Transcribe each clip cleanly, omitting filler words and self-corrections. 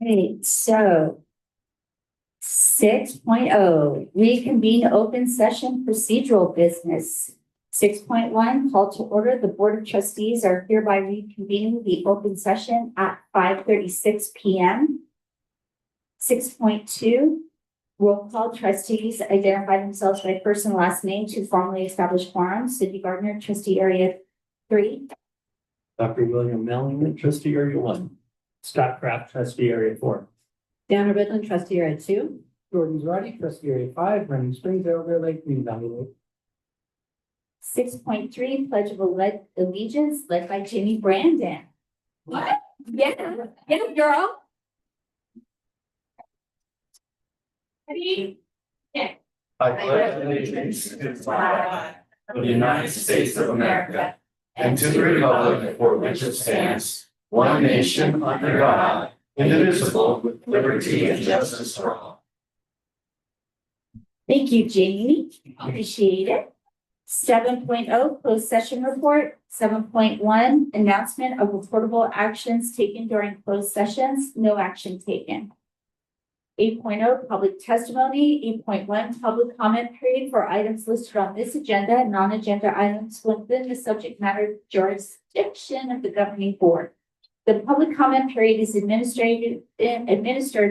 right, so 6.0, reconvene open session procedural business. 6.1, call to order. The Board of Trustees are hereby reconvening the open session at 5:36 p.m. 6.2, roll call. Trustees identify themselves by first and last name to formally establish quorum. Cindy Gardner, trustee area 3. Dr. William Melling, trustee area 1. Scott Kraft, trustee area 4. Dana Ridland, trustee area 2. Jordan Zardi, trustee area 5, Running Springs, Elder Lake, Green Valley Lake. 6.3, pledge of allegiance led by Jamie Brandon. What? Yeah, girl. Ready? Yeah. I pledge allegiance to the flag of the United States of America and to the republic for which it stands, one nation under God, indivisible, with liberty and justice for all. Thank you, Jamie. Appreciate it. 7.0, closed session report. 7.1, announcement of reportable actions taken during closed sessions. No action taken. 8.0, public testimony. 8.1, public comment period for items listed on this agenda and non-agenda items within the subject matter jurisdiction of the governing board. The public comment period is administered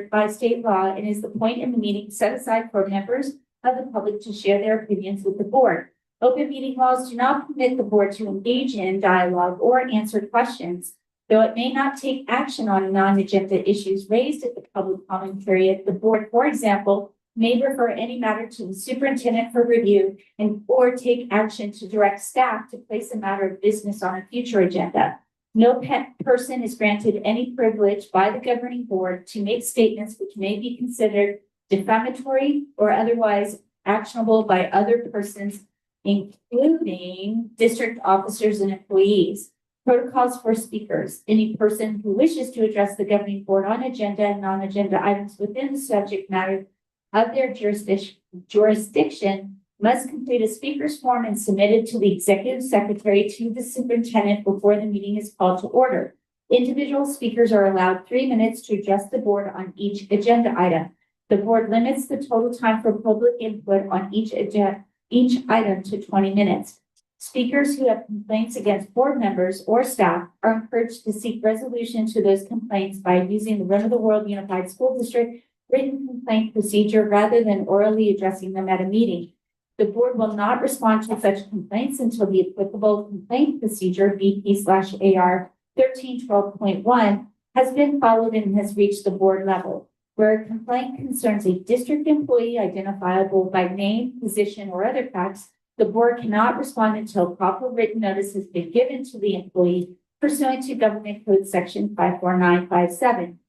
by state law and is the point in the meeting set aside for members of the public to share their opinions with the board. Open meeting laws do not permit the board to engage in dialogue or answer questions. Though it may not take action on non-agenda issues raised at the public comment period, the board, for example, may refer any matter to the superintendent for review and or take action to direct staff to place a matter of business on a future agenda. No person is granted any privilege by the governing board to make statements which may be considered defamatory or otherwise actionable by other persons, including district officers and employees. Protocols for speakers. Any person who wishes to address the governing board on agenda and non-agenda items within the subject matter of their jurisdiction must complete a speaker's form and submit it to the executive secretary to the superintendent before the meeting is called to order. Individual speakers are allowed 3 minutes to address the board on each agenda item. The board limits the total time for public input on each item to 20 minutes. Speakers who have complaints against board members or staff are encouraged to seek resolution to those complaints by using the Run of the World Unified School District written complaint procedure rather than orally addressing them at a meeting. The board will not respond to such complaints until the applicable complaint procedure BP/AR 1312.1 has been followed and has reached the board level. Where a complaint concerns a district employee identifiable by name, position, or other facts, the board cannot respond until proper written notice has been given to the employee pursuant to Government Code Section 54957.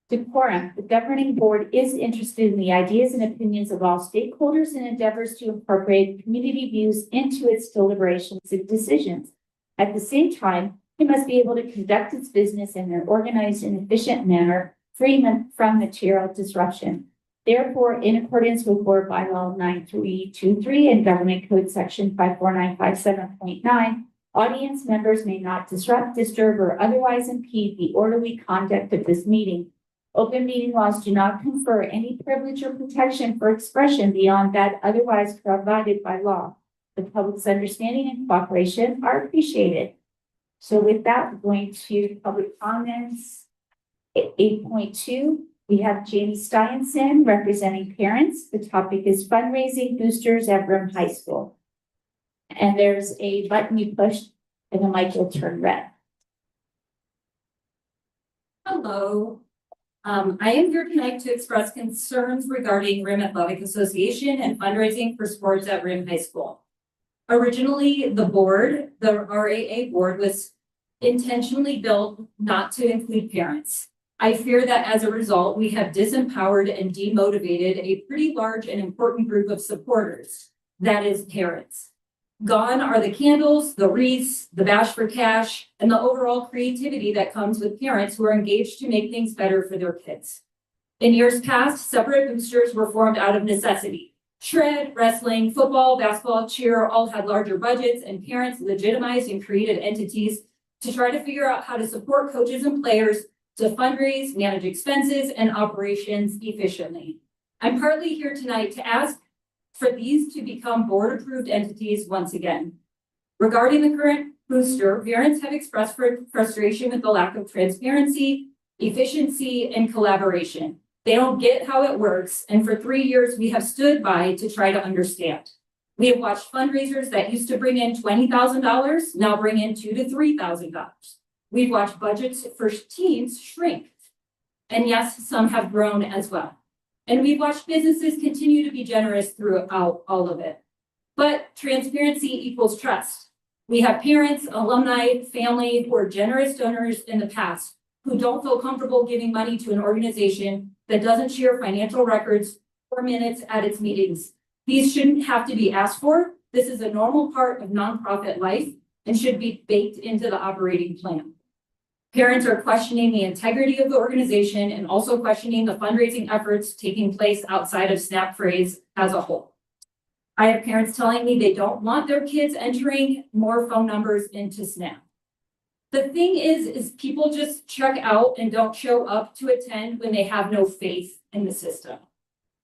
Decorum. The governing board is interested in the ideas and opinions of all stakeholders and endeavors to incorporate community views into its deliberations and decisions. At the same time, it must be able to conduct its business in an organized and efficient manner, free from material disruption. Therefore, in accordance with Board Bylaw 9323 and Government Code Section 54957.9, audience members may not disrupt, disturb, or otherwise impede the orderly conduct of this meeting. Open meeting laws do not confer any privilege or protection for expression beyond that otherwise provided by law. The public's understanding and cooperation are appreciated. So with that, we're going to public comments. 8.2, we have Jamie Steinson representing parents. The topic is fundraising boosters at Rim High School. And there's a button you push and the mic will turn red. Hello. I am here tonight to express concerns regarding Rim Athletic Association and fundraising for sports at Rim High School. Originally, the RAA board was intentionally built not to include parents. I fear that as a result, we have disempowered and demotivated a pretty large and important group of supporters, that is parents. Gone are the candles, the wreaths, the bash for cash, and the overall creativity that comes with parents who are engaged to make things better for their kids. In years past, separate boosters were formed out of necessity. Shred, wrestling, football, basketball, cheer all had larger budgets, and parents legitimized and created entities to try to figure out how to support coaches and players to fundraise, manage expenses, and operations efficiently. I'm partly here tonight to ask for these to become board-approved entities once again. Regarding the current booster, parents have expressed frustration with the lack of transparency, efficiency, and collaboration. They don't get how it works, and for 3 years, we have stood by to try to understand. We have watched fundraisers that used to bring in $20,000 now bring in $2,000 to $3,000. We've watched budgets for teams shrink. And yes, some have grown as well. And we've watched businesses continue to be generous throughout all of it. But transparency equals trust. We have parents, alumni, family who are generous donors in the past who don't feel comfortable giving money to an organization that doesn't share financial records or minutes at its meetings. These shouldn't have to be asked for. This is a normal part of nonprofit life and should be baked into the operating plan. Parents are questioning the integrity of the organization and also questioning the fundraising efforts taking place outside of SNAP phrase as a whole. I have parents telling me they don't want their kids entering more phone numbers into SNAP. The thing is people just check out and don't show up to attend when they have no faith in the system.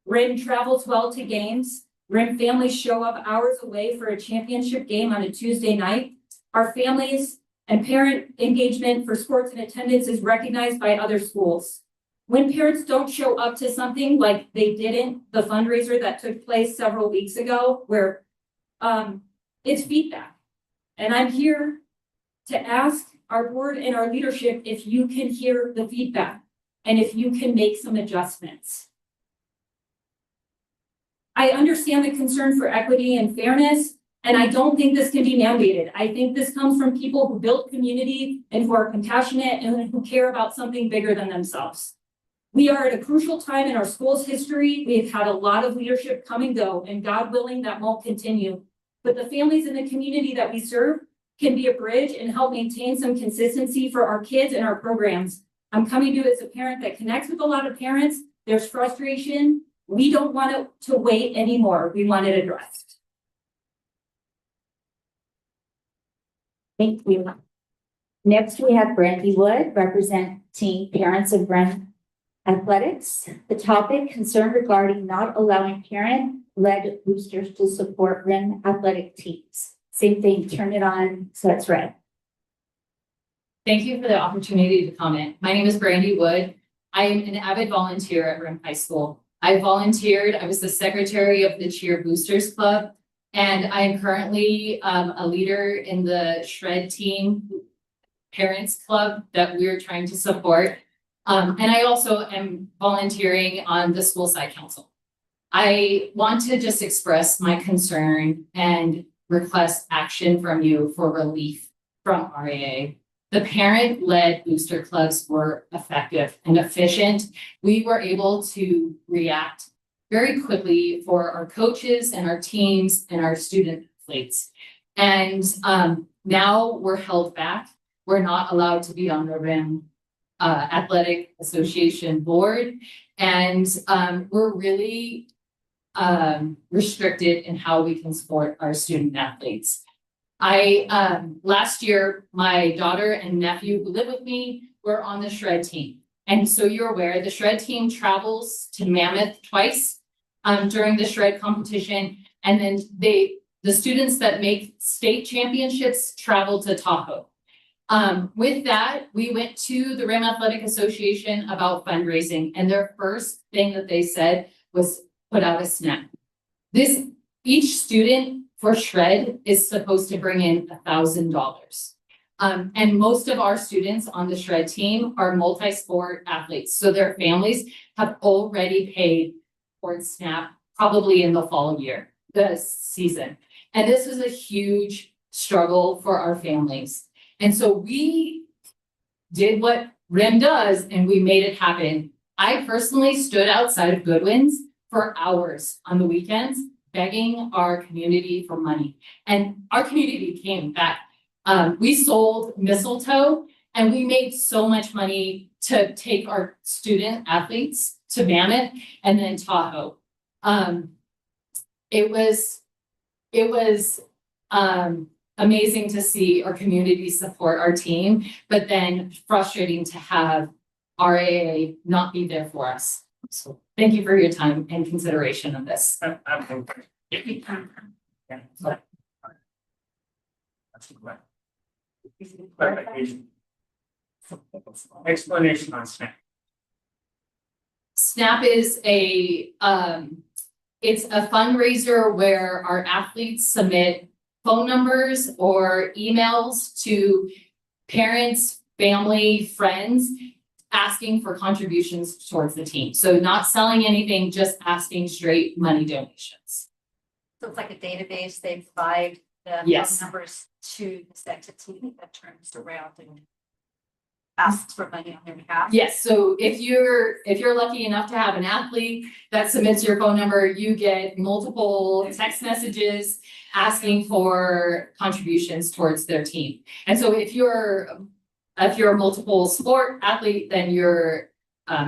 RIM travels well to games. RIM families show up hours away for a championship game on a Tuesday night. Our families and parent engagement for sports and attendance is recognized by other schools. When parents don't show up to something like they didn't, the fundraiser that took place several weeks ago, where it's feedback. And I'm here to ask our board and our leadership if you can hear the feedback and if you can make some adjustments. I understand the concern for equity and fairness, and I don't think this can be mandated. I think this comes from people who build community and who are compassionate and who care about something bigger than themselves. We are at a crucial time in our school's history. We've had a lot of leadership come and go, and God willing, that won't continue. But the families in the community that we serve can be a bridge and help maintain some consistency for our kids and our programs. I'm coming to you as a parent that connects with a lot of parents. There's frustration. We don't want it to wait anymore. We want it addressed. Thank you. Next, we have Brandy Wood, representing parents of RIM Athletics. The topic, concern regarding not allowing parent-led boosters to support RIM athletic teams. Same thing, turn it on so it's red. Thank you for the opportunity to comment. My name is Brandy Wood. I am an avid volunteer at RIM High School. I volunteered, I was the secretary of the Cheer Boosters Club, and I am currently a leader in the Shred Team Parents Club that we're trying to support. And I also am volunteering on the school side council. I want to just express my concern and request action from you for relief from RAA. The parent-led booster clubs were effective and efficient. We were able to react very quickly for our coaches and our teams and our student athletes. And now we're held back. We're not allowed to be on the RIM Athletic Association board. And we're really restricted in how we can support our student athletes. Last year, my daughter and nephew who live with me were on the Shred team. And so you're aware, the Shred team travels to Mammoth twice during the Shred competition. And then the students that make state championships travel to Tahoe. With that, we went to the RIM Athletic Association about fundraising. And their first thing that they said was put out a SNAP. Each student for Shred is supposed to bring in $1,000. And most of our students on the Shred team are multi-sport athletes. So their families have already paid for SNAP probably in the fall the season. And this is a huge struggle for our families. And so we did what RIM does and we made it happen. I personally stood outside of Goodwin's for hours on the weekends begging our community for money. And our community came back. We sold mistletoe and we made so much money to take our student athletes to Mammoth and then Tahoe. It was amazing to see our community support our team, but then frustrating to have RAA not be there for us. So thank you for your time and consideration of this. Clarification. Explanation on SNAP. SNAP is it's a fundraiser where our athletes submit phone numbers or emails to parents, family, friends, asking for contributions towards the team. So not selling anything, just asking straight money donations. So it's like a database, they provide the Yes. phone numbers to this entity that turns around and asks for money on their behalf. Yes, so if you're lucky enough to have an athlete that submits your phone number, you get multiple text messages asking for contributions towards their team. And so if you're a multiple sport athlete, then you're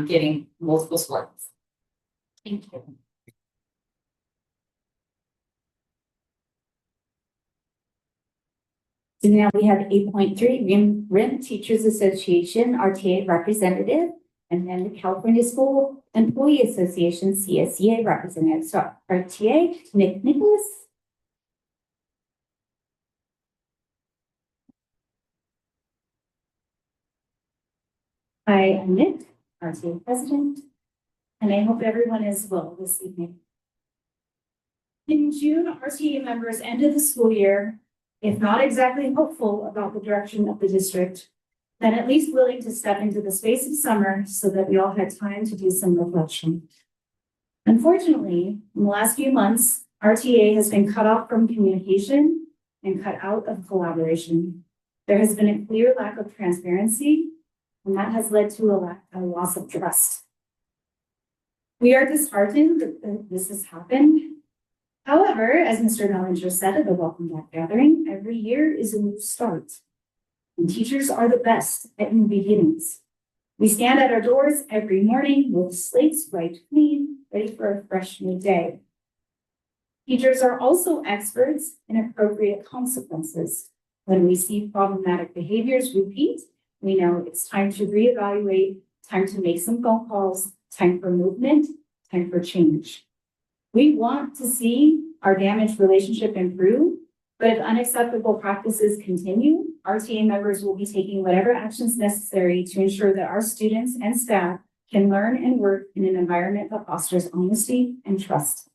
getting multiple sports. Thank you. So now we have 8.3, RIM Teachers Association, RTA representative, and then the California School Employee Association, CSEA representative. So RTA, Nick Nicholas. I am Nick, RTA president, and I hope everyone is well this evening. In June, RTA members ended the school year, if not exactly hopeful about the direction of the district, then at least willing to step into the space of summer so that we all had time to do some reflection. Unfortunately, in the last few months, RTA has been cut off from communication and cut out of collaboration. There has been a clear lack of transparency, and that has led to a loss of trust. We are disheartened that this has happened. However, as Mr. Mellinger said at the Welcome Back gathering, every year is a new start. And teachers are the best at new beginnings. We stand at our doors every morning with slates wiped clean, ready for a fresh new day. Teachers are also experts in appropriate consequences. When we see problematic behaviors repeat, we know it's time to reevaluate, time to make some phone calls, time for movement, time for change. We want to see our damaged relationship improve, but if unacceptable practices continue, RTA members will be taking whatever actions necessary to ensure that our students and staff can learn and work in an environment that fosters honesty and trust.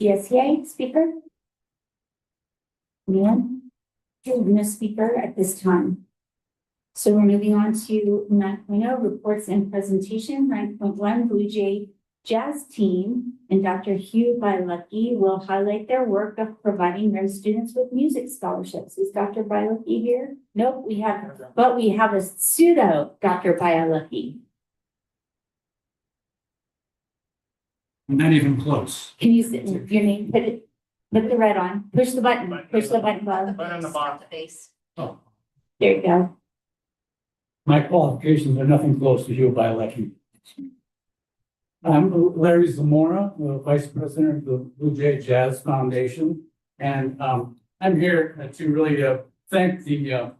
CSEA speaker? Anyone? Okay, no speaker at this time. So we're moving on to 9.0 reports and presentation. 9.1 Blue Jay Jazz Team and Dr. Hugh Bailucky will highlight their work of providing their students with music scholarships. Is Dr. Bailucky here? Nope, we have a pseudo Dr. Bailucky. Not even close. Can you sit your name? Put the red on. Push the button. Push the button. Button on the bottom. The base. Oh, There you go. my qualifications are nothing close to Hugh Bailucky. I'm Larry Zamora, the Vice President of the Blue Jay Jazz Foundation. And I'm here to really thank the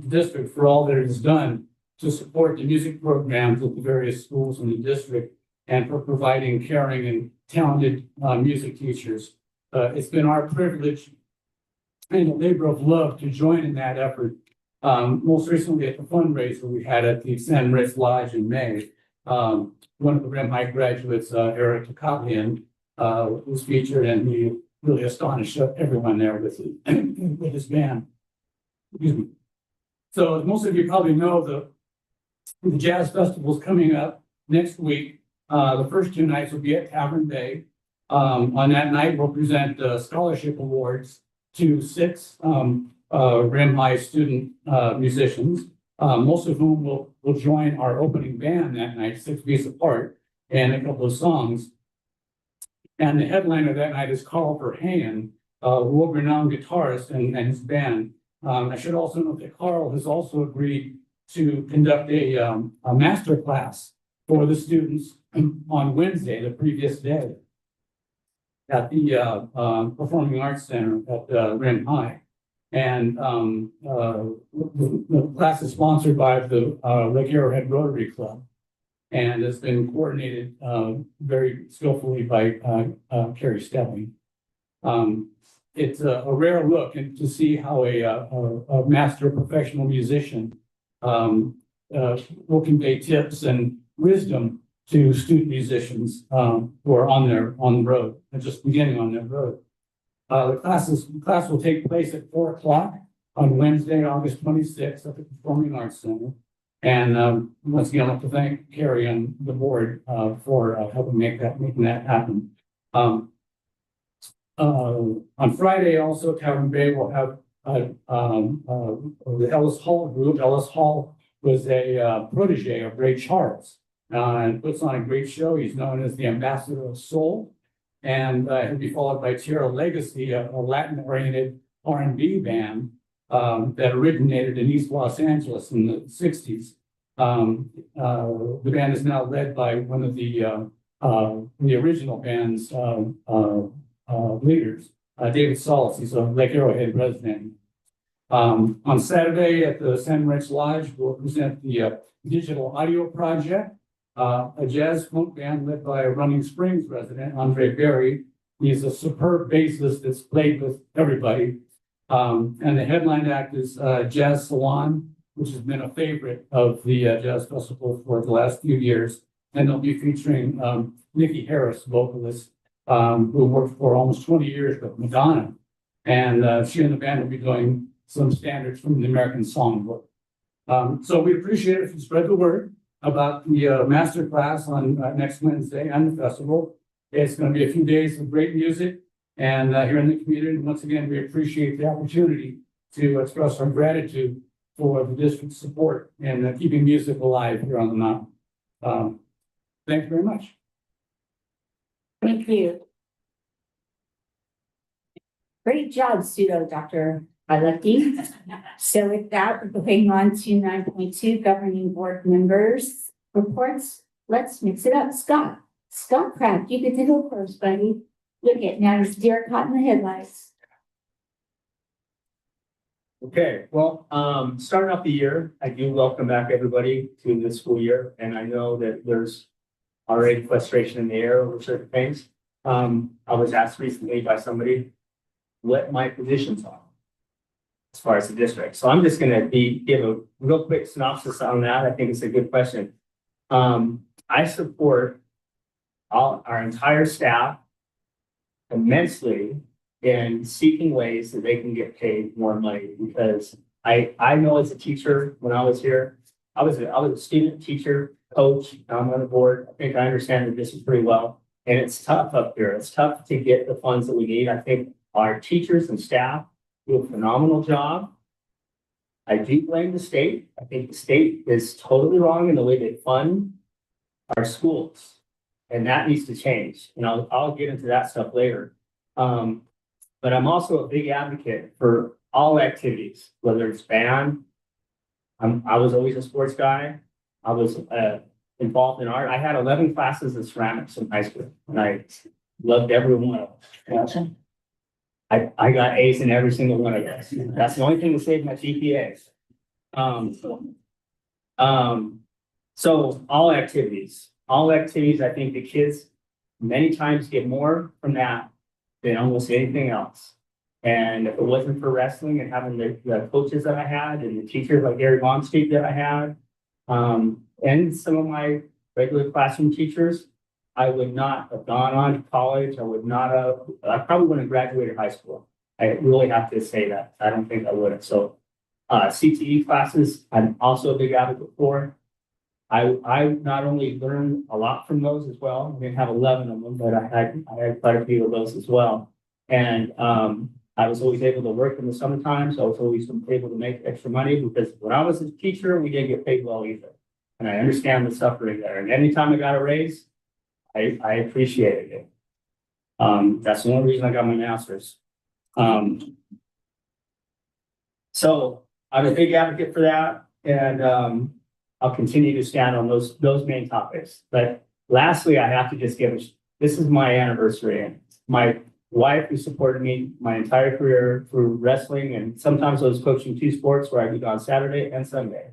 district for all that it has done to support the music programs at the various schools in the district and for providing caring and talented music teachers. It's been our privilege and a labor of love to join in that effort. Most recently at the fundraiser we had at the San Moritz Lodge in May. One of the RIM High graduates, Eric Takakian, was featured, and he really astonished everyone there with his band. Excuse me. So as most of you probably know, the Jazz Festival is coming up next week. The first two nights will be at Tavern Bay. On that night, we'll present scholarship awards to 6 RIM High student musicians, most of whom will join our opening band that night, 6 beats apart, and a couple of songs. And the headliner that night is Carl Verheyen, world-renowned guitarist and his band. I should also note that Carl has also agreed to conduct a master class for the students on Wednesday, the previous day. at the Performing Arts Center at Rim High. And the class is sponsored by the Lake Arrowhead Rotary Club and has been coordinated very skillfully by Carrie Stelling. It's a rare look and to see how a master professional musician will convey tips and wisdom to student musicians who are on the road and just beginning on their road. The class will take place at 4 o'clock on Wednesday, August 26th at the Performing Arts Center. And once again, I'd like to thank Carrie and the board for helping making that happen. On Friday, also, Tavern Bay will have the Ellis Hall group. Ellis Hall was a protege of Ray Charles and puts on a great show. He's known as the Ambassador of Soul. And he'll be followed by Tierra Legacy, a Latin-oriented R&B band that originated in East Los Angeles in the 60s. The band is now led by one of the original band's leaders, David Solis. He's a Lake Arrowhead resident. On Saturday at the San Ranch Lodge, we'll present the digital audio project. A jazz funk band led by a Running Springs resident, Andre Berry. He's a superb bassist that's played with everybody. And the headline act is Jazz Salon, which has been a favorite of the Jazz Festival for the last few years. And they'll be featuring Nikki Harris, vocalist, who worked for almost 20 years with Madonna. And she and the band will be doing some standards from the American Songbook. So we appreciate it if you spread the word about the master class on next Wednesday and the festival. It's going to be a few days of great music and here in the community. Once again, we appreciate the opportunity to express our gratitude for the district's support in keeping music alive here on the mountain. Thank you very much. Thank you. Great job, pseudo Dr. Bilecki. So with that, we're going on to 9.2 governing board members reports. Let's mix it up. Scott Pratt, you get to go first, buddy. Look at now there's deer caught in the headlights. Okay, well, starting off the year, I do welcome back everybody to this school year, and I know that there's already frustration in the air over certain things. I was asked recently by somebody what my positions are as far as the district. So I'm just gonna give a real quick synopsis on that. I think it's a good question. I support our entire staff immensely in seeking ways that they can get paid more money, because I know as a teacher, when I was here, I was a student, teacher, coach, I'm on the board. I think I understand the district pretty well. And it's tough up here. It's tough to get the funds that we need. I think our teachers and staff do a phenomenal job. I do blame the state. I think the state is totally wrong in the way they fund our schools. And that needs to change. And I'll get into that stuff later. But I'm also a big advocate for all activities, whether it's band. I was always a sports guy. I was involved in art. I had 11 classes of ceramics in high school, and I loved every one of them. I got A's in every single one of those. That's the only thing that saved my GPA. So all activities, I think the kids many times get more from that than almost anything else. And if it wasn't for wrestling and having the coaches that I had and the teachers like Gary Bonstreet that I had, and some of my regular classroom teachers, I would not have gone on to college. I probably wouldn't have graduated high school. I really have to say that. I don't think I would have. So CTE classes, I'm also a big advocate for. I not only learned a lot from those as well. I didn't have 11 of them, but I had quite a few of those as well. And I was always able to work in the summertime, so I was always able to make extra money, because when I was a teacher, we didn't get paid well either. And I understand the suffering there. And anytime I got a raise, I appreciated it. That's the only reason I got my master's. So I'm a big advocate for that, and I'll continue to stand on those main topics. But lastly, I have to just this is my anniversary. my wife who supported me my entire career through wrestling, and sometimes I was coaching two sports where I'd be gone Saturday and Sunday.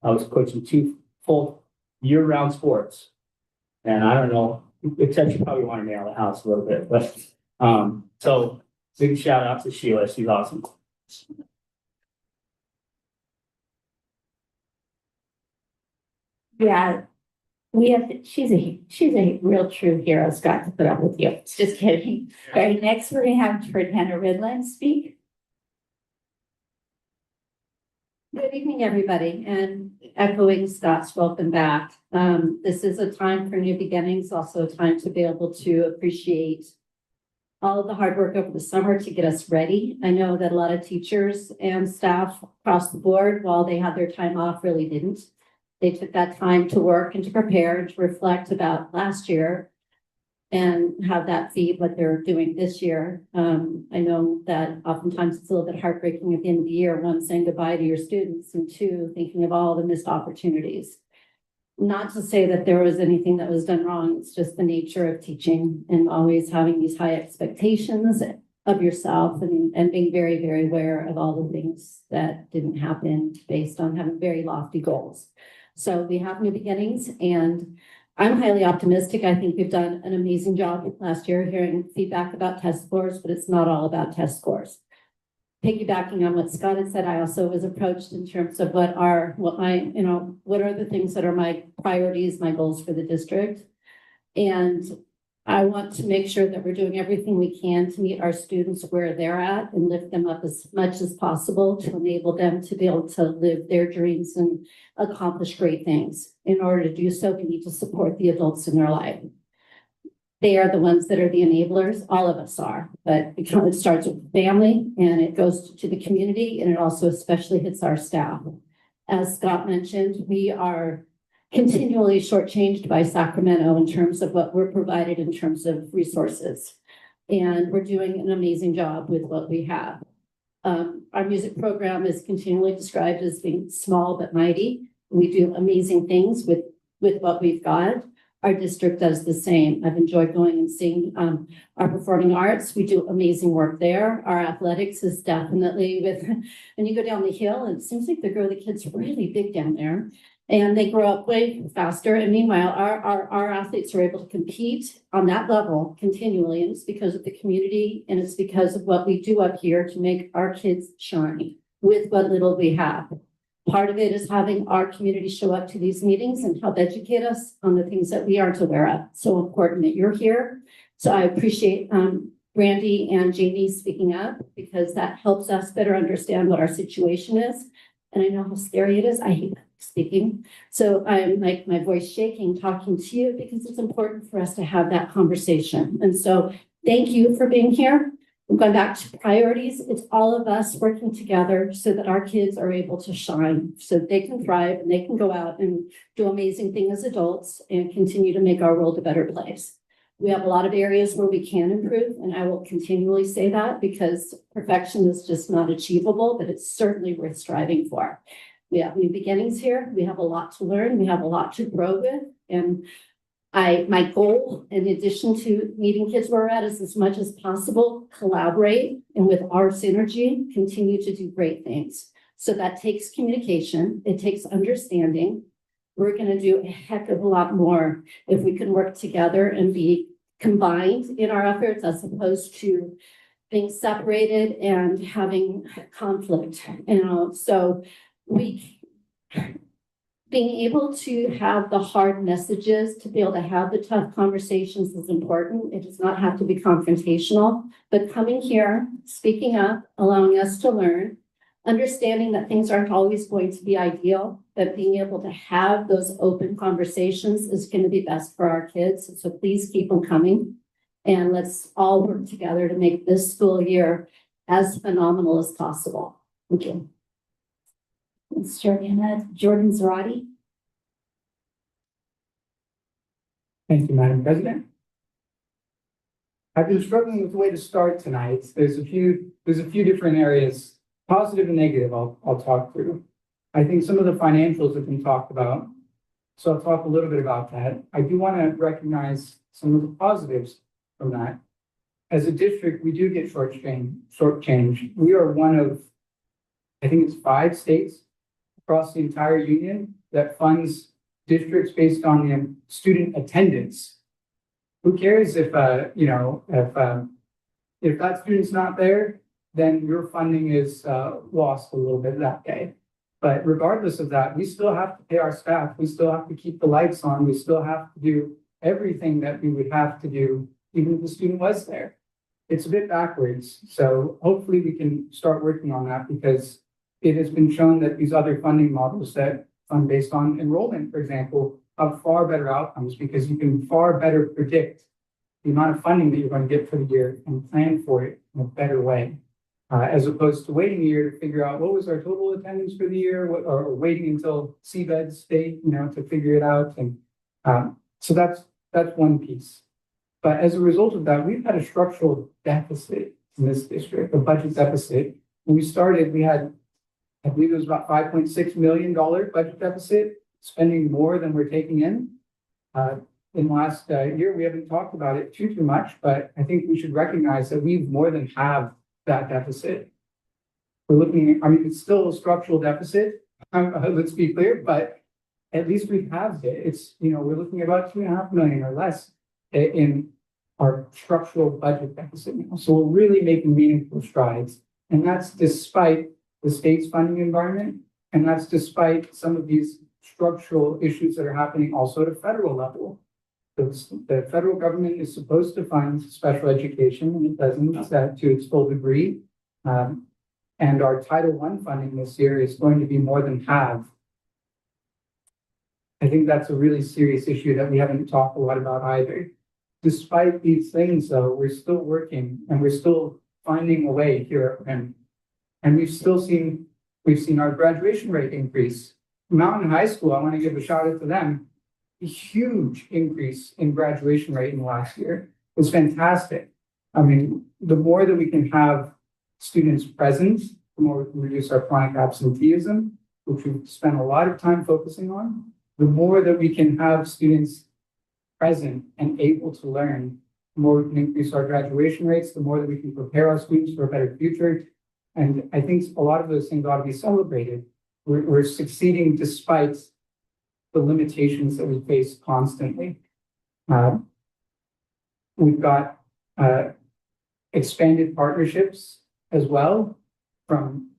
I was coaching two full year-round sports. And I don't know, except you probably want to nail the house a little bit, but, so big shout out to Sheila. She's awesome. Yeah, she's a real true hero, Scott, to put up with you. Just kidding. All right, next we're gonna have Jordana Ridland speak. Good evening, everybody, and echoing Scott's welcome back. This is a time for new beginnings, also a time to be able to appreciate all of the hard work over the summer to get us ready. I know that a lot of teachers and staff across the board, while they had their time off, really didn't. They took that time to work and to prepare and to reflect about last year and have that feed what they're doing this year. I know that oftentimes it's a little bit heartbreaking at the end of the year, one, saying goodbye to your students, and two, thinking of all the missed opportunities. Not to say that there was anything that was done wrong, it's just the nature of teaching and always having these high expectations of yourself and being very, very aware of all the things that didn't happen based on having very lofty goals. So we have new beginnings, and I'm highly optimistic. I think we've done an amazing job last year hearing feedback about test scores, but it's not all about test scores. Piggybacking on what Scott had said, I also was approached in terms of what are the things that are my priorities, my goals for the district. And I want to make sure that we're doing everything we can to meet our students where they're at and lift them up as much as possible to enable them to be able to live their dreams and accomplish great things. In order to do so, we need to support the adults in their life. They are the ones that are the enablers. All of us are, but it starts with family and it goes to the community, and it also especially hits our staff. As Scott mentioned, we are continually shortchanged by Sacramento in terms of what we're provided in terms of resources. And we're doing an amazing job with what we have. Our music program is continually described as being small but mighty. We do amazing things with what we've got. Our district does the same. I've enjoyed going and seeing our performing arts. We do amazing work there. Our athletics is definitely when you go down the hill, it seems like they grow the kids really big down there. And they grow up way faster. And meanwhile, our athletes are able to compete on that level continually. And it's because of the community, and it's because of what we do up here to make our kids shine with what little we have. Part of it is having our community show up to these meetings and help educate us on the things that we aren't aware of. So important that you're here. So I appreciate Brandy and Jamie speaking up, because that helps us better understand what our situation is. And I know how scary it is. I hate speaking. So I'm like my voice shaking talking to you, because it's important for us to have that conversation. And so thank you for being here. I'm going back to priorities. It's all of us working together so that our kids are able to shine, so they can thrive and they can go out and do amazing things as adults and continue to make our world a better place. We have a lot of areas where we can improve, and I will continually say that, because perfection is just not achievable, but it's certainly worth striving for. We have new beginnings here. We have a lot to learn. We have a lot to grow with. And my goal, in addition to meeting kids where we're at, is as much as possible, collaborate, and with our synergy, continue to do great things. So that takes communication. It takes understanding. We're going to do a heck of a lot more if we can work together and be combined in our efforts, as opposed to being separated and having conflict. So being able to have the hard messages, to be able to have the tough conversations is important. It does not have to be confrontational, but coming here, speaking up, allowing us to learn, understanding that things aren't always going to be ideal, but being able to have those open conversations is going to be best for our kids. So please keep them coming, and let's all work together to make this school year as phenomenal as possible. Thank you. Ms. Jordan Zarate. Thank you, Madam President. I've been struggling with the way to start tonight. There's a few different areas, positive and negative, I'll talk through. I think some of the financials have been talked about, so I'll talk a little bit about that. I do want to recognize some of the positives from that. as a district, we do get short change. We are one of, I think it's 5 states across the entire union that funds districts based on the student attendance. Who cares if, if that student's not there, then your funding is lost a little bit that day. But regardless of that, we still have to pay our staff. We still have to keep the lights on. We still have to do everything that we would have to do even if the student was there. It's a bit backwards. So hopefully we can start working on that, because it has been shown that these other funding models that fund based on enrollment, for example, have far better outcomes, because you can far better predict the amount of funding that you're going to get for the year and plan for it in a better way. As opposed to waiting a year to figure out what was our total attendance for the year, or waiting until CBED state, to figure it out. And so that's one piece. But as a result of that, we've had a structural deficit in this district, a budget deficit. When we started, we had, I believe it was about $5.6 million budget deficit, spending more than we're taking in. In the last year, we haven't talked about it too much, but I think we should recognize that we've more than halved that deficit. We're looking, I mean, it's still a structural deficit, let's be clear, but at least we've halved it. It's, we're looking at about $2.5 million or less in our structural budget deficit now. So we're really making meaningful strides. And that's despite the state's funding environment. And that's despite some of these structural issues that are happening also at a federal level. The federal government is supposed to fund special education, and it doesn't to its full degree. And our Title I funding this year is going to be more than half. I think that's a really serious issue that we haven't talked a lot about either. Despite these things, though, we're still working and we're still finding a way here at RIM. And we've seen our graduation rate increase. Mountain High School, I want to give a shout out to them. A huge increase in graduation rate in the last year. It was fantastic. I mean, the more that we can have students present, the more we can reduce our chronic absenteeism, which we've spent a lot of time focusing on. The more that we can have students present and able to learn, the more we can increase our graduation rates, the more that we can prepare our students for a better future. And I think a lot of those things ought to be celebrated. We're succeeding despite the limitations that we face constantly. We've got expanded partnerships as well, from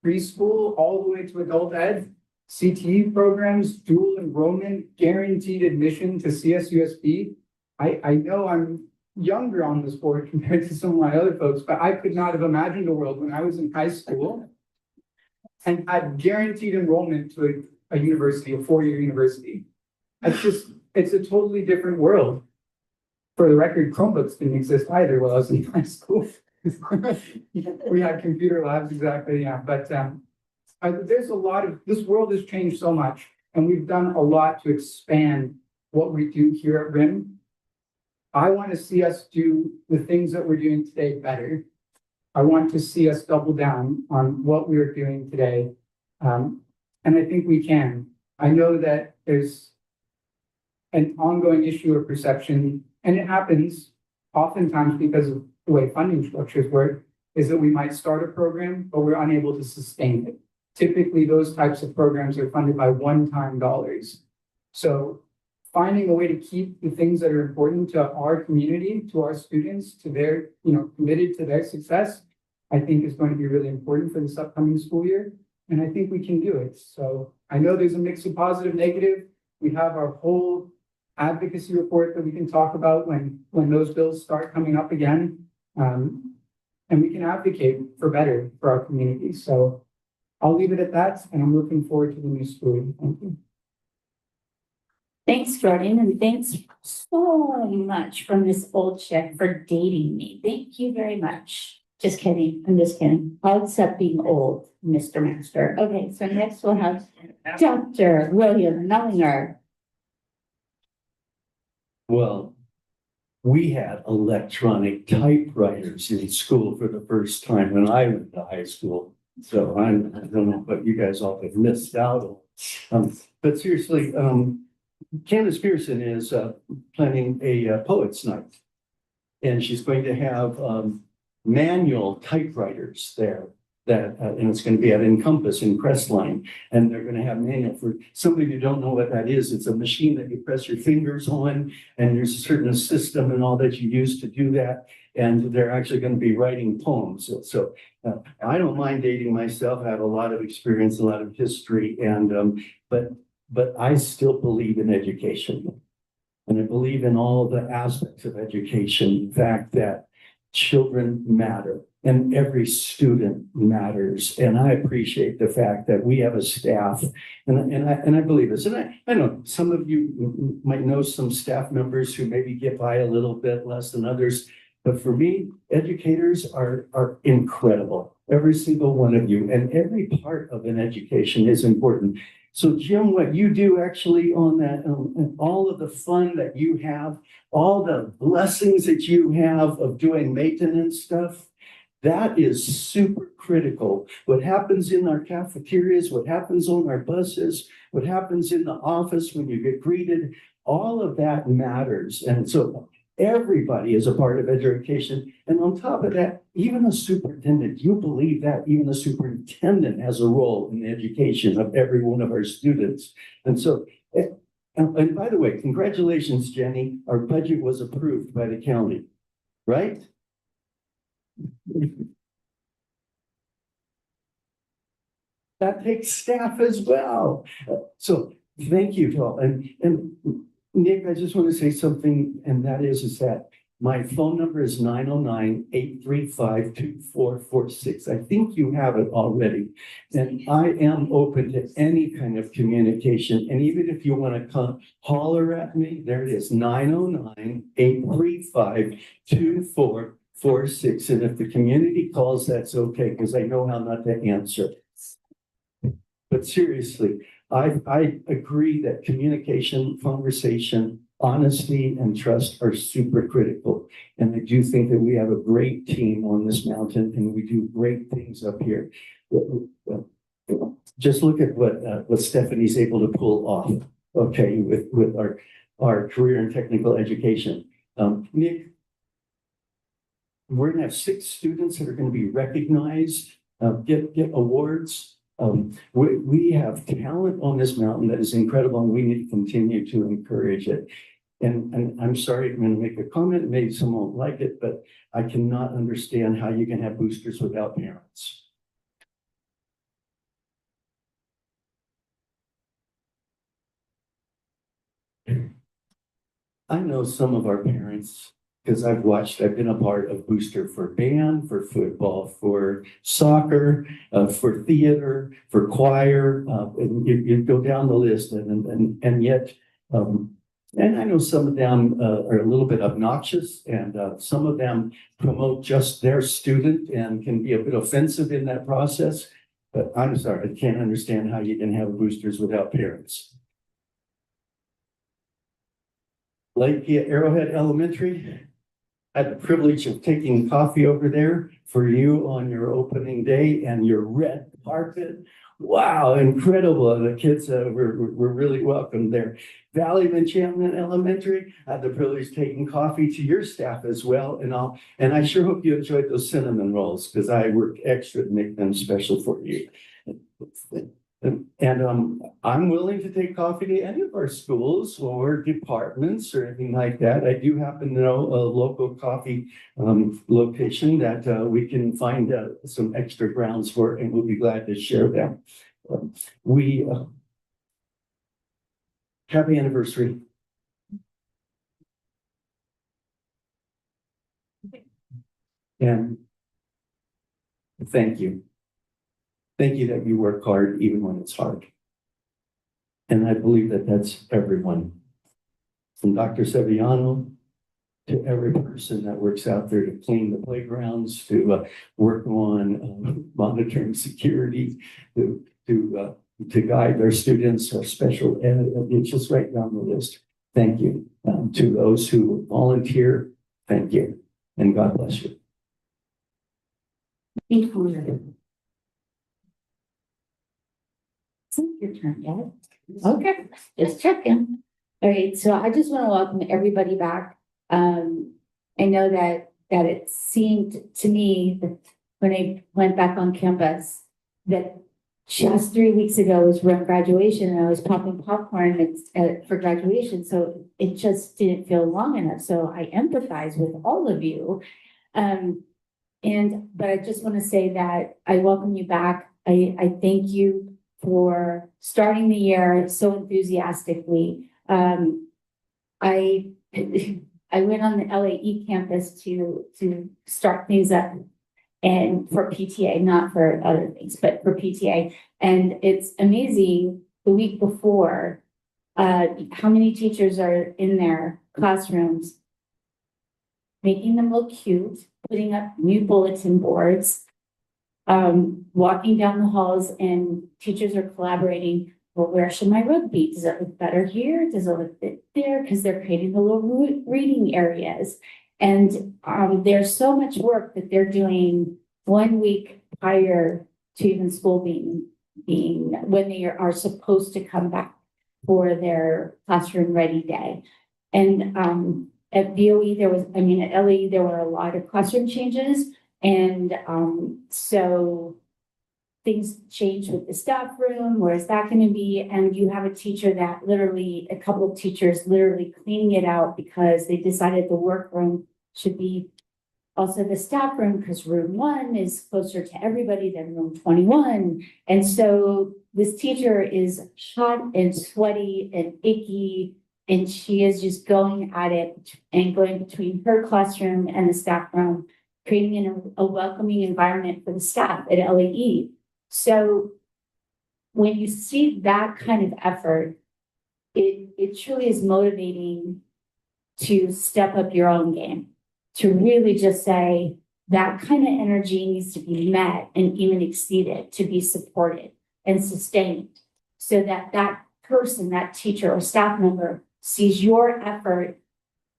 preschool all the way to adult ed, CTE programs, dual enrollment, guaranteed admission to CSUSB. I know I'm younger on this board compared to some of my other folks, but I could not have imagined a world when I was in high school and had guaranteed enrollment to a university, a 4-year university. It's a totally different world. For the record, Chromebooks didn't exist either while I was in high school. We had computer labs, exactly, yeah. But there's a lot of, this world has changed so much, and we've done a lot to expand what we do here at RIM. I want to see us do the things that we're doing today better. I want to see us double down on what we are doing today. And I think we can. I know that there's an ongoing issue of perception, and it happens oftentimes because of the way funding structures work, is that we might start a program, but we're unable to sustain it. Typically, those types of programs are funded by one-time dollars. So finding a way to keep the things that are important to our community, to our students, to their, committed to their success, I think is going to be really important for this upcoming school year. And I think we can do it. So I know there's a mix of positive, negative. We have our whole advocacy report that we can talk about when those bills start coming up again. And we can advocate for better for our community. So I'll leave it at that. And I'm looking forward to the new school year. Thank you. Thanks, Jordan, and thanks so much from this old chick for dating me. Thank you very much. Just kidding. I'm just kidding. I'll accept being old, Mr. Master. Okay, so next we'll have Dr. William Mellinger. Well, we had electronic typewriters in school for the first time when I went to high school. So I don't know what you guys all have missed out on. But seriously, Candace Pearson is planning a poets night And she's going to have manual typewriters there that, and it's going to be at Encompass in Crestline. And they're going to have manual. For somebody who don't know what that is, it's a machine that you press your fingers on, and there's a certain system and all that you use to do that. And they're actually going to be writing poems. So I don't mind dating myself. I have a lot of experience, a lot of history, and but I still believe in education. And I believe in all the aspects of education, the fact that children matter and every student matters. And I appreciate the fact that we have a staff, and I believe this. And I know some of you might know some staff members who maybe get by a little bit less than others. But for me, educators are incredible, every single one of you, and every part of an education is important. So Jim, what you do actually on that, and all of the fun that you have, all the blessings that you have of doing maintenance stuff, that is super critical. What happens in our cafeterias, what happens on our buses, what happens in the office when you get greeted, all of that matters. And so everybody is a part of education. And on top of that, even a superintendent, you believe that even the superintendent has a role in the education of every one of our students. And so, and by the way, congratulations, Jenny. Our budget was approved by the county, right? That takes staff as well. So thank you to all. And Nick, I just want to say something, and that is that my phone number is 909-835-2446. I think you have it already. And I am open to any kind of communication. And even if you want to come holler at me, there it is, 909-835-2446. And if the community calls, that's okay, because I know how not to answer. But seriously, I agree that communication, conversation, honesty, and trust are super critical. And I do think that we have a great team on this mountain, and we do great things up here. Just look at what Stephanie's able to pull off, okay, with our career and technical education. Nick, we're gonna have 6 students that are going to be recognized, get awards. We have talent on this mountain that is incredible, and we need to continue to encourage it. And I'm sorry, I'm going to make a comment, maybe someone won't like it, but I cannot understand how you can have boosters without parents. I know some of our parents, because I've been a part of booster for band, for football, for soccer, for theater, for choir, and you go down the list, and yet, and I know some of them are a little bit obnoxious, and some of them promote just their student and can be a bit offensive in that process. But I'm sorry, I can't understand how you can have boosters without parents. Lakeview Arrowhead Elementary, I had the privilege of taking coffee over there for you on your opening day, and your red carpet. Wow, incredible. The kids were really welcome there. Valley of Enchantment Elementary, I had the privilege of taking coffee to your staff as well. And I sure hope you enjoyed those cinnamon rolls, because I worked extra to make them special for you. And I'm willing to take coffee to any of our schools or departments or anything like that. I do happen to know a local coffee location that we can find some extra grounds for, and we'll be glad to share them. Happy anniversary. And thank you. Thank you that you work hard even when it's hard. And I believe that that's everyone. From Dr. Sevillano to every person that works out there to clean the playgrounds, to work on monitoring security, to guide their students, our special ed, it's just right down the list. Thank you. To those who volunteer, thank you. And God bless you. Thank you. It's your turn, Dad. Okay, just checking. All right, so I just want to welcome everybody back. I know that it seemed to me that when I went back on campus, that just 3 weeks ago was ROWUSD graduation and I was popping popcorn for graduation. So it just didn't feel long enough. So I empathize with all of you. But I just want to say that I welcome you back. I thank you for starting the year so enthusiastically. I went on the LAE campus to start things up and for PTA, not for other things, but for PTA. And it's amazing the week before, how many teachers are in their classrooms, making them look cute, putting up new bulletin boards, walking down the halls, and teachers are collaborating. Well, where should my rug be? Does it look better here? Does it look fit there? Because they're creating the little reading areas. And there's so much work that they're doing 1 week prior to even school being when they are supposed to come back for their classroom ready day. And at BOE at LE there were a lot of classroom changes, and so things changed with the staff room. Where is that going to be? And you have a teacher that a couple of teachers literally cleaning it out because they decided the workroom should be also the staff room, because room 1 is closer to everybody than room 21. And so this teacher is hot and sweaty and icky, and she is just going at it and going between her classroom and the staff room, creating a welcoming environment for the staff at LAE. So when you see that kind of effort, it truly is motivating to step up your own game, to really just say that kind of energy needs to be met and even exceeded, to be supported and sustained, so that person, that teacher or staff member sees your effort.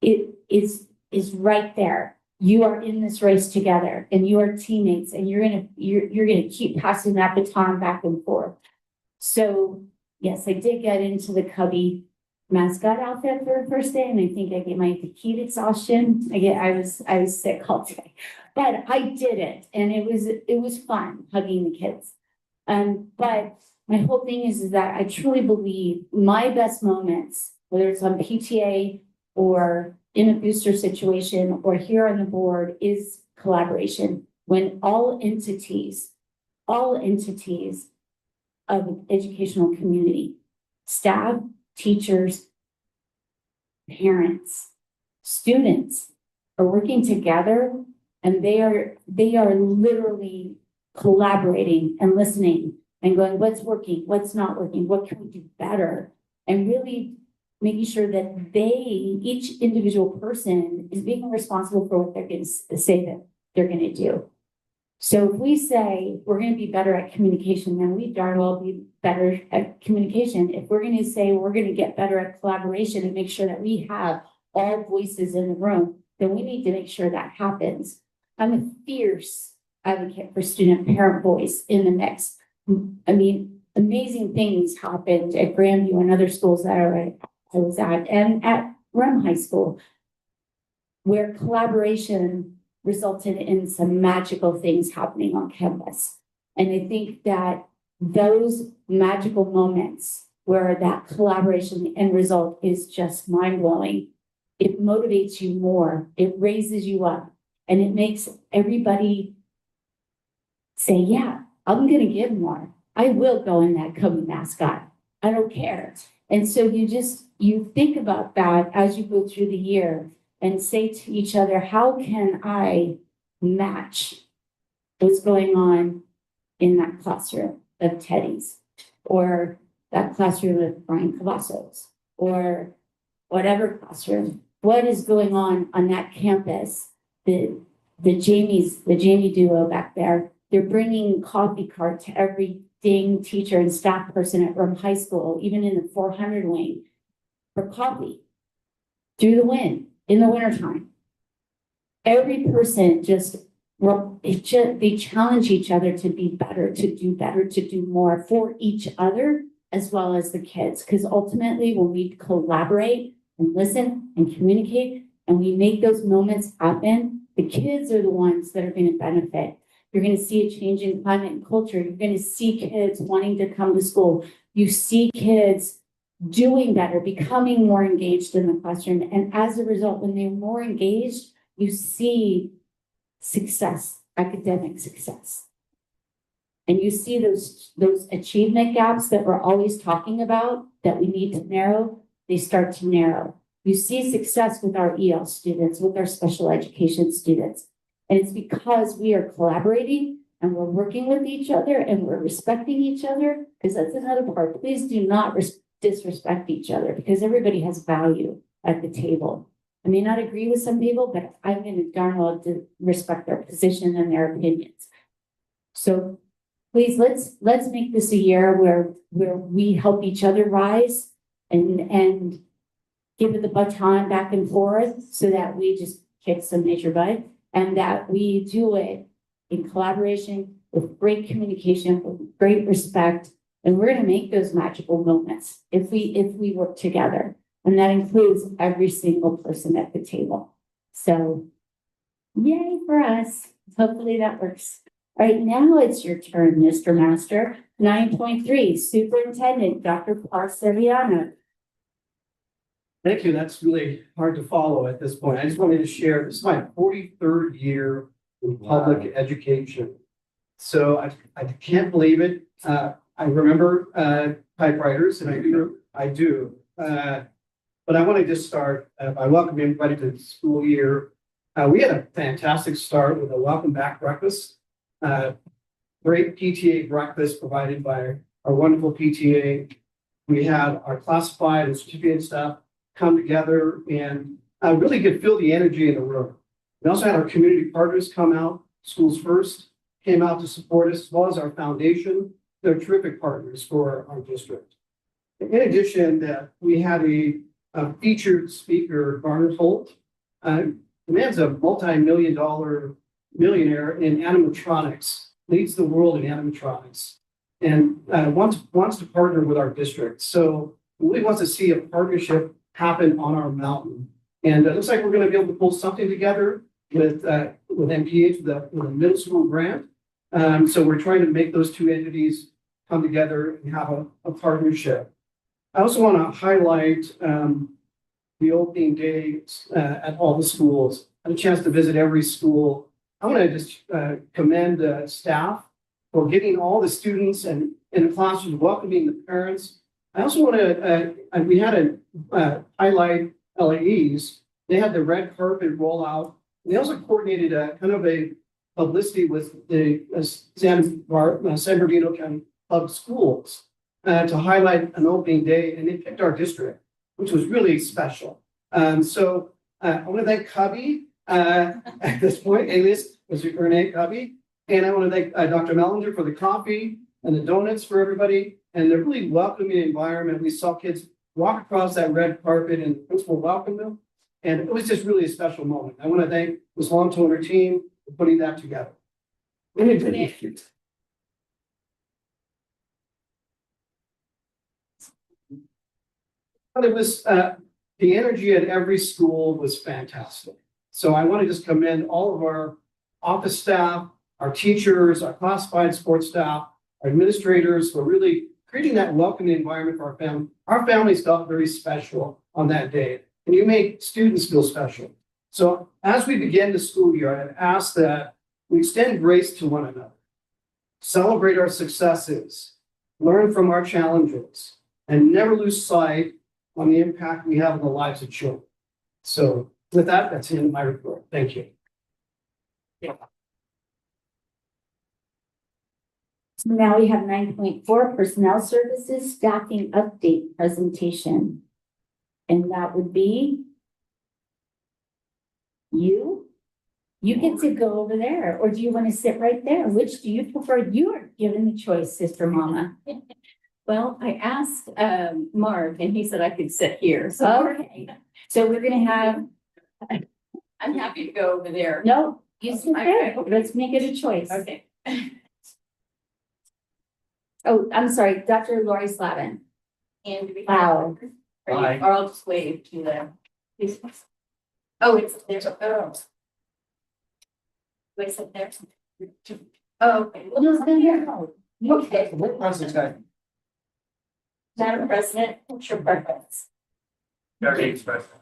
It is right there. You are in this race together, and you are teammates, and you're gonna keep passing that baton back and forth. So yes, I did get into the Cubby mascot outfit for the first day, and I think I get my heat exhaustion. I was sick all day, but I did it, and it was fun hugging the kids. But my whole thing is that I truly believe my best moments, whether it's on PTA or in a booster situation or here on the board, is collaboration. When all entities of the educational community, staff, teachers, parents, students are working together, and they are literally collaborating and listening and going, what's working, what's not working, what can we do better, and really making sure that each individual person is being responsible for what they're going to say that they're going to do. So if we say we're going to be better at communication, then we darn well be better at communication. If we're going to say we're going to get better at collaboration and make sure that we have all voices in the room, then we need to make sure that happens. I'm a fierce advocate for student parent voice in the mix. I mean, amazing things happened at Grandview and other schools that I was at, and at Rem High School, where collaboration resulted in some magical things happening on campus. And I think that those magical moments where that collaboration, the end result is just mind-blowing, it motivates you more, it raises you up, and it makes everybody say, yeah, I'm gonna give more. I will go in that Cubby mascot. I don't care. And so you think about that as you go through the year and say to each other, how can I match what's going on in that classroom of Teddy's, or that classroom of Brian Cavazos, or whatever classroom? What is going on that campus? The Jamie duo back there, they're bringing coffee cart to every dang teacher and staff person at Rome High School, even in the 400 wing, for coffee through the wind in the wintertime. Every person they challenge each other to be better, to do more for each other as well as the kids. Because ultimately, when we collaborate and listen and communicate, and we make those moments happen, the kids are the ones that are going to benefit. You're going to see a change in climate and culture. You're going to see kids wanting to come to school. You see kids doing better, becoming more engaged in the classroom. And as a result, when they're more engaged, you see success, academic success. And you see those achievement gaps that we're always talking about that we need to narrow, they start to narrow. You see success with our EL students, with our special education students. And it's because we are collaborating and we're working with each other and we're respecting each other, because that's another part. Please do not disrespect each other, because everybody has value at the table. I may not agree with some people, but I'm going to darn well to respect their position and their opinions. So please, let's make this a year where we help each other rise and give it the baton back and forth so that we just kick some major butt, and that we do it in collaboration with great communication, with great respect. And we're going to make those magical moments if we work together. And that includes every single person at the table. So yay for us. Hopefully that works. All right, now it's your turn, Mr. Master. 9.3, Superintendent Dr. Parseviano. Thank you. That's really hard to follow at this point. I just wanted to share, this is my 43rd year in public education. So I can't believe it. I remember typewriters, and I do. But I want to just start by welcoming everybody to the school year. We had a fantastic start with a welcome back breakfast. Great PTA breakfast provided by our wonderful PTA. We had our classified and certificate staff come together and really could feel the energy in the room. We also had our community partners come out. Schools First came out to support us, as well as our foundation. They're terrific partners for our district. In addition, we had a featured speaker, Barnard Holt. The man's a multi-million-dollar millionaire in animatronics, leads the world in animatronics, and wants to partner with our district. So he really wants to see a partnership happen on our mountain. And it looks like we're going to be able to pull something together with MPH, with a middle school grant. So we're trying to make those two entities come together and have a partnership. I also want to highlight the opening day at all the schools. I had a chance to visit every school. I want to just commend staff for getting all the students and in the classrooms, welcoming the parents. I also want to, we had a highlight LAEs. They had the red carpet rollout. They also coordinated a kind of a publicity with the San Bernardino County Public Schools to highlight an opening day, and they picked our district, which was really special. So I want to thank Cubby at this point, alias Mr. Renee Cubby, and I want to thank Dr. Mellinger for the coffee and the donuts for everybody, and the really welcoming environment. We saw kids walk across that red carpet and the principal welcomed them, and it was just really a special moment. I want to thank Ms. Lonto and her team for putting that together. But it was the energy at every school was fantastic. So I want to just commend all of our office staff, our teachers, our classified sports staff, our administrators for really creating that welcoming environment for our family. Our families felt very special on that day, and you make students feel special. So as we begin the school year, I'd ask that we extend grace to one another, celebrate our successes, learn from our challenges, and never lose sight on the impact we have on the lives of children. So with that, that's the end of my report. Thank you. So now we have 9.4, Personnel Services Staffing Update Presentation. And that would be you. You get to go over there, or do you want to sit right there? Which do you prefer? You are given the choice, Sister Mama. Well, I asked Mark and he said I could sit here. So Okay. So we're gonna have, I'm happy to go over there. no, you sit there. Let's make it a choice. Okay. Oh, I'm sorry, Dr. Lori Slavin. And Wow. or I'll just wave to them. Oh, it's, there's a, oh. Wait, is it there? Oh, okay. Well, it's been here. Okay. What president? Madam President, what's your preference? Very expressive.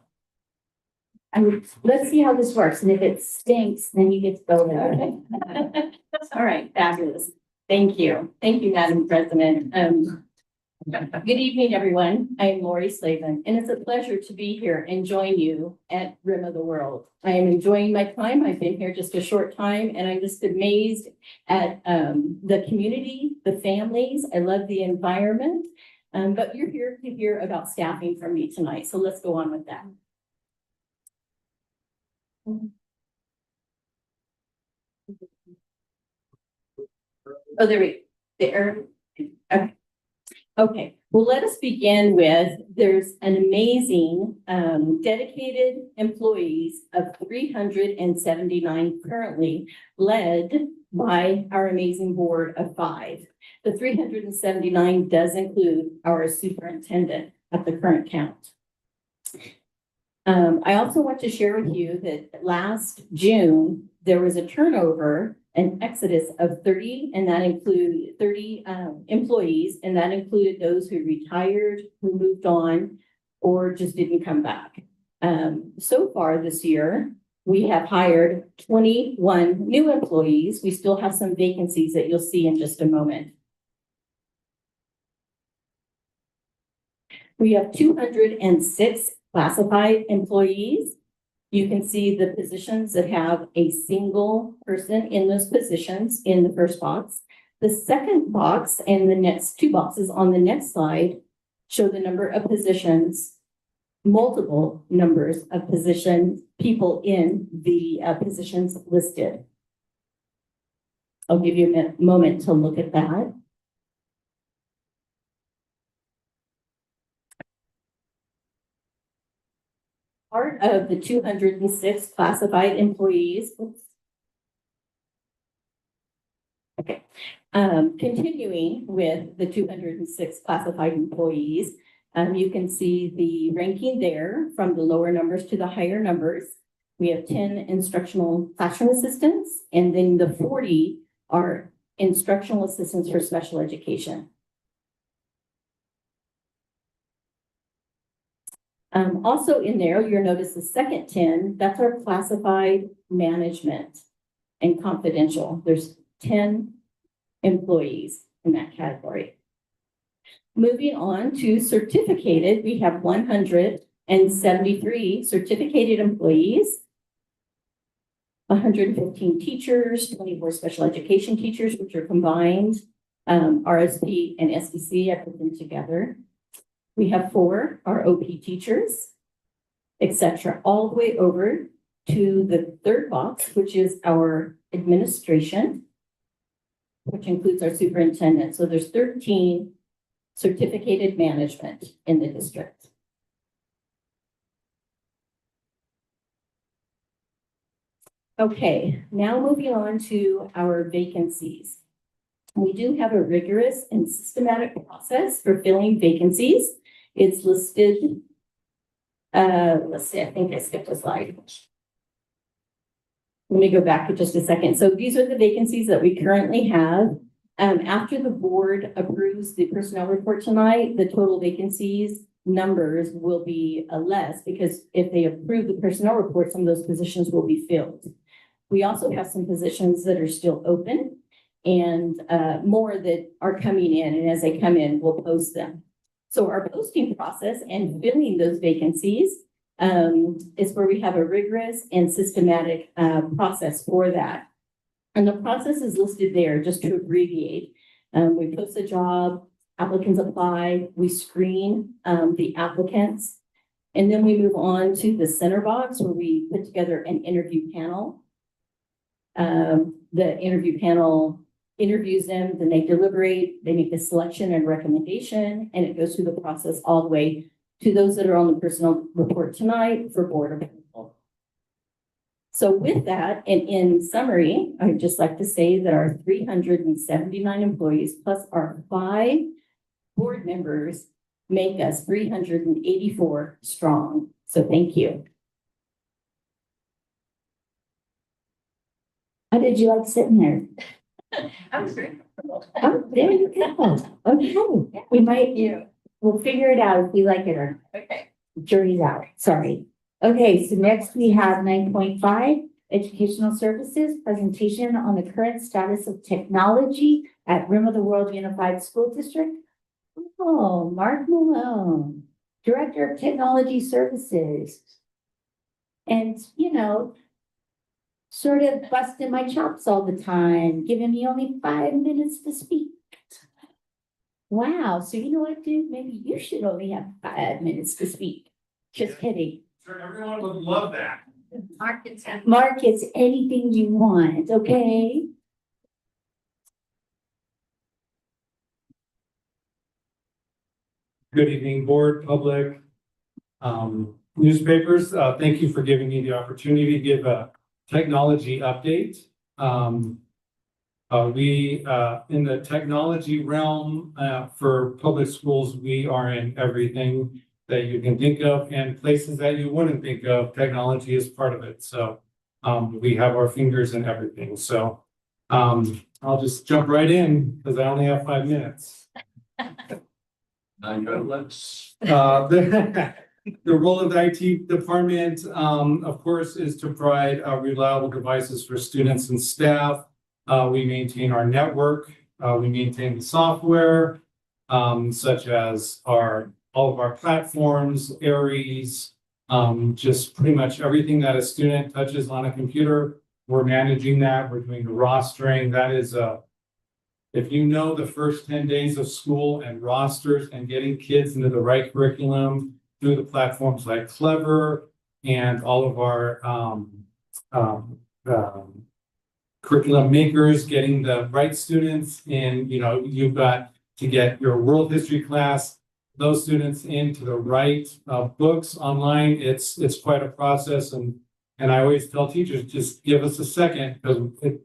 Let's see how this works, and if it stinks, then you get to go there. All right, fabulous. Thank you. Thank you, Madam President. Good evening, everyone. I am Lori Slavin, and it's a pleasure to be here and join you at Rim of the World. I am enjoying my time. I've been here just a short time, and I'm just amazed at the community, the families. I love the environment. But you're here to hear about staffing from me tonight, so let's go on with that. Oh, there. Okay. Okay, well, let us begin with, there's an amazing dedicated employees of 379 currently, led by our amazing board of 5. The 379 does include our superintendent at the current count. I also want to share with you that last June, there was a turnover, an exodus of 30, and that included 30 employees, and that included those who retired, who moved on, or just didn't come back. So far this year, we have hired 21 new employees. We still have some vacancies that you'll see in just a moment. We have 206 classified employees. You can see the positions that have a single person in those positions in the first box. The second box and the next 2 boxes on the next slide show the number of positions, multiple numbers of positions, people in the positions listed. I'll give you a moment to look at that. Part of the 206 classified employees. Okay, continuing with the 206 classified employees, you can see the ranking there from the lower numbers to the higher numbers. We have 10 instructional classroom assistants, and then the 40 are instructional assistants for special education. Also in there, you'll notice the second 10, that's our classified management and confidential. There's 10 employees in that category. Moving on to certificated, we have 173 certificated employees, 115 teachers, 24 special education teachers, which are combined, RSP and SEC, I put them together. We have 4 ROP teachers, etc., all the way over to the third box, which is our administration, which includes our superintendent. So there's 13 certificated management in the district. Okay, now moving on to our vacancies. We do have a rigorous and systematic process for filling vacancies. It's listed, let's see, I think I skipped a slide. Let me go back for just a second. So these are the vacancies that we currently have. After the board approves the personnel report tonight, the total vacancies numbers will be less, because if they approve the personnel report, some of those positions will be filled. We also have some positions that are still open, and more that are coming in, and as they come in, we'll post them. So our posting process and filling those vacancies is where we have a rigorous and systematic process for that. And the process is listed there just to abbreviate. We post a job, applicants apply, we screen the applicants, and then we move on to the center box where we put together an interview panel. The interview panel interviews them, then they deliberate, they make the selection and recommendation, and it goes through the process all the way to those that are on the personnel report tonight for board approval. So with that, and in summary, I'd just like to say that our 379 employees plus our 5 board members make us 384 strong. So thank you. How did you like sitting there? I was very. Oh, there you go. Okay, we might, we'll figure it out if we like it or not. Okay. Jury's out, sorry. Okay, so next we have 9.5, educational services, presentation on the current status of technology at Rim of the World Unified School District. Oh, Mark Malone, Director of Technology Services. And, you know, sort of busting my chops all the time, giving me only 5 minutes to speak. Wow, so you know what, dude? Maybe you should only have 5 minutes to speak. Just kidding. Sure, everyone would love that. Mark gets in. Mark, it's anything you want, okay? Good evening, board, public, newspapers. Thank you for giving me the opportunity to give a technology update. We in the technology realm, for public schools, we are in everything that you can think of and places that you wouldn't think of. Technology is part of it. So we have our fingers in everything. So I'll just jump right in because I only have 5 minutes. Let's. The role of the IT department, of course, is to provide reliable devices for students and staff. We maintain our network. We maintain the software, such as all of our platforms, Aries, just pretty much everything that a student touches on a computer. We're managing that. We're doing the rostering. That is if you know the first 10 days of school and rosters and getting kids into the right curriculum through the platforms like Clever and all of our curriculum makers, getting the right students in, you know, you've got to get your world history class, those students into the right books online. It's quite a process. And I always tell teachers, just give us a second because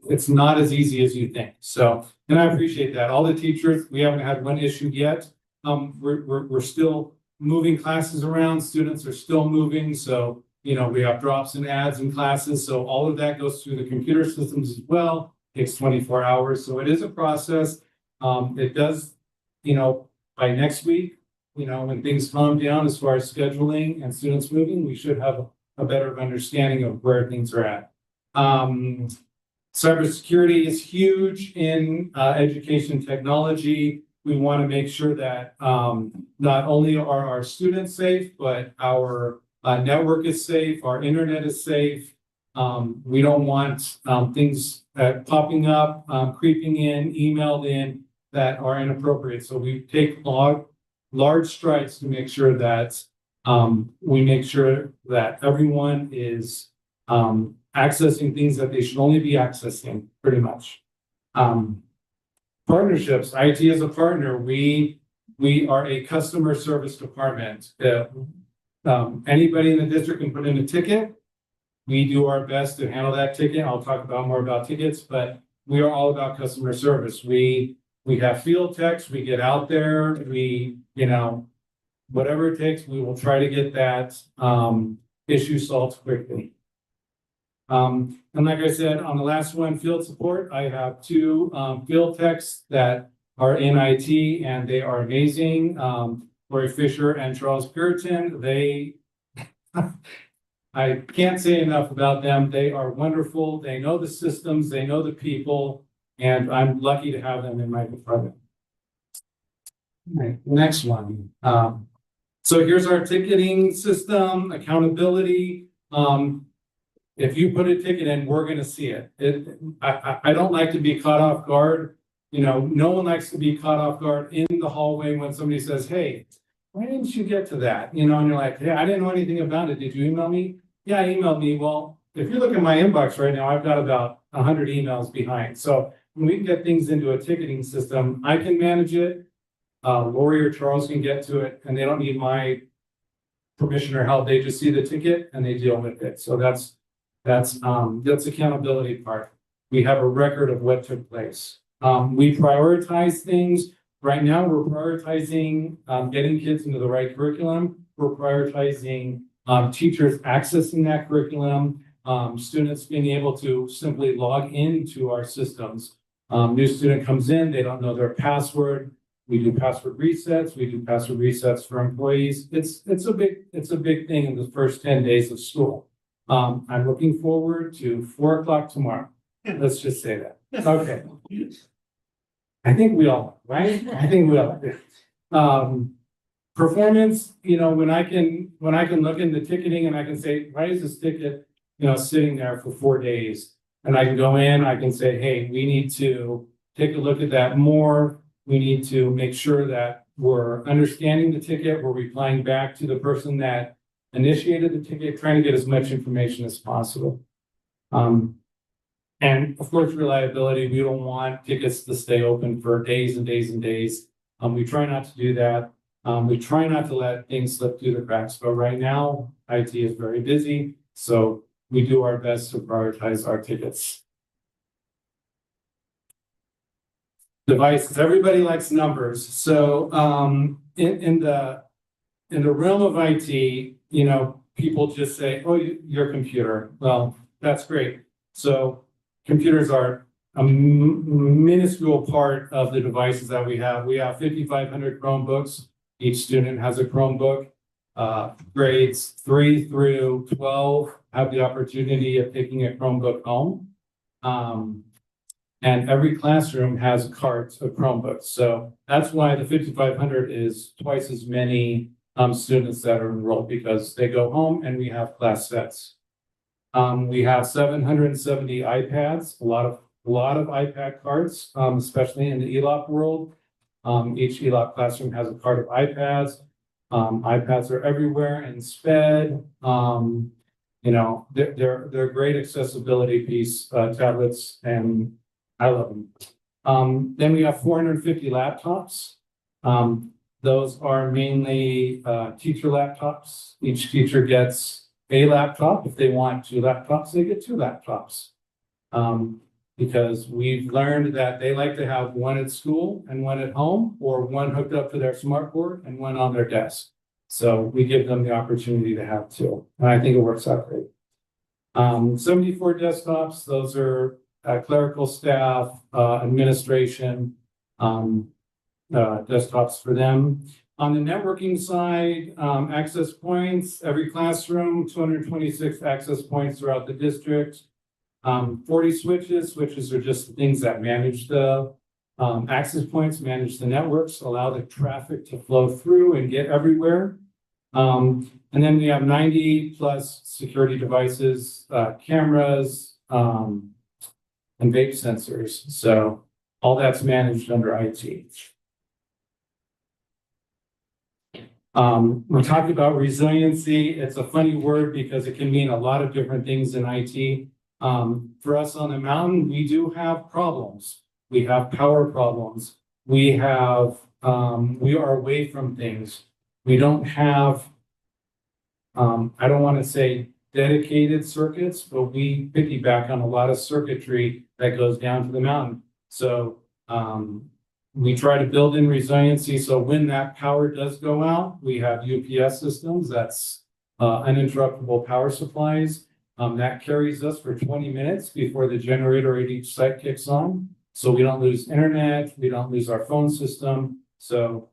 it's not as easy as you think. So, and I appreciate that. All the teachers, we haven't had one issue yet. We're still moving classes around. Students are still moving. So, you know, we have drops and adds in classes. So all of that goes through the computer systems as well. Takes 24 hours. So it is a process. It does, you know, by next week, you know, when things calm down as far as scheduling and students moving, we should have a better understanding of where things are at. Cybersecurity is huge in education technology. We want to make sure that not only are our students safe, but our network is safe, our internet is safe. We don't want things popping up, creeping in, emailed in that are inappropriate. So we take large strides to make sure that everyone is accessing things that they should only be accessing, pretty much. Partnerships, IT is a partner. We are a customer service department. Anybody in the district can put in a ticket. We do our best to handle that ticket. I'll talk more about tickets, but we are all about customer service. We have field techs, we get out there, whatever it takes, we will try to get that issue solved quickly. And like I said, on the last one, field support, I have 2 field techs that are in IT and they are amazing. Lori Fisher and Charles Puritan, I can't say enough about them. They are wonderful. They know the systems, they know the people, and I'm lucky to have them in my department. All right, next one. So here's our ticketing system, accountability. If you put a ticket in, we're going to see it. I don't like to be caught off guard. You know, no one likes to be caught off guard in the hallway when somebody says, hey, why didn't you get to that? You know, and you're like, hey, I didn't know anything about it. Did you email me? Yeah, I emailed me. Well, if you look at my inbox right now, I've got about 100 emails behind. So when we get things into a ticketing system, I can manage it. Lori or Charles can get to it, and they don't need my permission or help. They just see the ticket and they deal with it. So that's accountability part. We have a record of what took place. We prioritize things. Right now, we're prioritizing getting kids into the right curriculum. We're prioritizing teachers accessing that curriculum. students being able to simply log into our systems. New student comes in, they don't know their password. We do password resets. We do password resets for employees. It's a big thing in the first 10 days of school. I'm looking forward to 4 o'clock tomorrow. Let's just say that. Okay. I think we all, right? I think we all. Performance, when I can look in the ticketing and I can say, why is this ticket, sitting there for 4 days? And I can go in, I can say, hey, we need to take a look at that more. We need to make sure that we're understanding the ticket, we're replying back to the person that initiated the ticket, trying to get as much information as possible. And of course, reliability, we don't want tickets to stay open for days and days and days. We try not to do that. We try not to let things slip through the cracks, but right now, IT is very busy, so we do our best to prioritize our tickets. Devices, everybody likes numbers. So in the realm of IT, people just say, oh, your computer. Well, that's great. So computers are a minuscule part of the devices that we have. We have 5,500 Chromebooks. Each student has a Chromebook. Grades 3 through 12 have the opportunity of taking a Chromebook home. And every classroom has a cart of Chromebooks. So that's why the 5,500 is twice as many students that are enrolled, because they go home and we have class sets. We have 770 iPads, a lot of iPad carts, especially in the ELOP world. Each ELOP classroom has a cart of iPads. iPads are everywhere in SPED. They're a great accessibility piece, tablets, and I love them. Then we have 450 laptops. Those are mainly teacher laptops. Each teacher gets a laptop. If they want 2 laptops, they get 2 laptops. Because we've learned that they like to have one at school and one at home, or one hooked up to their smartboard and one on their desk. So we give them the opportunity to have 2. And I think it works out great. 74 desktops, those are clerical staff, administration, desktops for them. On the networking side, access points, every classroom, 226 access points throughout the district. 40 switches. Switches are just the things that manage the access points, manage the networks, allow the traffic to flow through and get everywhere. And then we have 90 plus security devices, cameras, and vape sensors. So all that's managed under IT. We talked about resiliency. It's a funny word because it can mean a lot of different things in IT. For us on the mountain, we do have problems. We have power problems. We are away from things. We don't have, I don't want to say dedicated circuits, but we piggyback on a lot of circuitry that goes down to the mountain. So we try to build in resiliency. So when that power does go out, we have UPS systems, that's uninterruptible power supplies. That carries us for 20 minutes before the generator at each site kicks on. So we don't lose internet, we don't lose our phone system. So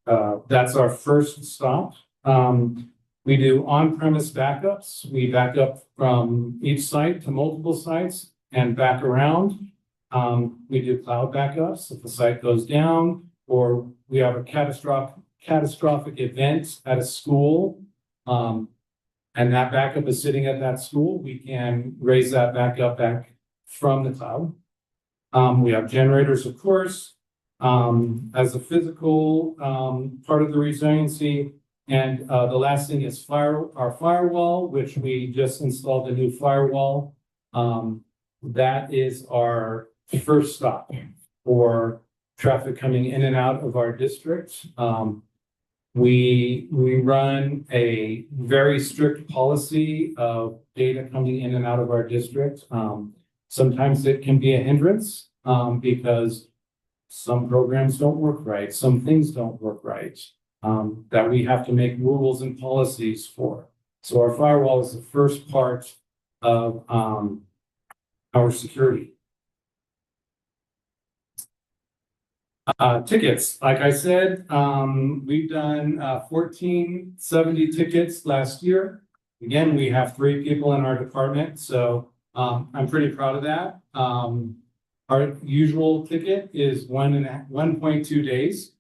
that's our first stop. We do on-premise backups. We back up from each site to multiple sites and back around. We do cloud backups if the site goes down, or we have a catastrophic event at a school. And that backup is sitting at that school. We can raise that backup back from the cloud. We have generators, of course, as a physical part of the resiliency. And the last thing is our firewall, which we just installed a new firewall. That is our first stop for traffic coming in and out of our district. We run a very strict policy of data coming in and out of our district. Sometimes it can be a hindrance because some programs don't work right, some things don't work right, that we have to make rules and policies for. So our firewall is the first part of our security. Tickets, like I said, we've done 1470 tickets last year. Again, we have 3 people in our department, so I'm pretty proud of that. Our usual ticket is 1.2 days.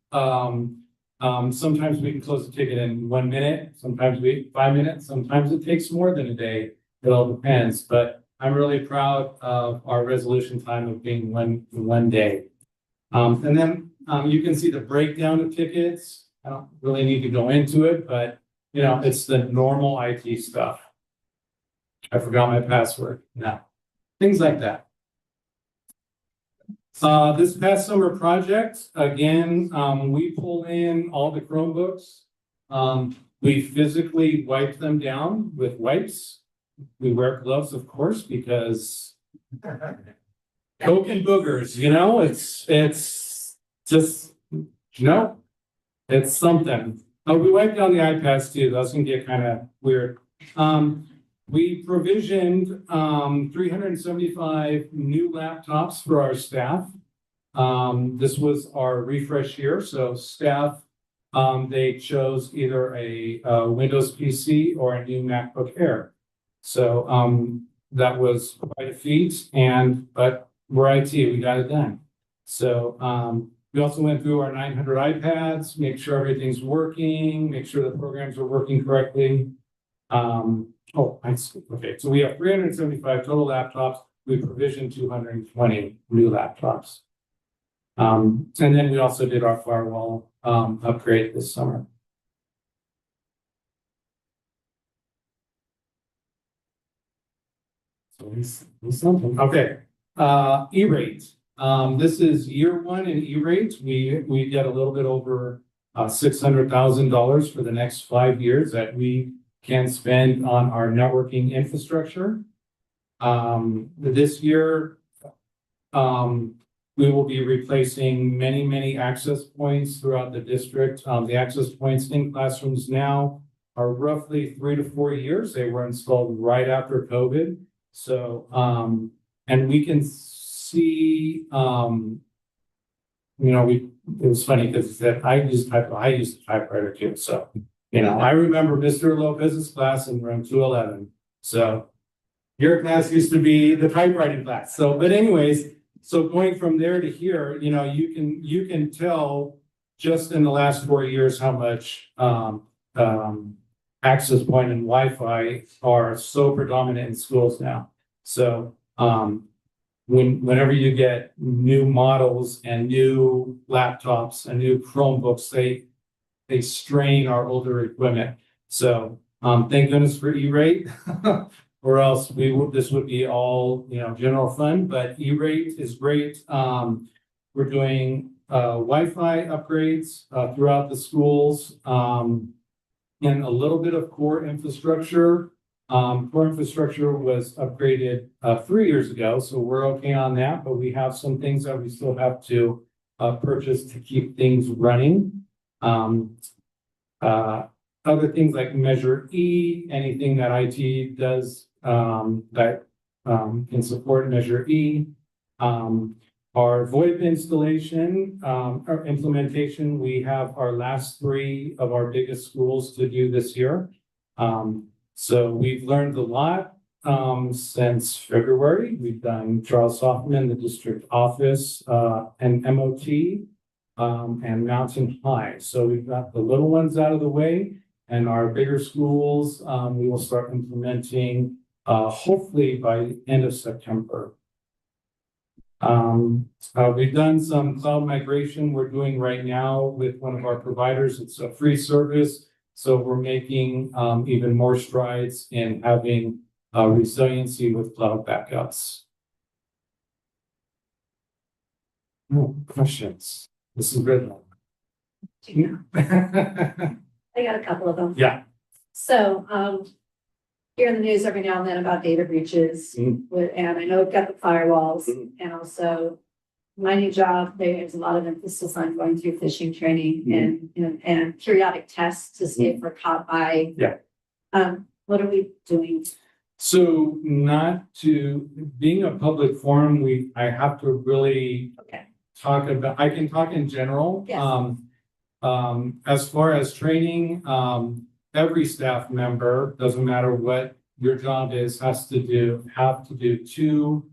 Sometimes we can close the ticket in 1 minute, sometimes 5 minutes, sometimes it takes more than a day. It all depends, but I'm really proud of our resolution time of being one day. And then you can see the breakdown of tickets. I don't really need to go into it, but you know, it's the normal IT stuff. I forgot my password. Now, things like that. This past summer project, again, we pull in all the Chromebooks. We physically wipe them down with wipes. We wear gloves, of course, because coke and boogers, you know, it's just, you know, it's something. Oh, we wiped down the iPads too. That's gonna get kind of weird. We provisioned 375 new laptops for our staff. This was our refresh year, so staff they chose either a Windows PC or a new MacBook Air. So that was quite a feat, but we're IT, we got it done. So we also went through our 900 iPads, make sure everything's working, make sure the programs are working correctly. Okay, so we have 375 total laptops. We provisioned 220 new laptops. And then we also did our firewall upgrade this summer. So it's something. Okay, E-rate. This is year 1 in E-rate. We get a little bit over $600,000 for the next 5 years that we can spend on our networking infrastructure. This year, we will be replacing many access points throughout the district. The access points in classrooms now are roughly 3 to 4 years. They were installed right after COVID. So, and we can see, you know, it was funny because I used the typewriter too. So, you know, I remember Mr. Lopez's class in room 211. So your class used to be the typewriting class. So, but anyways, so going from there to here, you know, you can tell just in the last 4 years how much access point and Wi-Fi are so predominant in schools now. So whenever you get new models and new laptops and new Chromebooks, they strain our older equipment. So thank goodness for E-rate, or else this would be all, you know, general fund. But E-rate is great. We're doing Wi-Fi upgrades throughout the schools, and a little bit of core infrastructure. Core infrastructure was upgraded 3 years ago, so we're okay on that. But we have some things that we still have to purchase to keep things running. Other things like Measure E, anything that IT does that can support Measure E. Our VoIP installation or implementation, we have our last 3 of our biggest schools to do this year. So we've learned a lot since February. We've done Charles Hoffman, the district office, and MOT, and Mountain High. So we've got the little ones out of the way, and our bigger schools, we will start implementing hopefully by end of September. We've done some cloud migration we're doing right now with one of our providers. It's a free service. So we're making even more strides in having resiliency with cloud backups. Oh, questions? This is a good one. I got a couple of them. Yeah. So, hear in the news every now and then about data breaches, and I know we've got the firewalls, and also my new job, there's a lot of emphasis on going through phishing training and periodic tests to see if we're caught by. Yeah. What are we doing? So not to, being a public forum, I have to really Okay. talk about, I can talk in general. Yes. As far as training, every staff member, doesn't matter what your job is, have to do two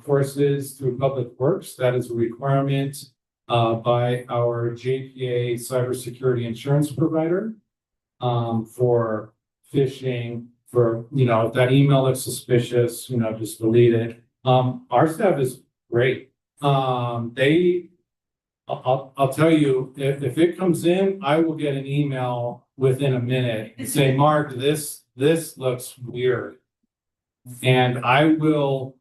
courses through Public Works. That is a requirement by our JPA cybersecurity insurance provider for phishing, for, if that email looks suspicious, just delete it. Our staff is great. I'll tell you, if it comes in, I will get an email within a minute and say, Mark, this looks weird. And I will,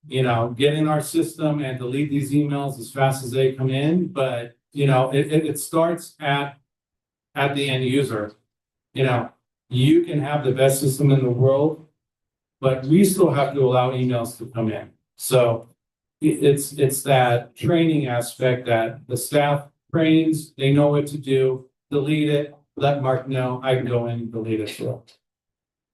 get in our system and delete these emails as fast as they come in. But, it starts at the end user. You can have the best system in the world, but we still have to allow emails to come in. So it's that training aspect that the staff trains, they know what to do, delete it, let Mark know, I can go in and delete it. So,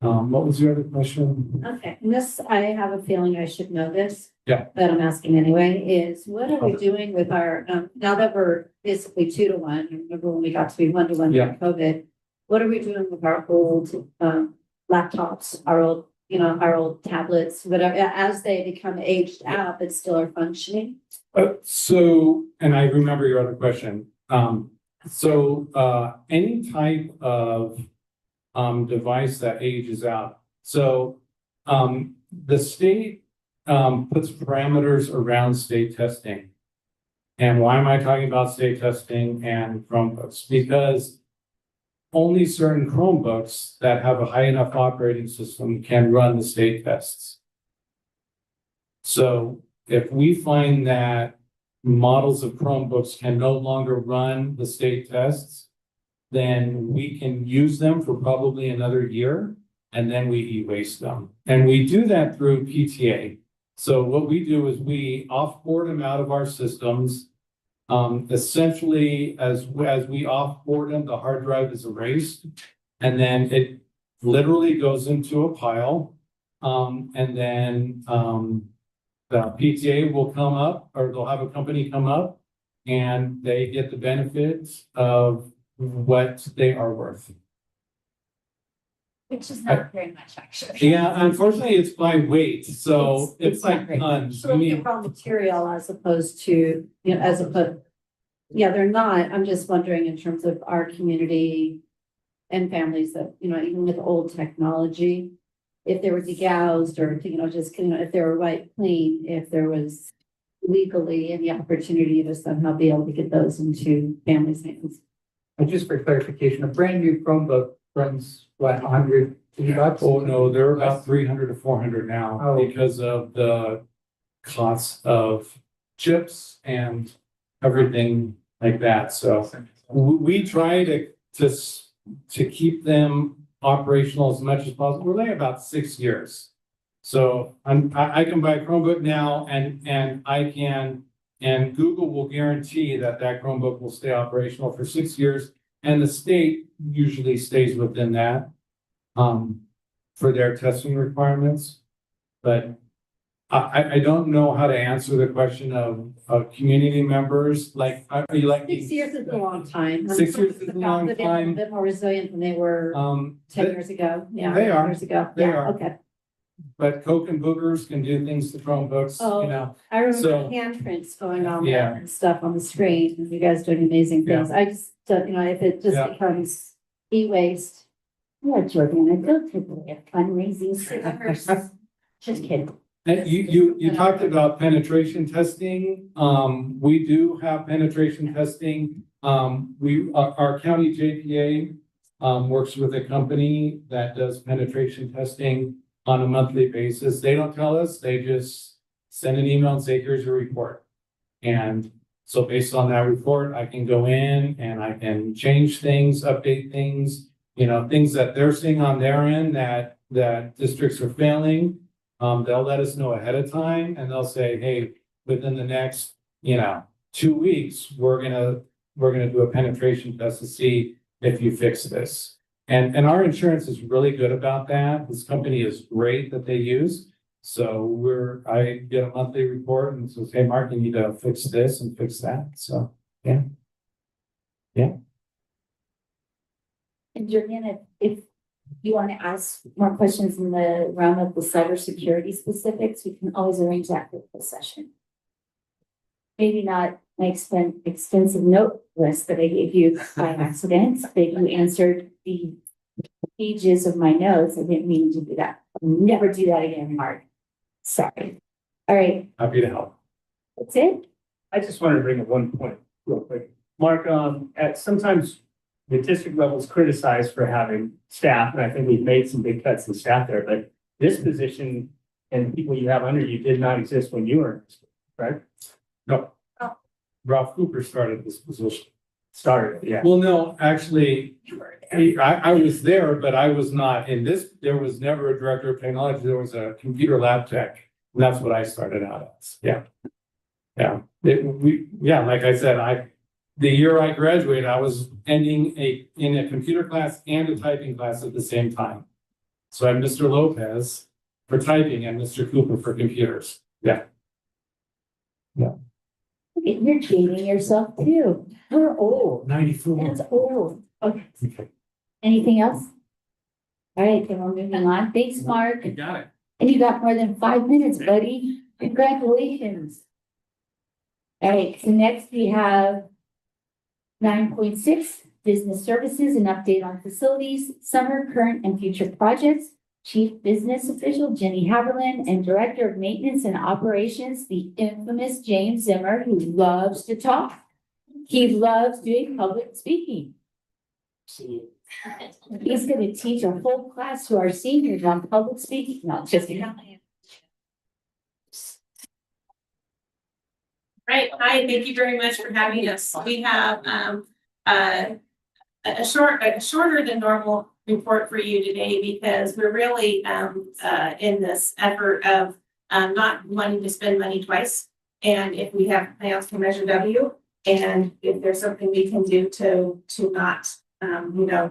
what was your other question? Okay, and this, I have a feeling I should know this. Yeah. But I'm asking anyway, is what are we doing with our, now that we're basically 2-to-1, remember when we got to be 1-to-1 during COVID? What are we doing with our old laptops, our old tablets, whatever, as they become aged out, but still are functioning? And I remember your other question. Any type of device that ages out. So the state puts parameters around state testing. And why am I talking about state testing and Chromebooks? Because only certain Chromebooks that have a high enough operating system can run the state tests. So if we find that models of Chromebooks can no longer run the state tests, then we can use them for probably another year, and then we e-waste them. And we do that through PTA. So what we do is we offboard them out of our systems. Essentially, as we offboard them, the hard drive is erased, and then it literally goes into a pile. And then the PTA will come up, or they'll have a company come up, and they get the benefits of what they are worth. Which is not very much, actually. Yeah, unfortunately, it's by weight, so it's not like great. tons. So the raw material as opposed to, yeah, they're not. I'm just wondering in terms of our community and families that, even with old technology, if they were degoused or, if they were wiped clean, if there was legally any opportunity to somehow be able to get those into families' hands. And just for clarification, a brand new Chromebook runs what, $100? Oh, no, they're about 300 to 400 now Oh. because of the cost of chips and everything like that. So we try to keep them operational as much as possible. We're like about 6 years. So I can buy a Chromebook now and Google will guarantee that Chromebook will stay operational for 6 years. And the state usually stays within that for their testing requirements. But I don't know how to answer the question of community members. Like, are you like? 6 years is a long time. 6 years is a long They're a time. bit more resilient than they were 10 years ago. Yeah, they are. years ago. They Yeah, are. okay. But Coke and Boogers can do things to Chromebooks, Oh. I remember So- handprints going on Yeah. there and stuff on the screen, and you guys doing amazing things. I just, if it just Yeah. becomes e-waste. Yeah, Jordan, I don't take away fundraising. Just kidding. And you talked about penetration testing. We do have penetration testing. Our county JPA works with a company that does penetration testing on a monthly basis. They don't tell us, they just send an email and say, here's your report. And so based on that report, I can go in and I can change things, update things, things that they're seeing on their end that districts are failing. They'll let us know ahead of time and they'll say, hey, within the next, 2 weeks, we're gonna do a penetration test to see if you fix this. And our insurance is really good about that. This company is great that they use. So I get a monthly report and says, hey, Mark, you need to fix this and fix that. So, yeah. And Juliana, if you want to ask more questions in the realm of the cybersecurity specifics, we can always arrange that for the session. Maybe not my extensive note list that I gave you by accident, but you answered the pages of my notes. I didn't mean to do that. I'll never do that again, Mark. Sorry. All right, Happy to help. that's it. I just wanted to bring up one point real quick. Mark, at sometimes the district level is criticized for having staff, and I think we've made some big cuts in staff there, but this position and the people you have under you did not exist when you were in school, right? No. Oh. Ralph Cooper started this position. Started, yeah. Well, no, actually, I was there, but I was not in this. There was never a director of technology. There was a computer lab tech. And that's what I started out as. Yeah. Yeah. Like I said, the year I graduated, I was ending in a computer class and a typing class at the same time. So I'm Mr. Lopez for typing and Mr. Cooper for computers. Yeah. You're dating yourself too. You're old. 94. That's old. Okay. Okay. Anything else? All right, then we're moving on. Thanks, Mark. You got it. And you got more than 5 minutes, buddy. Congratulations. All right, so next we have 9.6, business services and update on facilities, summer, current, and future projects. Chief Business Official Jenny Haberlin and Director of Maintenance and Operations, the infamous James Zimmer, who loves to talk. He loves doing public speaking. He's going to teach a whole class to our seniors on public speaking. No, just Right, hi, thank you very much for having us. We have a shorter than normal report for you today because we're really in this effort of not wanting to spend money twice. And if we have plans to measure W, and if there's something we can do to not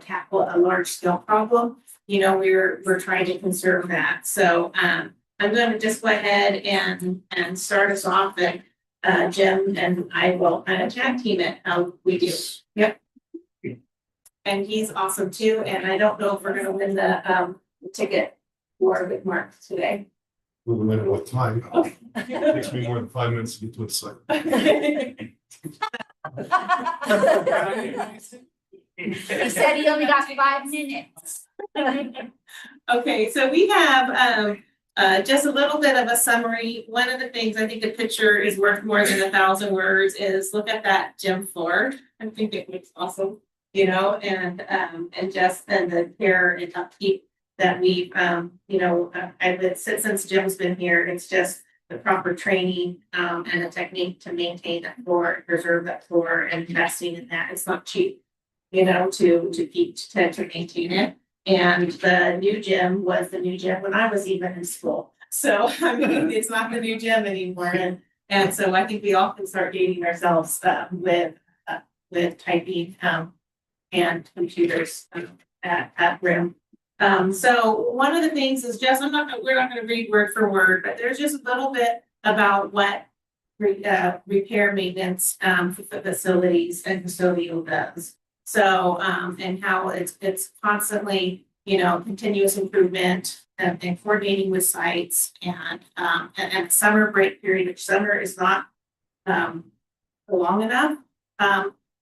tackle a large scale problem, we're trying to conserve that. So I'm going to just go ahead and start us off, and Jim and I will kind of tag team it how we do. Yep. And he's awesome too. And I don't know if we're going to win the ticket for Big Mark today. We'll win it with time. It takes me more than 5 minutes to get to the site. He said he only got 5 minutes. Okay, so we have just a little bit of a summary. One of the things, I think the picture is worth more than 1,000 words, is look at that gym floor. I think it looks awesome, and the care and upkeep that we've, I've been since Jim's been here. It's just the proper training and the technique to maintain that floor, preserve that floor, and investing in that. It's not cheap, to maintain it. And the new gym was the new gym when I was even in school. So I mean, it's not the new gym anymore. And so I think we all can start dating ourselves with typing and computers at RIM. So one of the things is just, we're not going to read word for word, but there's just a little bit about what repair maintenance for facilities and custodial does. So, and how it's constantly, continuous improvement and coordinating with sites and summer break period, which summer is not long enough.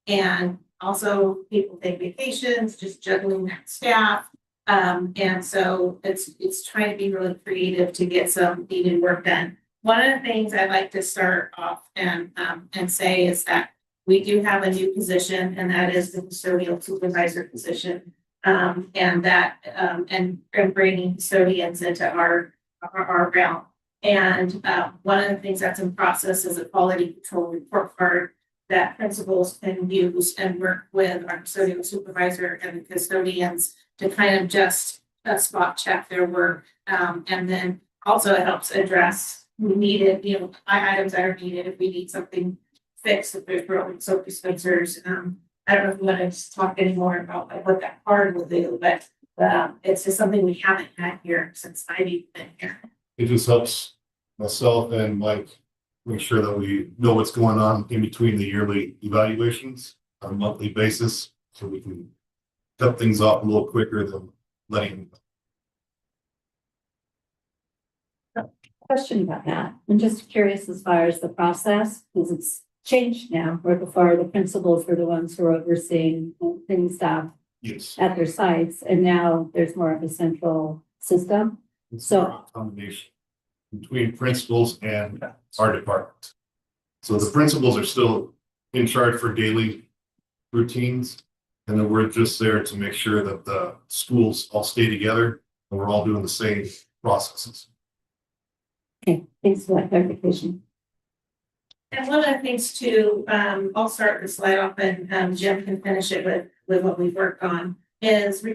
And also people take vacations, just juggling that staff. And so it's trying to be really creative to get some needed work done. One of the things I'd like to start off and say is that we do have a new position, and that is the custodial supervisor position. And bringing custodians into our realm. And one of the things that's in process is a quality control report card that principals can use and work with our custodial supervisor and the custodians to kind of just spot check their work. And then also it helps address needed, items that are needed if we need something fixed, if there's broken soap dispensers, I don't know if you want to just talk anymore about like what that card will do, but it's just something we haven't had here since I've even been here. It just helps myself and Mike make sure that we know what's going on in between the yearly evaluations on a monthly basis, so we can cut things off a little quicker than letting. Question about that. I'm just curious as far as the process, because it's changed now, where before the principals were the ones who were overseeing things staff Yes. at their sites, and now there's more of a central system. It's So- a combination between principals and our department. So the principals are still in charge for daily routines. And then we're just there to make sure that the schools all stay together and we're all doing the same processes. Okay, thanks for that clarification. And one of the things too, I'll start the slide off and Jim can finish it with what we've worked on, is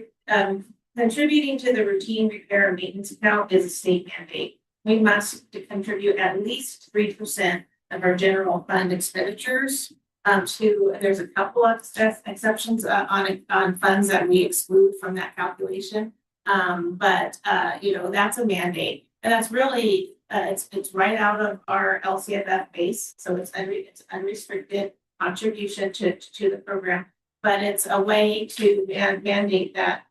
contributing to the routine repair and maintenance account is a state mandate. We must contribute at least 3% of our general fund expenditures. There's a couple of exceptions on funds that we exclude from that calculation. But that's a mandate, and that's really it's right out of our LCFF base, so it's unrestricted contribution to the program. But it's a way to mandate that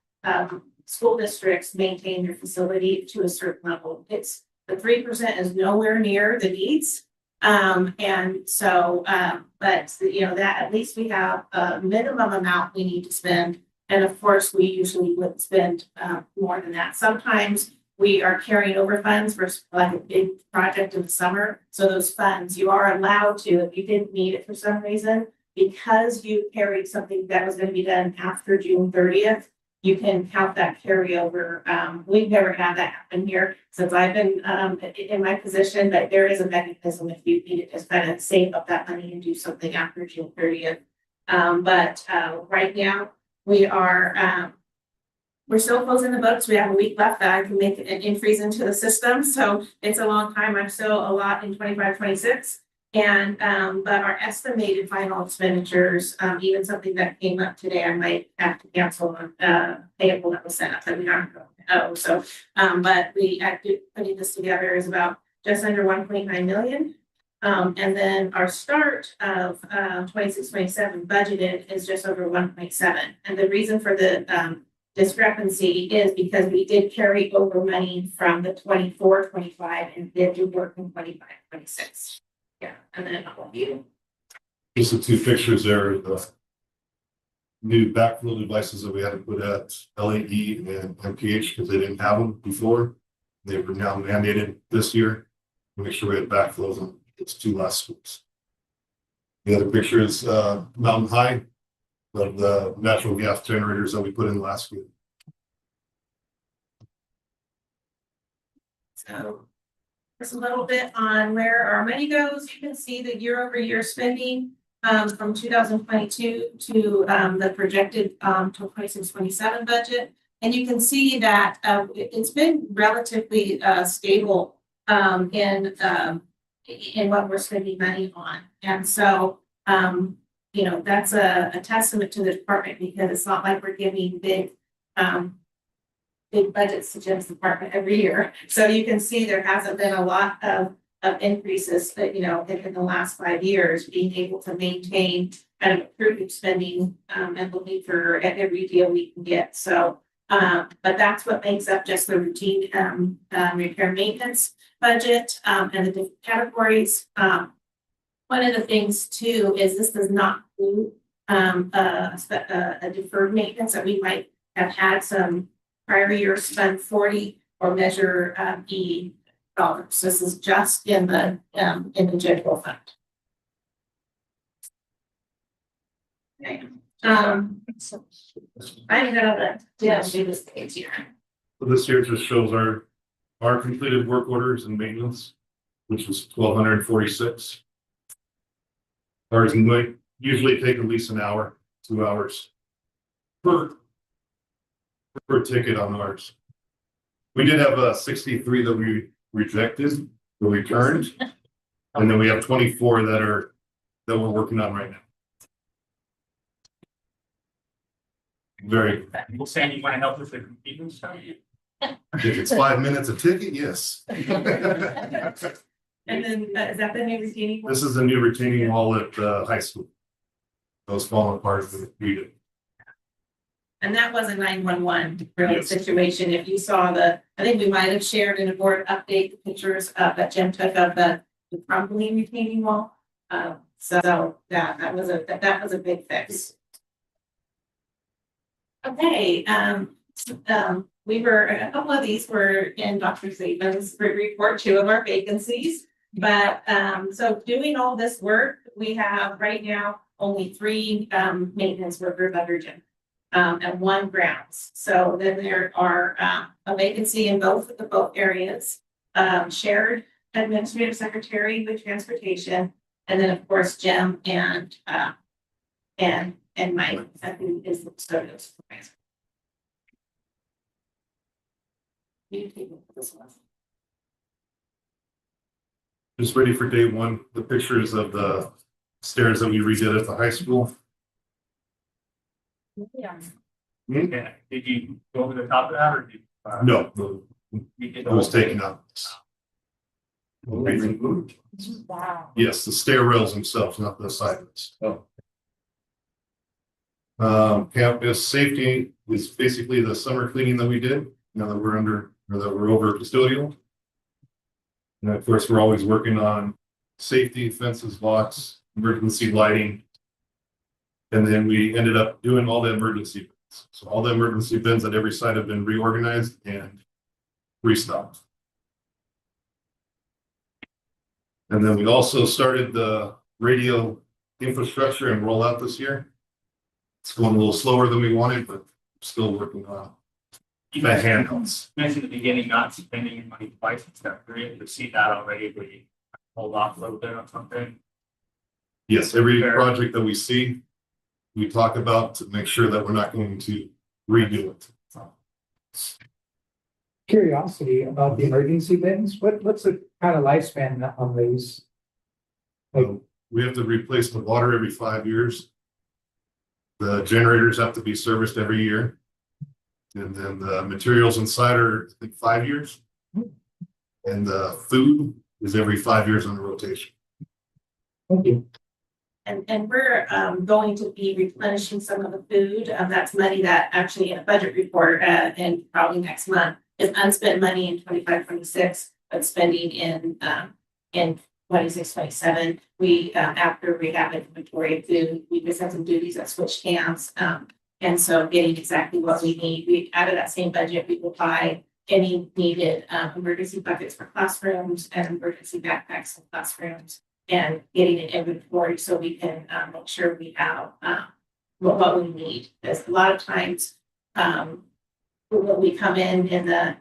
school districts maintain their facility to a certain level. It's the 3% is nowhere near the needs. And so, but that at least we have a minimum amount we need to spend. And of course, we usually would spend more than that. Sometimes we are carrying over funds for like a big project in the summer. So those funds you are allowed to, if you didn't need it for some reason, because you carried something that was going to be done after June 30th, you can count that carryover. We've never had that happen here since I've been in my position, but there is a mechanism if you need it to kind of save up that money and do something after June 30th. But right now we are we're still closing the books. We have a week left that I can make an increase into the system. So it's a long time. I'm still a lot in 25, 26. And but our estimated final expenditures, even something that came up today, I might have to cancel on payable that was sent up that we aren't going to know. So but putting this together is about just under 1.9 million. And then our start of 26, 27 budgeted is just over 1.7. And the reason for the discrepancy is because we did carry over money from the 24, 25 and did do work in 25, 26. Yeah, and then I'll view. Just the two pictures there, the new backflow devices that we had to put at LAE and MPH because they didn't have them before. They were now mandated this year to make sure we had backflows on its two last schools. The other picture is Mountain High of the natural gas generators that we put in last week. So just a little bit on where our money goes. You can see the year-over-year spending from 2022 to the projected 26-27 budget. And you can see that it's been relatively stable in what we're spending money on. And so, that's a testament to the department because it's not like we're giving big budgets to Jim's department every year. So you can see there hasn't been a lot of increases that, in the last 5 years, being able to maintain kind of approved spending and looking for every deal we can get. So, but that's what makes up just the routine repair maintenance budget and the different categories. One of the things too is this does not include a deferred maintenance that we might have had some prior years spend 40 or measure E dollars. This is just in the general fund. Okay. I'm gonna do this page here. So this year just shows our completed work orders and maintenance, which is 1,246. Ours might usually take at least an hour, 2 hours per ticket on ours. We did have 63 that we rejected, or returned, and then we have 24 that we're working on right now. Very, Well, Sandy, you want to help with the competing stuff? if it's 5 minutes a ticket, yes. And then, is that the new retaining wall? This is the new retaining wall at high school. Those falling apart and redid. And that was a 911 really Yes. situation. If you saw I think we might have shared in a board update the pictures that Jim took of the crumbling retaining wall. So that was a big fix. Okay, we were, a couple of these were in Dr. Saban's report, 2 of our vacancies. But, so doing all this work, we have right now only 3 maintenance workers under Jim. And 1 grounds. So then there are a vacancy in both areas. Shared administrative secretary with transportation, and then of course Jim and Mike, who is the custodial supervisor. You take this one. Just ready for day 1, the pictures of the stairs that we redid at the high school. Yeah. Did you go over the top of that or did you? No, You did it was the whole taken out. Wow. Yes, the stair rails themselves, not the sidewalks. Oh. Campus safety is basically the summer cleaning that we did, now that we're over custodial. And of course, we're always working on safety, fences, locks, emergency lighting. And then we ended up doing all the emergency bins. So all the emergency bins at every site have been reorganized and restocked. And then we also started the radio infrastructure and rollout this year. It's going a little slower than we wanted, but still working on You the mentioned, handhelds. you mentioned at the beginning, not spending your money twice and stuff. We're able to see that already, where you hold off a little bit on something. Yes, every Fair. project that we see, we talk about to make sure that we're not going to redo it. Curiosity about the emergency bins, what's the kind of lifespan on these? We have to replace the water every 5 years. The generators have to be serviced every year. And then the materials inside are, I think, 5 years. And the food is every 5 years on the rotation. Thank you. And we're going to be replenishing some of the food. That's money that actually in a budget report and probably next month is unspent money in 25-26, but spending in 26-27. We after we have inventory of food, we just have some duties that switch hands. And so getting exactly what we need. We out of that same budget, we will buy any needed emergency buckets for classrooms and emergency backpacks for classrooms. And getting an inventory so we can make sure we have what we need. Because a lot of times when we come in the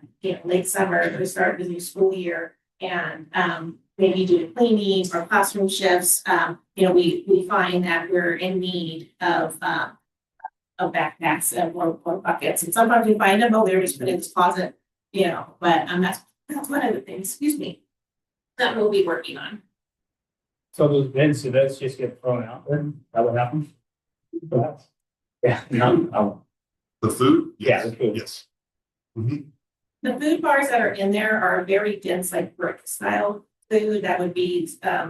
late summer, we start the new school year, and maybe do cleaning or classroom shifts. We find that we're in need of backpacks and more buckets. And sometimes we find them, they're just put in this closet, but that's one of the things, excuse me, that we'll be working on. So those bins, so those just get thrown out then? That what happens? Yeah, no. The food? Yeah, Yes. the food. Yes. Mhm. The food bars that are in there are very dense, like brick style food that would be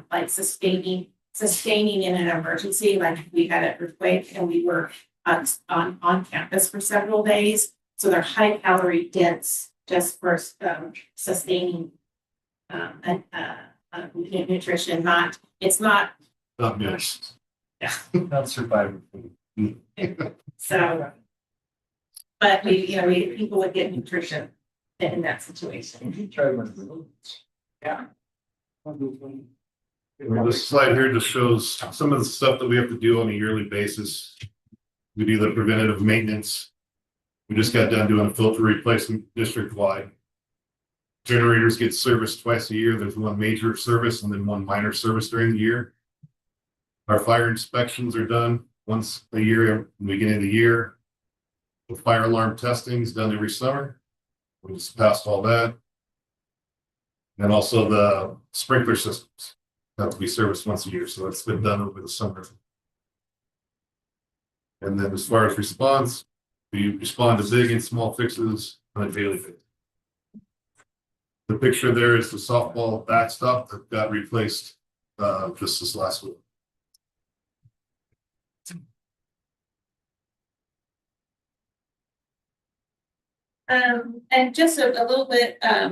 like sustaining in an emergency, like we had an earthquake and we were on campus for several days. So they're high calorie dense just for sustaining nutrition, it's not. Not mixed. Yeah. Not survivor food. So. But people would get nutrition in that situation. Yeah. This slide here just shows some of the stuff that we have to do on a yearly basis. We do the preventative maintenance. We just got done doing a filter replacement district wide. Generators get serviced twice a year. There's one major service and then one minor service during the year. Our fire inspections are done once a year, at the beginning of the year. The fire alarm testing is done every summer. We just passed all that. And also the sprinkler systems have to be serviced once a year. So that's been done over the summer. And then as far as response, We respond to big and small fixes on a daily basis. The picture there is the softball backstop that got replaced just this last week. And just a little bit, I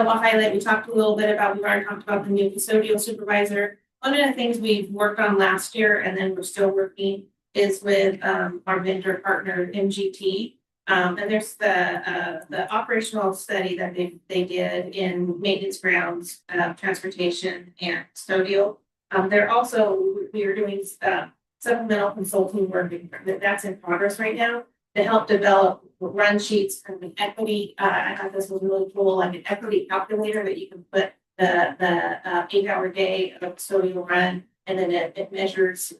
will highlight, we talked a little bit about, we've already talked about the new custodial supervisor. One of the things we've worked on last year and then we're still working is with our vendor partner MGT. And there's the operational study that they did in maintenance grounds, transportation and custodial. They're also, we are doing supplemental consulting work that's in progress right now to help develop run sheets and the equity. I thought this was really cool, like an equity calculator that you can put the 8-hour day of custodial run, and then it measures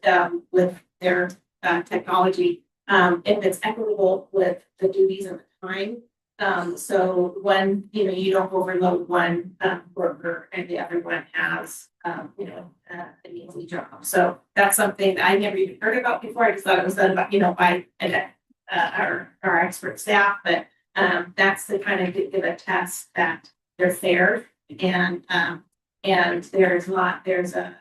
with their technology if it's equitable with the duties and the time. So when you don't overload one worker and the other one has an easy job. So that's something that I never even heard about before. I just thought it was done by our expert staff, but that's the kind of give a test that they're fair and there's a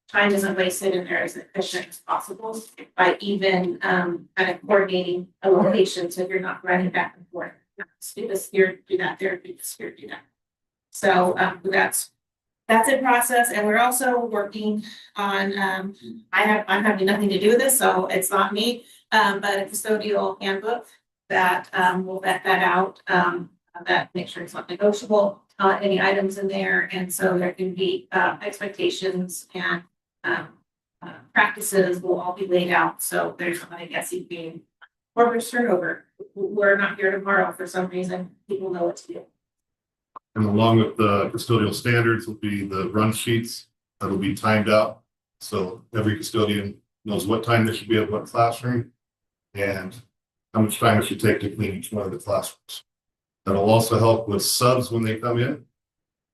time isn't wasted and they're as efficient as possible by even kind of coordinating a location so you're not running back and forth. Do this here, do that there, do this here, do that. So that's in process, and we're also working on I'm having nothing to do with this, so it's not me, but a custodial handbook that will vet that out, that make sure it's not negotiable, any items in there, and so there can be expectations and practices will all be laid out. So there's not, I guess, being workers turnover. We're not here tomorrow for some reason. People know what to do. And along with the custodial standards will be the run sheets that'll be timed out. So every custodian knows what time they should be at what classroom and how much time it should take to clean each one of the classrooms. That'll also help with subs when they come in.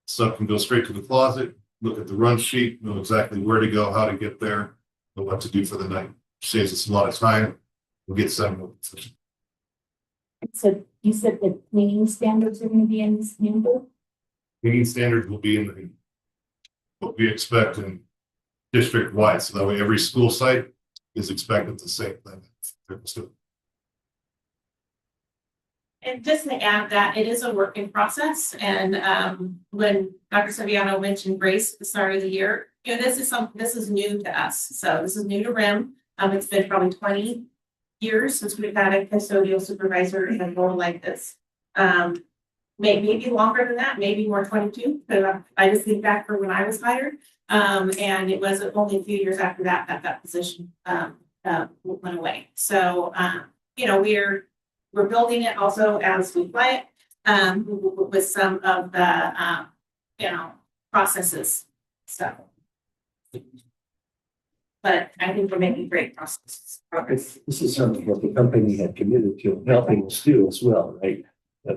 Sub can go straight to the closet, look at the run sheet, know exactly where to go, how to get there, and what to do for the night. Saves us a lot of time. We'll get some. So you said the cleaning standards are going to be in this handbook? Cleaning standards will be in what we expect in district wide. So that way every school site is expected the same thing. And just to add that it is a work in process. And when Dr. Saviano mentioned Grace at the start of the year, this is new to us. So this is new to RIM. It's been probably 20 years since we've had a custodial supervisor in a role like this. Maybe longer than that, maybe more 22. But I just think back for when I was hired. And it was only a few years after that position went away. So we're building it also as we play it with some of the processes. So, but I think we're making great processes. This is something that the company had committed to helping us do as well, right?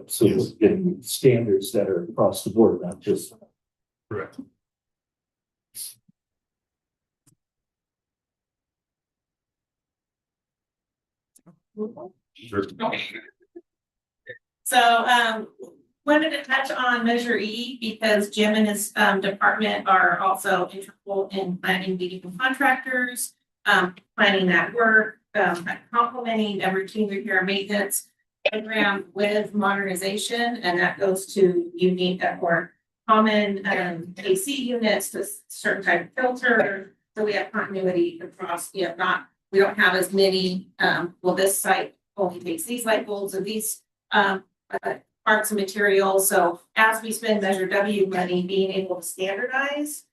So we're getting standards that are across the board, not just. Correct. Sure. So wanted to touch on Measure E because Jim and his department are also integral in planning meeting with contractors, planning that work, complementing a routine repair and maintenance program with modernization, and that goes to unique or common AC units to certain type of filter. So we have continuity across, we don't have as many, this site only takes these light bulbs and these parts and materials. So as we spend Measure W money, being able to standardize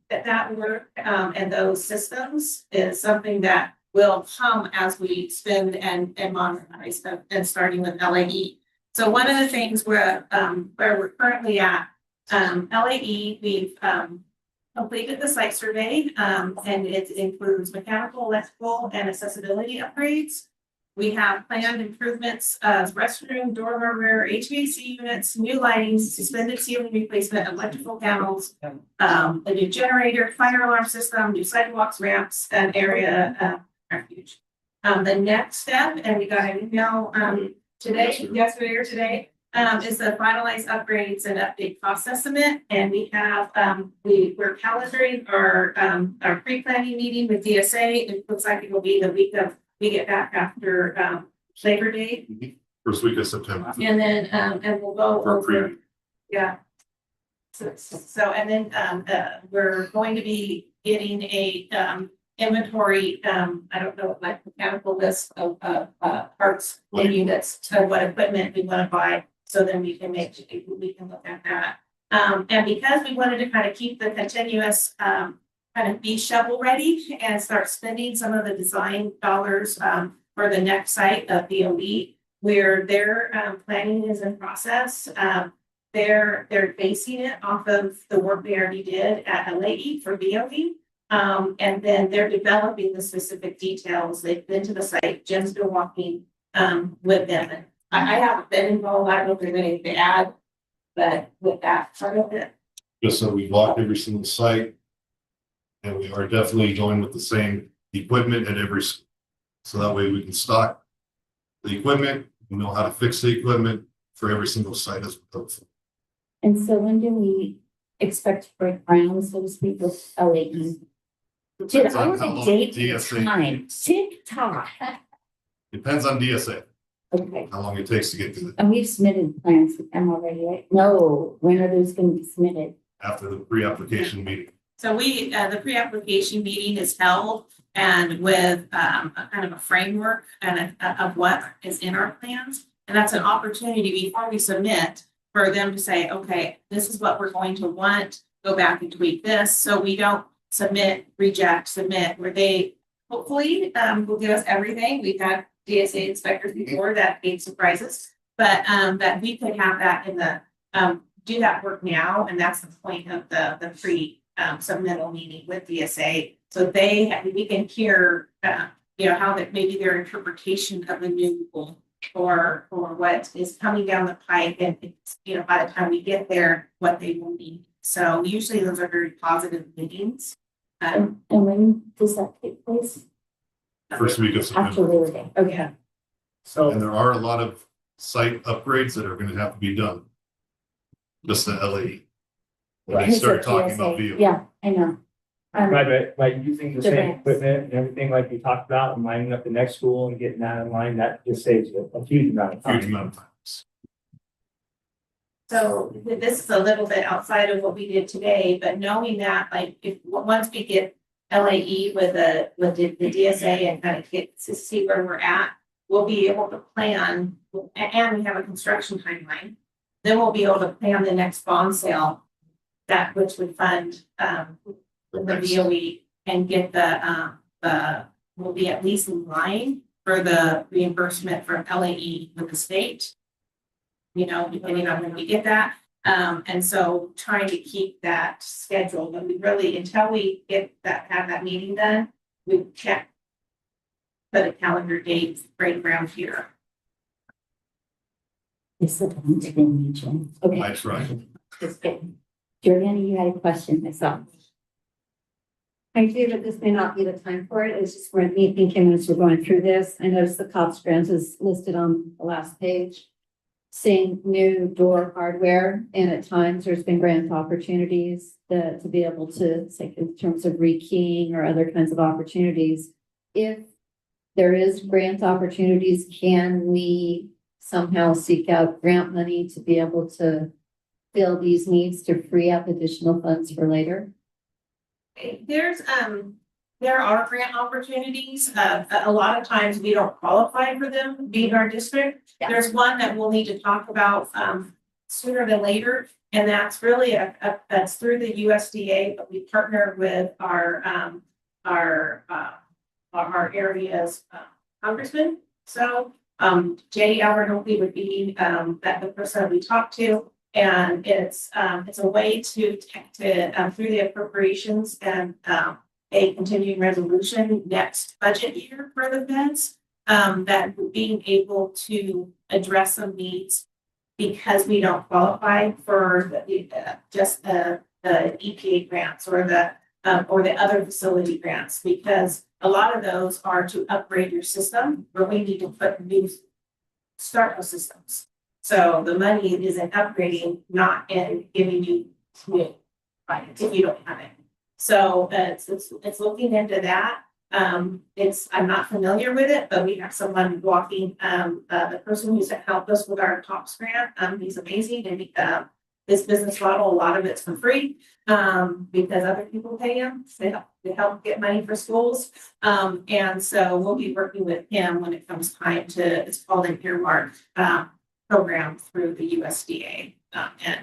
that work and those systems is something that will come as we spend and modernize them, and starting with LAE. So one of the things where we're currently at, LAE, we've completed the site survey, and it includes mechanical, electrical, and accessibility upgrades. We have planned improvements, restroom, door hardware, HVAC units, new lighting, suspended ceiling replacement, electrical panels, a new generator, fire alarm system, new sidewalks, ramps, and area refuge. The next step, and we got an email, yesterday or today, is the finalized upgrades and update cost estimate. And we have, we're calendaring our pre-planning meeting with DSA. It looks like it will be the week of, we get back after, Labor Day. First week of September. And then, and we'll go For over, preview. yeah. So, and then, we're going to be getting a, inventory, I don't know, like mechanical list of, parts and units to what equipment we want to buy. So then we can look at that. And because we wanted to kind of keep the continuous, kind of be shovel ready and start spending some of the design dollars, for the next site of BOE, where their, planning is in process. They're basing it off of the work they already did at LAE for BOE. And then they're developing the specific details. They've been to the site, Jim's been walking, with them. And I haven't been involved, I don't know if there's anything to add, but with that part of it. Just so we walked every single site. And we are definitely going with the same equipment at every school. So that way we can stock the equipment, we know how to fix the equipment for every single site as well. And so when do we expect to break ground, so to speak, with LAE? Did Depends I on have how a long date DSA time? TikTok. Depends on DSA, Okay, how long it takes to get to the, and we've submitted plans with them already, right? No, when are those gonna be submitted? after the pre-application meeting. So we, the pre-application meeting is held and with, a kind of a framework and of what is in our plans. And that's an opportunity before we submit for them to say, okay, this is what we're going to want, go back and tweak this. So we don't submit, reject, submit, where they hopefully, will give us everything. We've had DSA inspectors before that gave surprises, but, that we could have that in the, do that work now. And that's the point of the pre, submittal meeting with DSA. So we can hear, how that maybe their interpretation of the new rule or what is coming down the pipe and, by the time we get there, what they will need. So usually those are very positive meetings. And when does that take place? First week of After September. Labor Day, okay. And So, there are a lot of site upgrades that are gonna have to be done. Just the LAE. When they Because start of talking TSA. about VO. Yeah, I know. right, but like using the The same ramps. equipment and everything like we talked about and lining up the next school and getting that in line, that just saves a huge amount of Huge time. amount of times. So this is a little bit outside of what we did today, but knowing that, like, once we get LAE with the DSA and kind of get to see where we're at, we'll be able to plan, and we have a construction timeline. Then we'll be able to plan the next bond sale, that which would fund, the DOE and get we'll be at least in line for the reimbursement from LAE with the state. Depending on when we get that. And so trying to keep that schedule, but we really, until we have that meeting done, we can't put a calendar date right around here. It's the time to be Jim. Okay. I try. Just kidding. Juliana, you had a question, I saw. I do, but this may not be the time for it. It's just for me thinking as we're going through this. I noticed the COPS grant is listed on the last page. Seeing new door hardware, and at times there's been grant opportunities to be able to, say, in terms of rekeying or other kinds of opportunities. If there is grant opportunities, can we somehow seek out grant money to be able to fill these needs to free up additional funds for later? There are grant opportunities. A lot of times we don't qualify for them being our district. Yeah. There's one that we'll need to talk about sooner than later. And that's really that's through the USDA, but we partner with our area's congressman. So Jay Albert Oakley would be the person that we talk to. And it's a way to through the appropriations and a continuing resolution next budget year for the feds, that being able to address some needs because we don't qualify for just the EPA grants or the or the other facility grants, because a lot of those are to upgrade your system, where we need to put new start those systems. So the money is in upgrading, not in giving you new, right, if you don't have it. So it's looking into that. I'm not familiar with it, but we have someone walking, the person who's helped us with our TOPS grant, he's amazing, and this business model, a lot of it's for free, because other people pay him, to help get money for schools. And so we'll be working with him when it comes time to, it's called an earmark, program through the USDA, and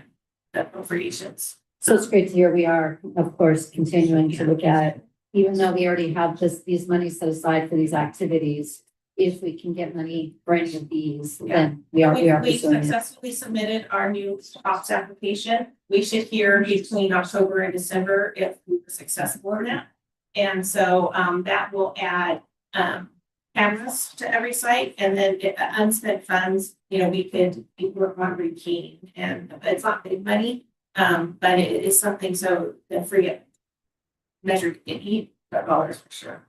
the appropriations. So it's great to hear we are, of course, continuing to look at, even though we already have these monies set aside for these activities, if we can get money for any of these, then we are We pursuing it. successfully submitted our new TOPS application. We should hear between October and December if we were successful in that. And so that will add cameras to every site, and then unspent funds, we could work on rekeying, and it's not big money, but it is something so that free it measured in dollars for sure.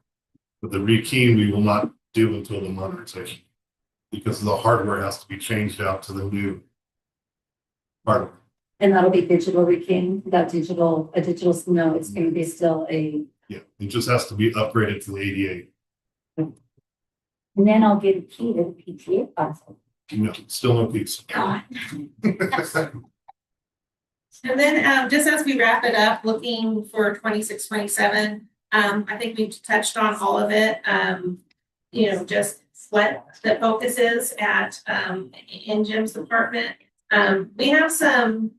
But the rekeying, we will not do until the modernization, because the hardware has to be changed out to the new hardware. And that'll be digital rekeying, no, it's gonna be still a. Yeah, it just has to be upgraded to the ADA. And then I'll get a key to the PTA class. No, still no piece. God. And then just as we wrap it up, looking for 26, 27, I think we've touched on all of it. Just what the focus is at in Jim's department. We have some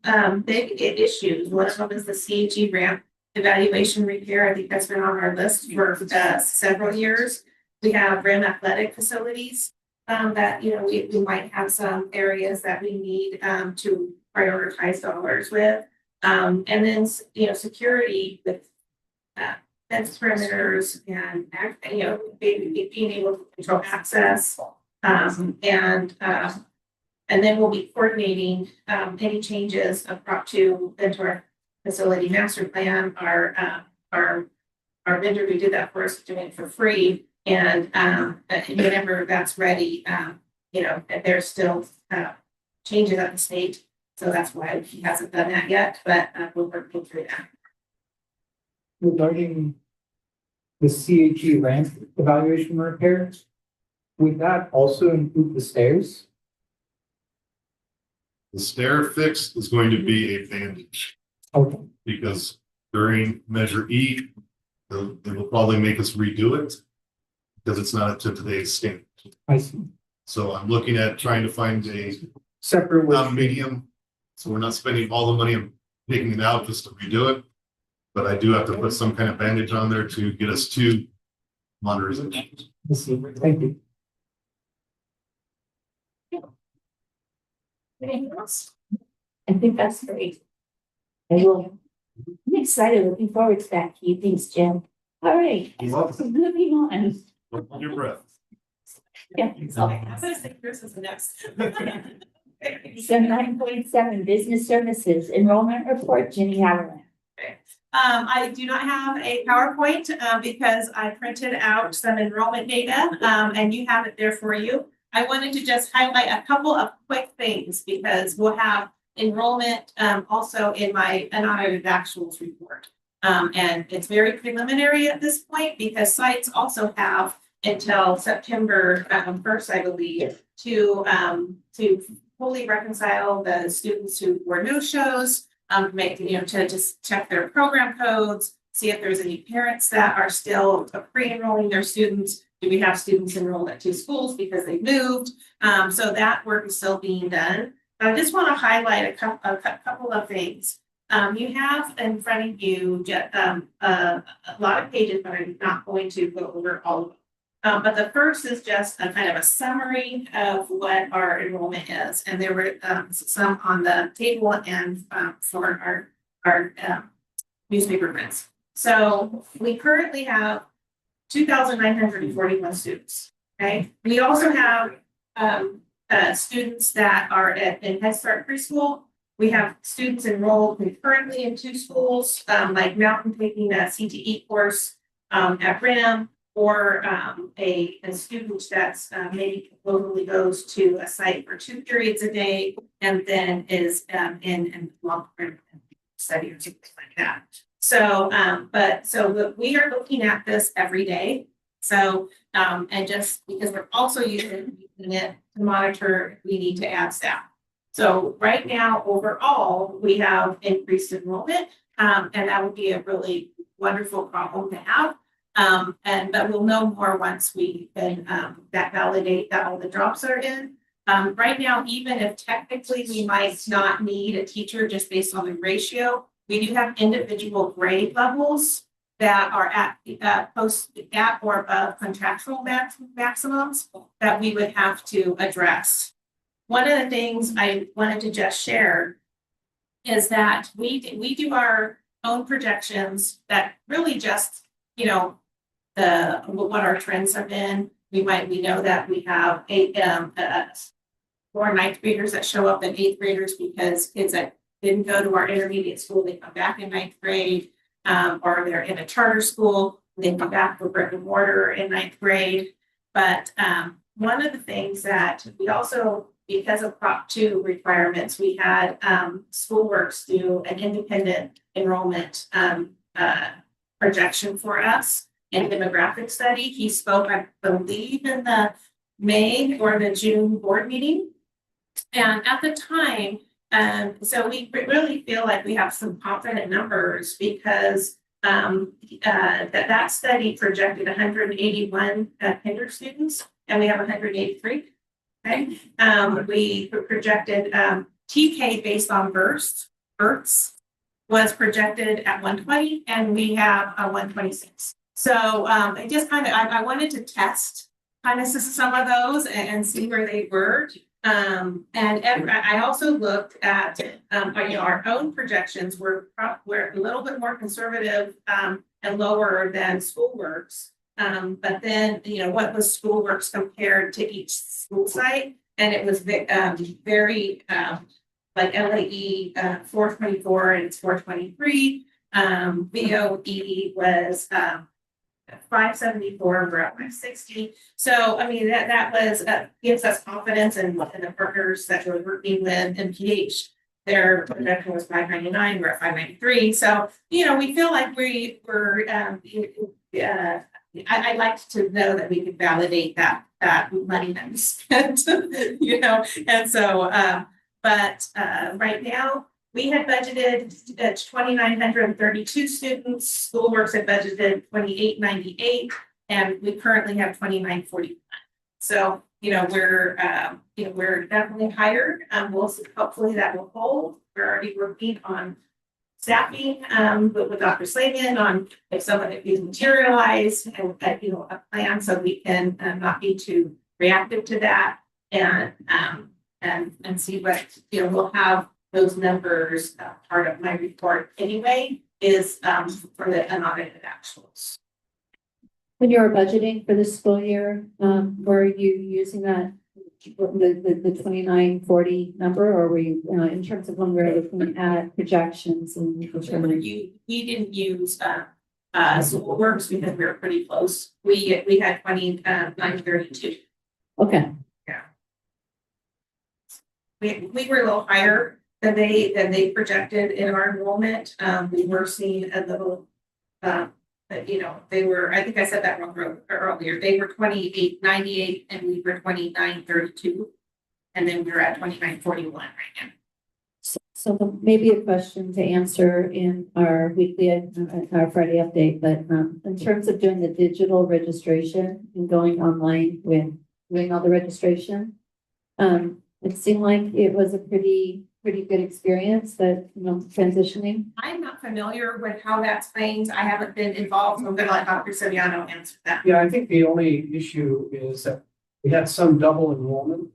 big issues. One of them is the CHE ramp evaluation repair. I think that's been on our list for several years. We have RIM athletic facilities that we might have some areas that we need to prioritize dollars with. And then security with fence perimeters and being able to control access. And then we'll be coordinating any changes of Prop 2 into our facility master plan. Our vendor who did that for us is doing it for free. And whenever that's ready, there's still changes at the state. So that's why he hasn't done that yet, but we're working through that. Regarding the CHE ramp evaluation repairs, would that also include the stairs? The stair fix is going to be a bandage, Okay. because during Measure E, they will probably make us redo it because it's not up to today's standard. I see. So I'm looking at trying to find a Separate medium, so we're not spending all the money on taking it out just to redo it. But I do have to put some kind of bandage on there to get us to modernization. I see. Thank you. Anything else? I think that's great. I'm excited, looking forward to that key. Thanks, Jim. All right, You're welcome. moving on. Hold your breath. Yeah. I'm gonna say Chris is next. So 9.7, business services, enrollment report, Jenny Haverland. I do not have a PowerPoint because I printed out some enrollment data and you have it there for you. I wanted to just highlight a couple of quick things because we'll have enrollment also in my unaudited actuals report. And it's very preliminary at this point because sites also have until September 1st, I believe, to fully reconcile the students who were no-shows, to just check their program codes, see if there's any parents that are still pre-enrolling their students. Do we have students enrolled at 2 schools because they moved? So that work is still being done. But I just want to highlight a couple of things. You have in front of you a lot of pages, but I'm not going to go over all of them. But the first is just a kind of a summary of what our enrollment is. And there were some on the table and for our newspaper prints. So we currently have 2,941 students, okay? We also have students that are in Head Start preschool. We have students enrolled concurrently in two schools, like Mountain taking a CTE course at RIM, or a student that's maybe locally goes to a site for 2 periods a day and then is in long-term study or something like that. So, we are looking at this every day. So, and just because we're also using it to monitor if we need to add staff. So right now, overall, we have increased enrollment, and that would be a really wonderful problem to have. But we'll know more once we can that validate that all the drops are in. Right now, even if technically we might not need a teacher just based on the ratio, we do have individual grade levels that are at or above contractual maximums that we would have to address. One of the things I wanted to just share is that we do our own projections that really just, you know, what our trends have been. We know that we have 4 ninth graders that show up in 8th graders because kids that didn't go to our intermediate school, they come back in 9th grade, or they're in a charter school, they come back for brick and mortar in 9th grade. But one of the things that we also, because of Prop 2 requirements, we had Schoolworks do an independent enrollment projection for us in demographic study. He spoke, I believe, in the May or the June board meeting. And at the time, so we really feel like we have some confident numbers because that study projected 181 kinder students, and we have 183. Okay, we projected TK based on births was projected at 120, and we have a 126. So I just I wanted to test kind of some of those and see where they were. I also looked at our own projections were a little bit more conservative and lower than Schoolworks. But then, what was Schoolworks compared to each school site? And it was very like LAE 424 and it's 423. VOE was 574, we're at 560. So, I mean, that was gives us confidence in the partners that we're working with. MPH, their projection was 599, we're at 593. So, we feel like I'd like to know that we could validate that money that we spent, and so, but right now we had budgeted 2,932 students. Schoolworks had budgeted 2,898, and we currently have 2,941. So, we're definitely hired. We'll see, hopefully that will hold. We're already working on staffing with Dr. Slavin on if someone is materialized and a plan so we can not be too reactive to that and see what we'll have those numbers. Part of my report anyway is for the unaudited actuals. When you were budgeting for this school year, were you using that the 2940 number, or were you in terms of when we were looking at projections and determining? We didn't use Schoolworks because we were pretty close. We had 2,932. Okay. Yeah. We were a little higher than they projected in our enrollment. We were seeing a little they were, I think I said that wrong earlier. They were 2,898 and we were 2,932. And then we're at 2,941 right now. So maybe a question to answer in our weekly, our Friday update, but in terms of doing the digital registration and going online with doing all the registration, it seemed like it was a pretty good experience that, transitioning. I'm not familiar with how that's claimed. I haven't been involved, so I'm gonna let Dr. Siviano answer that. Yeah, I think the only issue is that we had some double enrollment.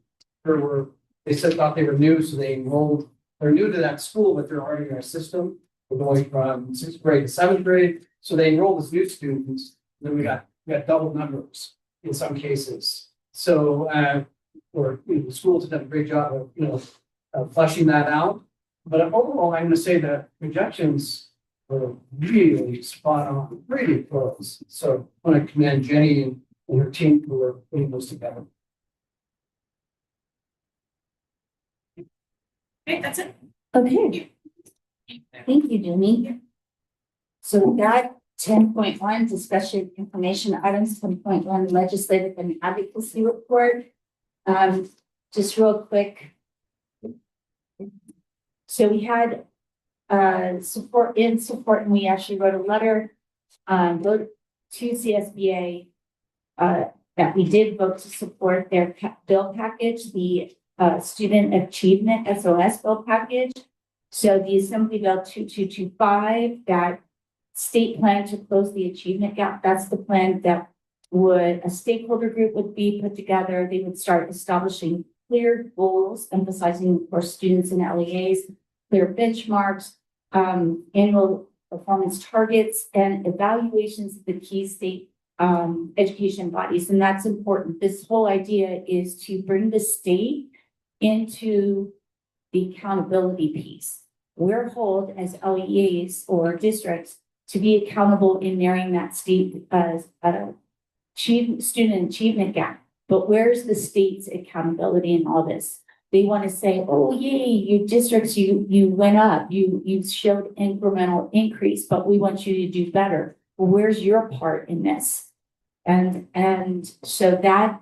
They thought they were new, so they're new to that school, but they're already in our system. We're going from 6th grade to 7th grade. So they enrolled as new students. Then we got double numbers in some cases. So the schools have done a great job of, of fleshing that out. But overall, I'm gonna say the projections were really spot on, pretty close. So I want to commend Jenny and her team who are putting those together. Okay, that's it. Okay. Thank you, Jimmy. So we got 10.1 discussion information items, 10.1 legislative and advocacy report. Just real quick. So we had support, and we actually wrote a letter, wrote to CSBA that we did vote to support their bill package, the student achievement SOS bill package. So the Assembly Bill 2225, that state plan to close the achievement gap, that's the plan that a stakeholder group would be put together. They would start establishing clear goals, emphasizing for students and LEAs, clear benchmarks, annual performance targets, and evaluations of the key state education bodies. And that's important. This whole idea is to bring the state into the accountability piece. We're held as LEAs or districts to be accountable in narrowing that state student achievement gap. But where's the state's accountability in all this? They want to say, oh, yay, you districts, you went up, you showed incremental increase, but we want you to do better. Well, where's your part in this? And so that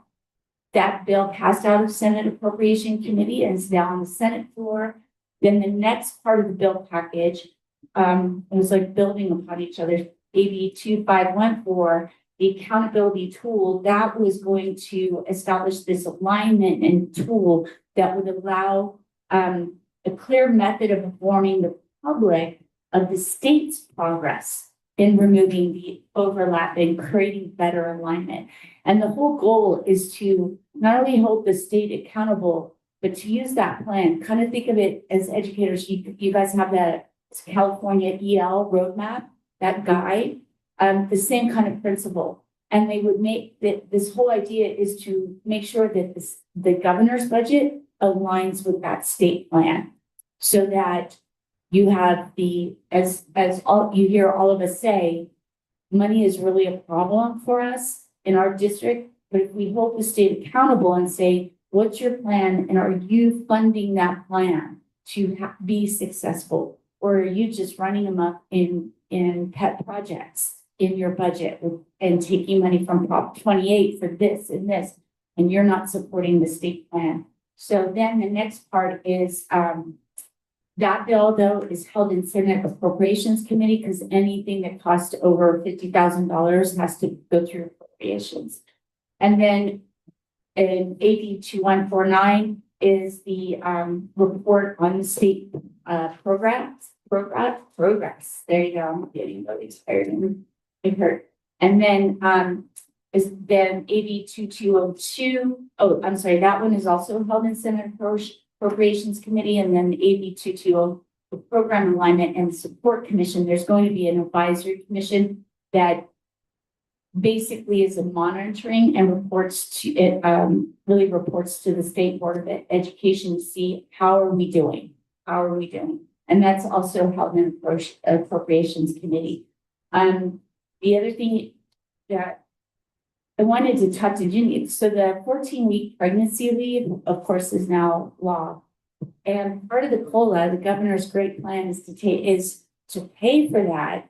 bill passed out of Senate Appropriation Committee and is now on the Senate floor. Then the next part of the bill package, it was like building upon each other. AB 2514, the accountability tool, that was going to establish this alignment and tool that would allow a clear method of informing the public of the state's progress in removing the overlap and creating better alignment. And the whole goal is to not only hold the state accountable, but to use that plan. Kind of think of it as educators, you guys have that California EL roadmap, that guide, the same kind of principle. And they would make that this whole idea is to make sure that the governor's budget aligns with that state plan, so that you have as all you hear all of us say, money is really a problem for us in our district. But if we hold the state accountable and say, what's your plan, and are you funding that plan to be successful, or are you just running them up in pet projects in your budget and taking money from Prop 28 for this and this, and you're not supporting the state plan? So then the next part is that bill, though, is held in Senate Appropriations Committee because anything that costs over $50,000 has to go through appropriations. And then in AB 2149 is the report on the state progress. There you go. I'm getting really tired and hurt. And then AB 2202. Oh, I'm sorry. That one is also held in Senate Appropriations Committee. And then AB 220, the Program Alignment and Support Commission. There's going to be an advisory commission that basically is a monitoring and reports to it, really reports to the State Board of Education to see how are we doing? And that's also held in Appropriations Committee. The other thing that I wanted to touch on, so the 14-week pregnancy leave, of course, is now law. And part of the COLA, the governor's great plan is to pay for that,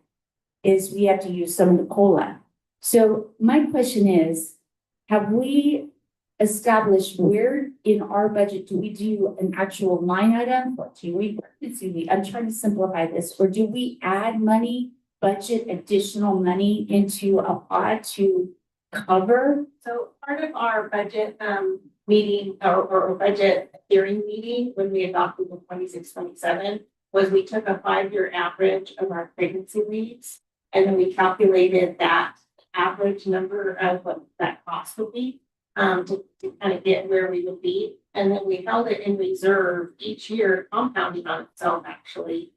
is we have to use some of the COLA. So my question is, have we established where in our budget do we do an actual line item? 14-week pregnancy leave? I'm trying to simplify this. Or do we add money, budget additional money into a pot to cover? So part of our budget meeting or budget hearing meeting, when we adopted the 26-27, was we took a 5-year average of our pregnancy leaves, and then we calculated that average number of what that cost would be to kind of get where we would be. And then we held it in reserve each year, compounding on itself actually.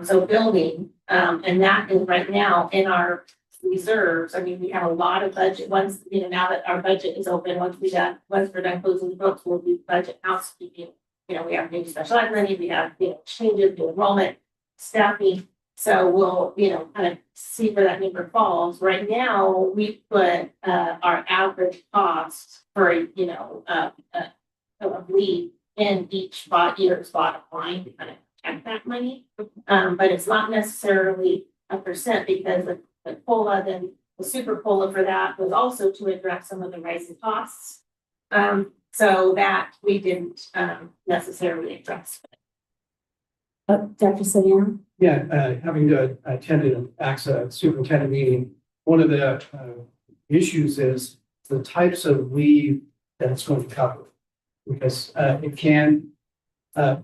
So building, and that is right now in our reserves. I mean, we have a lot of budget once, now that our budget is open, once we're done closing the books, we'll do budget housekeeping we have new special ed money, we have, changes to enrollment, staffing. So we'll, kind of see where that number falls. Right now, we put, our average cost for, a lead in each year's bottom line to kind of check that money. But it's not necessarily a percent because the COLA, then the super COLA for that was also to address some of the rising costs. So that we didn't, necessarily address. Dr. Soriano? Yeah, having attended an AXA superintendent meeting, one of the issues is the types of leave that it's going to cover. Because it can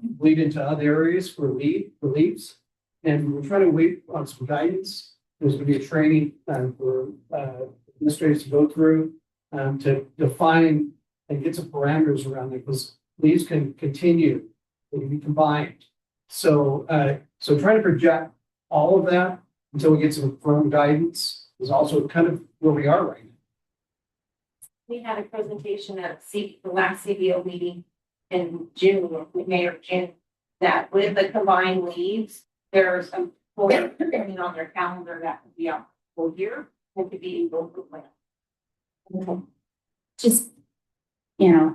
bleed into other areas for leaves. And we're trying to wait on some guidance. There's going to be a training for administrators to go through to define and get some parameters around it, because leaves can continue, they can be combined. So trying to project all of that until we get some firm guidance is also kind of where we are right now. We had a presentation at the last CBO meeting in June, May or June, that with the combined leaves, there's a full, depending on their calendar, that could be a full year, and could be able to plan. Okay. Just,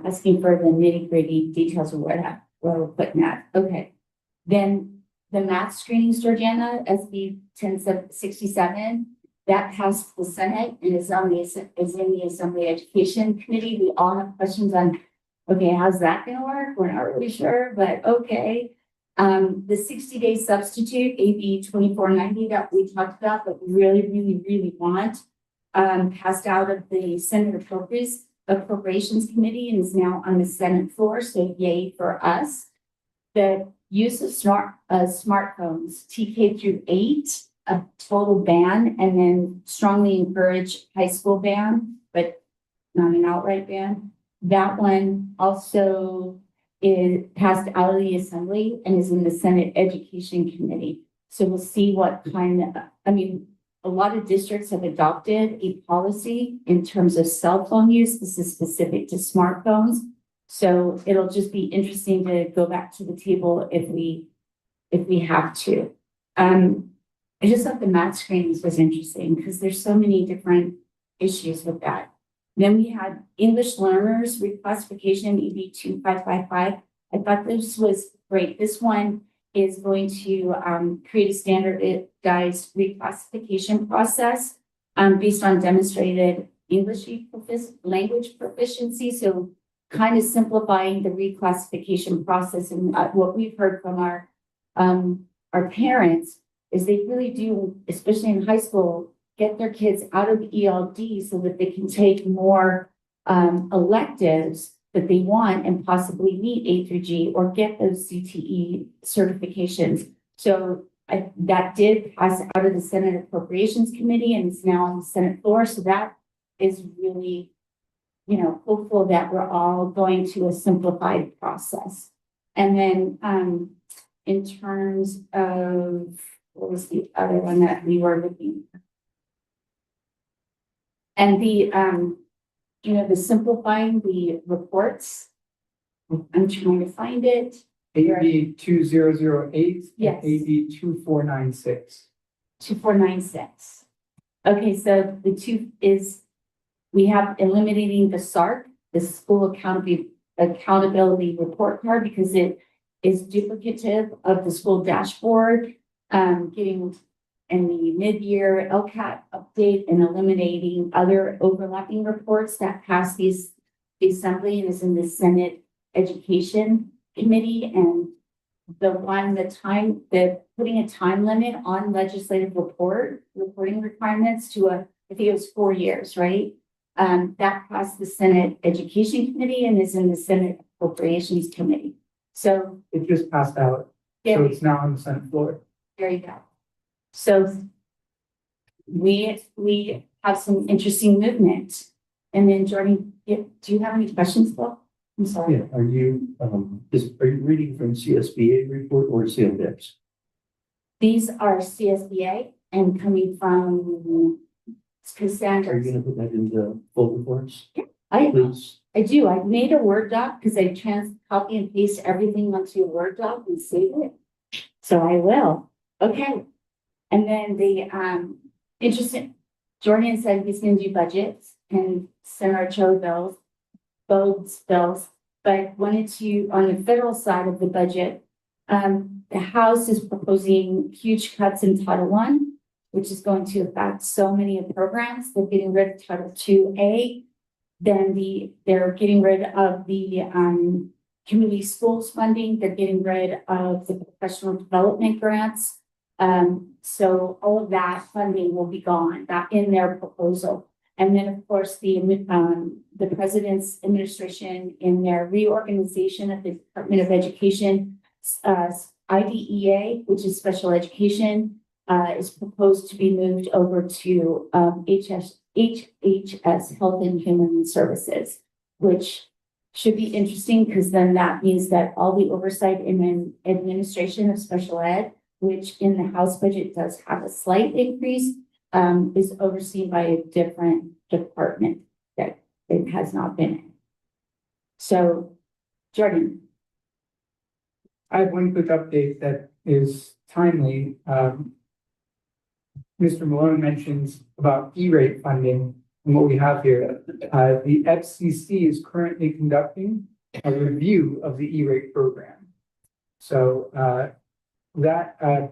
asking for the nitty gritty details of where we're putting that. Okay. Then the math screenings, Georgiana, SB 1067, that passed the Senate and is in the Assembly Education Committee. We all have questions on, okay, how's that gonna work? We're not really sure, but okay. The 60-day substitute, AB 2490 that we talked about, but we really want, passed out of the Senate Appropriations Committee and is now on the Senate floor, so yay for us. The use of smartphones, TK through 8, a total ban, and then strongly encourage high school ban, but not an outright ban. That one also passed out of the Assembly and is in the Senate Education Committee. So we'll see what kind of, a lot of districts have adopted a policy in terms of cell phone use. This is specific to smartphones. So it'll just be interesting to go back to the table if we have to. I just thought the math screenings was interesting because there's so many different issues with that. Then we had English learners reclassification, EB 2555. I thought this was great. This one is going to create a standardized reclassification process based on demonstrated English language proficiency. So kind of simplifying the reclassification process. And what we've heard from our parents is they really do, especially in high school, get their kids out of ELD so that they can take more electives that they want and possibly meet A through G or get those CTE certifications. So that did pass out of the Senate Appropriations Committee and is now on the Senate floor. So that is really, hopeful that we're all going to a simplified process. And then in terms of, what was the other one that we were looking at? And the simplifying the reports. I'm trying to find it. AB 2008. Yes. AB 2496. 2496. Okay, so the two is, we have eliminating the SARC, the School Accountability Report Card, because it is duplicative of the school dashboard, getting in the mid-year LCAT update and eliminating other overlapping reports that pass the Assembly and is in the Senate Education Committee. And putting a time limit on legislative reporting requirements to I think it was 4 years, right? That passed the Senate Education Committee and is in the Senate Appropriations Committee. So It just passed out, so it's now on the Senate floor. there you go. So we have some interesting movement. And then Jordan, do you have any questions, Bill? I'm sorry. Yeah, are you reading from CSBA report or CMDEX? These are CSBA and coming from Are Cassandra. you gonna put that in the folder for us? I Please. I do. I made a Word doc because I copy and paste everything onto a Word doc and save it. So I will. Okay. And then interesting, Jordan said he's gonna do budgets and Senator Cho bills, but wanted to, on the federal side of the budget, the House is proposing huge cuts in Title I, which is going to affect so many of the programs. They're getting rid of Title II-A. Then they're getting rid of the community schools funding. They're getting rid of the professional development grants. So all of that funding will be gone, that in their proposal. And then, of course, the president's administration in their reorganization of the Department of Education, IDEA, which is special education, is proposed to be moved over to HHS, Health and Human Services, which should be interesting because then that means that all the oversight and administration of special ed, which in the House budget does have a slight increase, is overseen by a different department that it has not been in. So, Jordan. I have one quick update that is timely. Mr. Malone mentions about E-rate funding and what we have here. The FCC is currently conducting a review of the E-rate program. So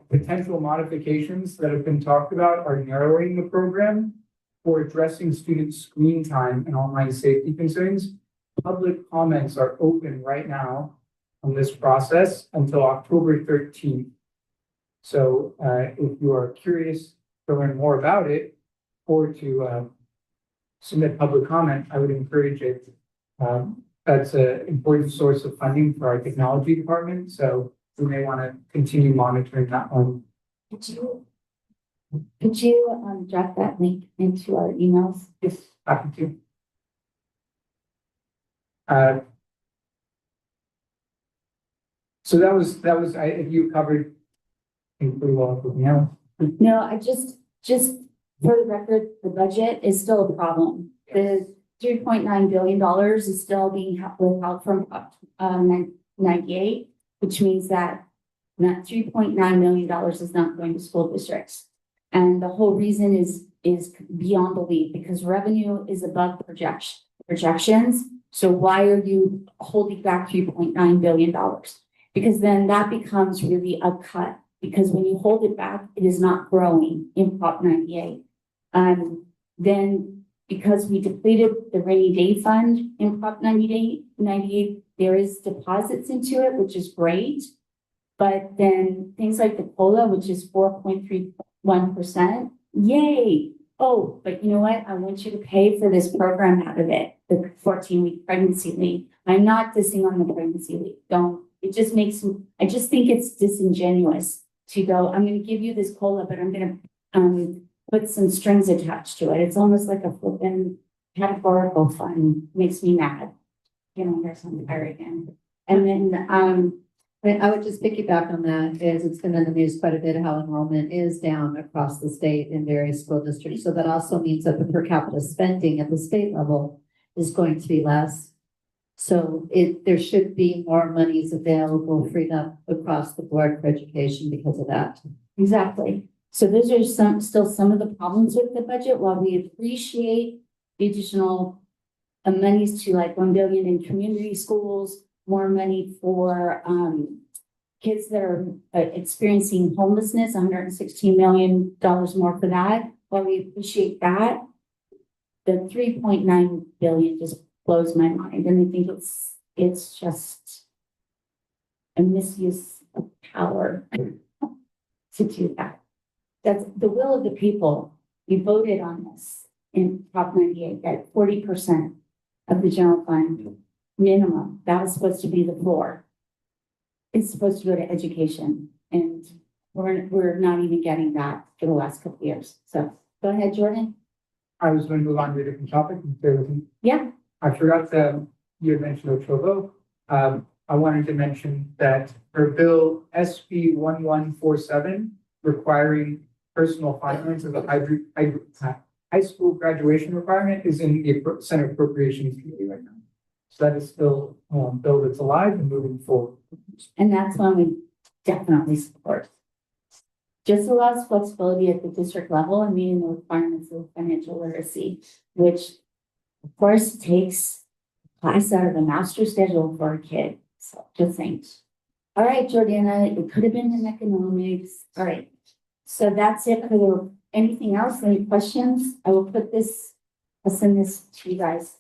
potential modifications that have been talked about are narrowing the program or addressing student screen time and online safety concerns. Public comments are open right now on this process until October 13th. So if you are curious to learn more about it or to submit public comment, I would encourage it. That's an important source of funding for our technology department. So we may want to continue monitoring that one. Could you drop that link into our emails? Yes, happy to. So that was you covered pretty well with me. No, I just for the record, the budget is still a problem. The $3.9 billion is still being withheld from 98, which means that $3.9 million is not going to school districts. And the whole reason is beyond belief because revenue is above projections. So why are you holding back $3.9 billion? Because then that becomes really a cut. Because when you hold it back, it is not growing in Prop 98. Then because we depleted the rainy day fund in Prop 98, there is deposits into it, which is great. But then things like the COLA, which is 4.31%, yay. Oh, but you know what? I want you to pay for this program out of it, the 14-week pregnancy leave. I'm not dissing on the pregnancy leave. It just makes me, I just think it's disingenuous to go, I'm going to give you this COLA, but I'm going to put some strings attached to it. It's almost like a flippin' categorical fund. Makes me mad. You know, there's some fire again. And then, But I would just piggyback on that, is it's been in the news quite a bit how enrollment is down across the state in various school districts. So that also means that the per capita spending at the state level is going to be less. So there should be more monies available, freed up across the board for education because of that. exactly. So those are still some of the problems with the budget. While we appreciate the additional monies to like 1 billion in community schools, more money for kids that are experiencing homelessness, $116 million more for that. While we appreciate that, the 3.9 billion just blows my mind. And I think it's just a misuse of power to do that. That's the will of the people. We voted on this in Prop 98, that 40% of the general fund minimum, that was supposed to be the floor. It's supposed to go to education, and we're not even getting that for the last couple of years. So go ahead, Jordan. I was going to move on to a different topic. Yeah. I forgot that you had mentioned Ochoa. I wanted to mention that for Bill SB 1147, requiring personal finance as a high school graduation requirement, is in the Senate Appropriations Committee right now. that is still, bill that's alive and moving forward. And that's one we definitely support. Just allows flexibility at the district level and meeting the requirements of financial literacy, which of course takes class out of the master schedule for a kid. So just think. All right, Jordana, it could have been in economics. All right. So that's it for the, anything else? Any questions? I will put this, I'll send this to you guys.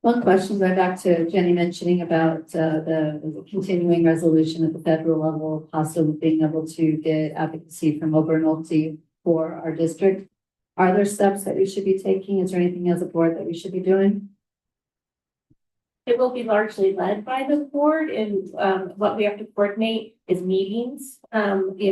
One question, going back to Jenny mentioning about the continuing resolution at the federal level, possibly being able to get advocacy from Obernolte for our district. Are there steps that we should be taking? Is there anything as a board that we should be doing? It will be largely led by the board, and what we have to coordinate is meetings. We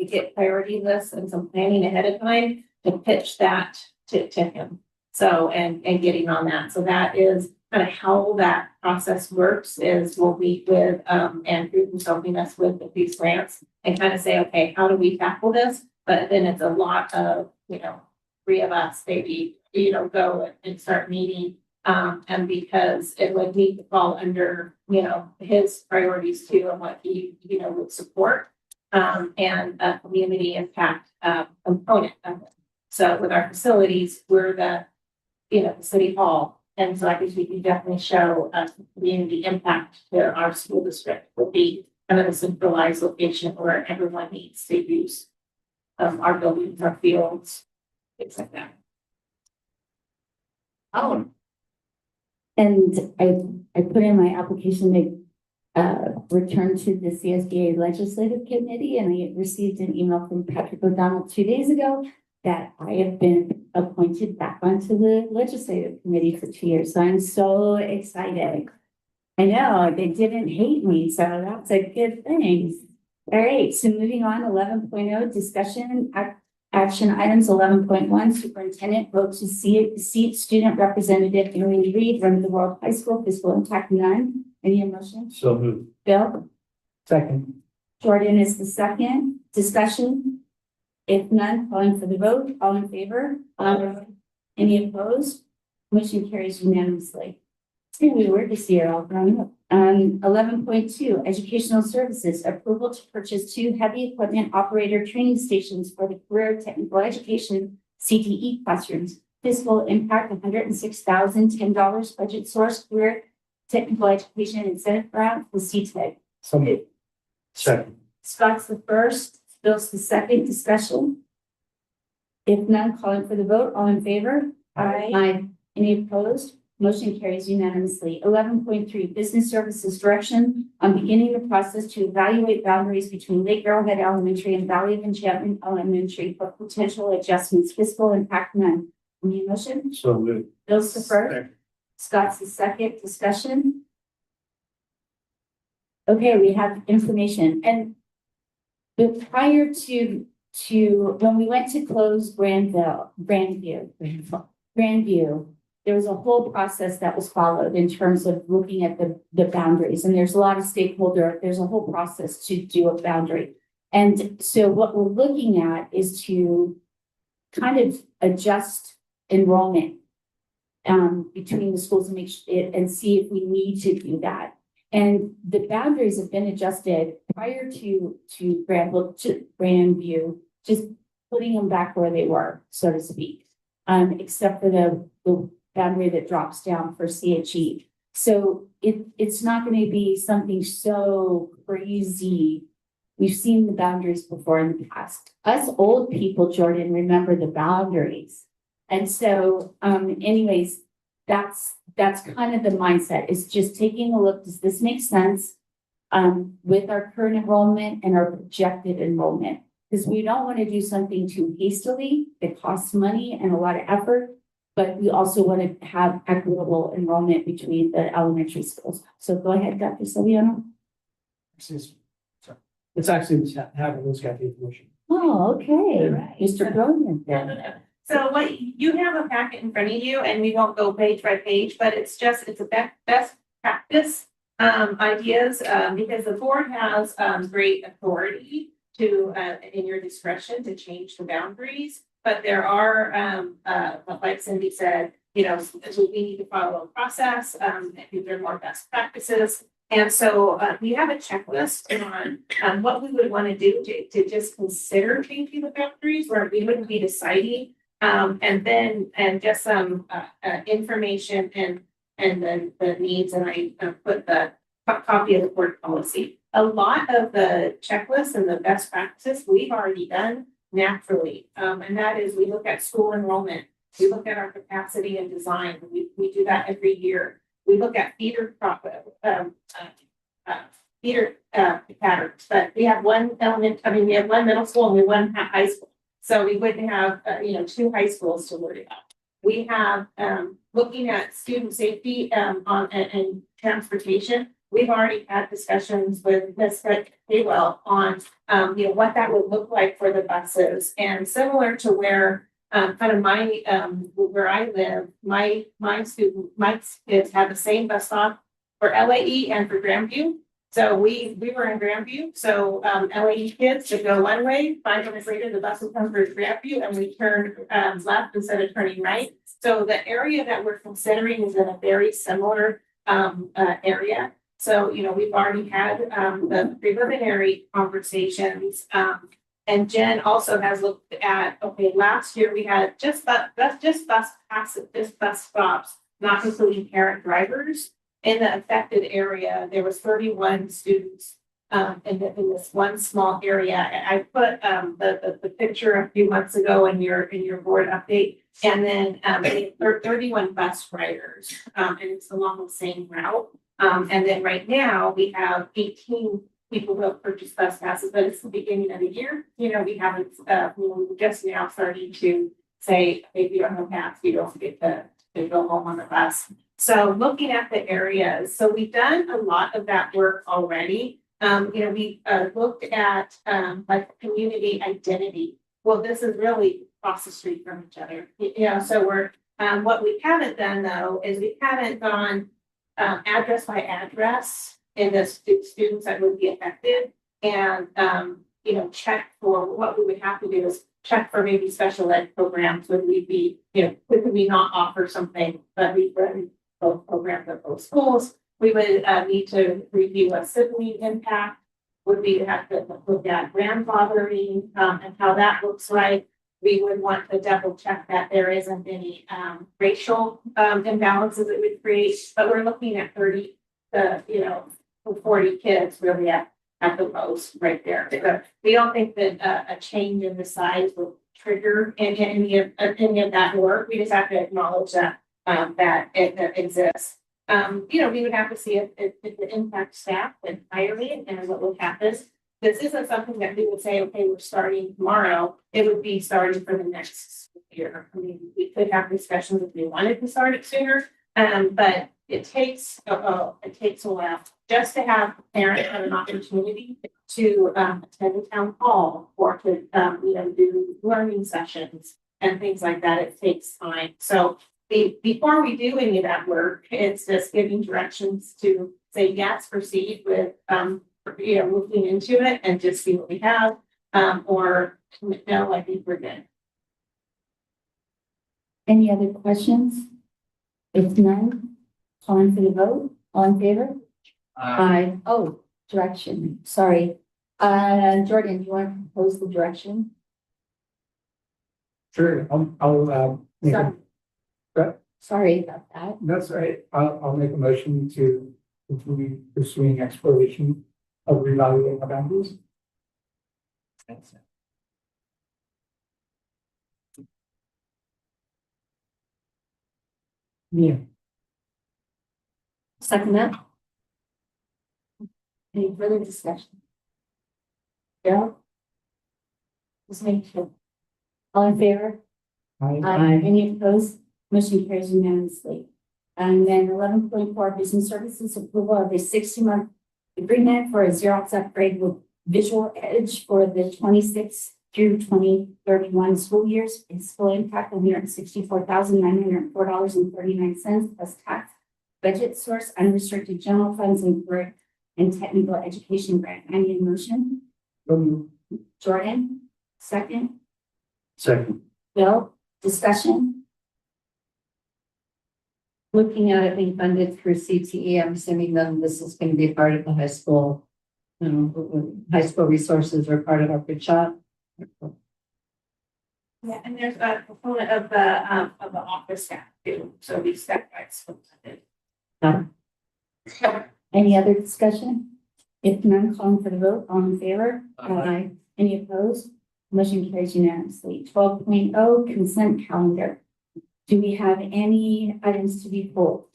get priority lists and some planning ahead of time to pitch that to him. So, and getting on that. So that is kind of how that process works is we'll meet with Andrew who's helping us with these grants and kind of say, okay, how do we tackle this? But then it's a lot of, three of us maybe, go and start meeting. And because it would need to fall under, his priorities too and what he, would support. And a community impact component of it. So with our facilities, we're the city hall. And so I think we can definitely show community impact to our school district would be kind of a centralized location where everyone needs to use our buildings, our fields, things like that. Oh. And I put in my application to return to the CSBA Legislative Committee, and I received an email from Patrick O'Donnell 2 days ago that I have been appointed back onto the Legislative Committee for 2 years. So I'm so excited. I know they didn't hate me, so that's a good thing. All right, so moving on, 11.0 discussion action items. 11.1 superintendent vote to seat student representative Amy Reed from the World High School fiscal impact none. Any motion? So moved. Bill? Second. Jordan is the second. Discussion? If none, calling for the vote. All in favor? Any opposed? Motion carries unanimously. It's gonna be weird to see it all grown up. 11.2 educational services approval to purchase 2 heavy equipment operator training stations for the career technical education CTE classrooms. Fiscal impact $106,010 budget source career technical education incentive grant for CTEG. So moved. Second. Scott's the first, Bill's the second. Discussion? If none, calling for the vote. All in favor? Aye. Any opposed? Motion carries unanimously. 11.3 business services direction on beginning the process to evaluate boundaries between Lake Arrowhead Elementary and Valley of Enchantment Elementary for potential adjustments. Fiscal impact none. Any motion? So moved. Bill's the first. Scott's the second. Discussion? Okay, we have information. And prior to when we went to close Grandview, there was a whole process that was followed in terms of looking at the boundaries. And there's a lot of there's a whole process to do a boundary. And so what we're looking at is to kind of adjust enrollment between the schools and see if we need to do that. And the boundaries have been adjusted prior to Grandview, just putting them back where they were, so to speak, except for the boundary that drops down for CHE. So it's not going to be something so crazy. We've seen the boundaries before in the past. Us old people, Jordan, remember the boundaries. And so anyways, that's kind of the mindset, is just taking a look. Does this make sense with our current enrollment and our projected enrollment? Because we don't want to do something too hastily that costs money and a lot of effort, but we also want to have equitable enrollment between the elementary schools. So go ahead, Dr. Silviano. It's actually having those got the information. Oh, okay. Right. Mr. Brilliant then. So what you have a packet in front of you, and we won't go page by page, but it's a best practice ideas, because the board has great authority to in your discretion to change the boundaries. But there are, like Cindy said, we need to follow a process, and there are more best practices. And so we have a checklist on what we would want to do to just consider changing the boundaries where we wouldn't be deciding. And just some information and then the needs, and I put the copy of the board policy. A lot of the checklists and the best practices we've already done naturally. And that is we look at school enrollment, we look at our capacity and design. We do that every year. We look at feeder patterns, but we have one we have one middle school and we have one high school. So we wouldn't have, two high schools to worry about. We have, looking at student safety, and transportation. We've already had discussions with Ms. Haywell on, what that would look like for the buses. And similar to where, where I live, my kids have the same bus stop for LAE and for Grandview. So we were in Grandview, so LAE kids would go one way, 5 minutes later, the bus would come for Grandview and we turn left instead of turning right. So the area that we're considering is in a very similar area. So, we've already had the preliminary conversations. And Jen also has looked at, last year we had just bus stops, not including parent drivers. In the affected area, there was 31 students in this one small area. I put the picture a few months ago in your board update, and then 31 bus riders, and it's along the same route. And then right now we have 18 people who have purchased bus passes, but it's the beginning of the year. We haven't, we're just now starting to say, if you don't have pass, you don't get to go home on the bus. So looking at the areas, so we've done a lot of that work already. We looked at like community identity. Well, this is really across the street from each other. So we're what we haven't done though is we haven't gone address by address in the students that would be affected, and check for what we would have to do is check for maybe special ed programs. Would we be, could we not offer something that we run both programs at both schools? We would need to review a sibling impact. Would we have to look at grandfathering and how that looks like? We would want to double check that there isn't any racial imbalances that would create, but we're looking at 30 to 40 kids really at the most right there. So we don't think that a change in the size will trigger any of that work. We just have to acknowledge that that it exists. We would have to see if it impacts staff entirely and what would happen. This isn't something that we would say, okay, we're starting tomorrow. It would be starting for the next year. I mean, we could have discussions if we wanted to start it sooner, but it takes a while just to have parents have an opportunity to attend a town hall or to do learning sessions and things like that. It takes time. So before we do any of that work, it's just giving directions to say yes, proceed with looking into it and just see what we have, or no, I think we're good. Any other questions? If none, calling for the vote. All in favor? Aye. Oh, direction. Sorry. Jordan, do you want to propose the direction? Sure, I'll make a- Sorry about that. That's right. I'll make a motion to continue pursuing exploration of reevaluating our boundaries. Yeah. Second that. Any further discussion? Yeah. Just make sure. All in favor? Aye. Any opposed? Motion carries unanimously. And then 11.4 business services approval of a 60-month agreement for a Xerox upgrade with Visual Edge for the 26 through 2031 school years. Its full impact $164,904.39 plus tax. Budget source unrestricted general funds and current and technical education grant. I need a motion. Jordan, second. Second. Bill, discussion. looking at it being funded through CTE, I'm assuming then this is going to be part of the high school. High school resources are part of our bid shop. Yeah, and there's a component of the office staff too, so we step by step. Any other discussion? If none, calling for the vote, all in favor? Aye. Any opposed? Motion carries unanimously. 12.0 consent calendar. Do we have any items to be pulled?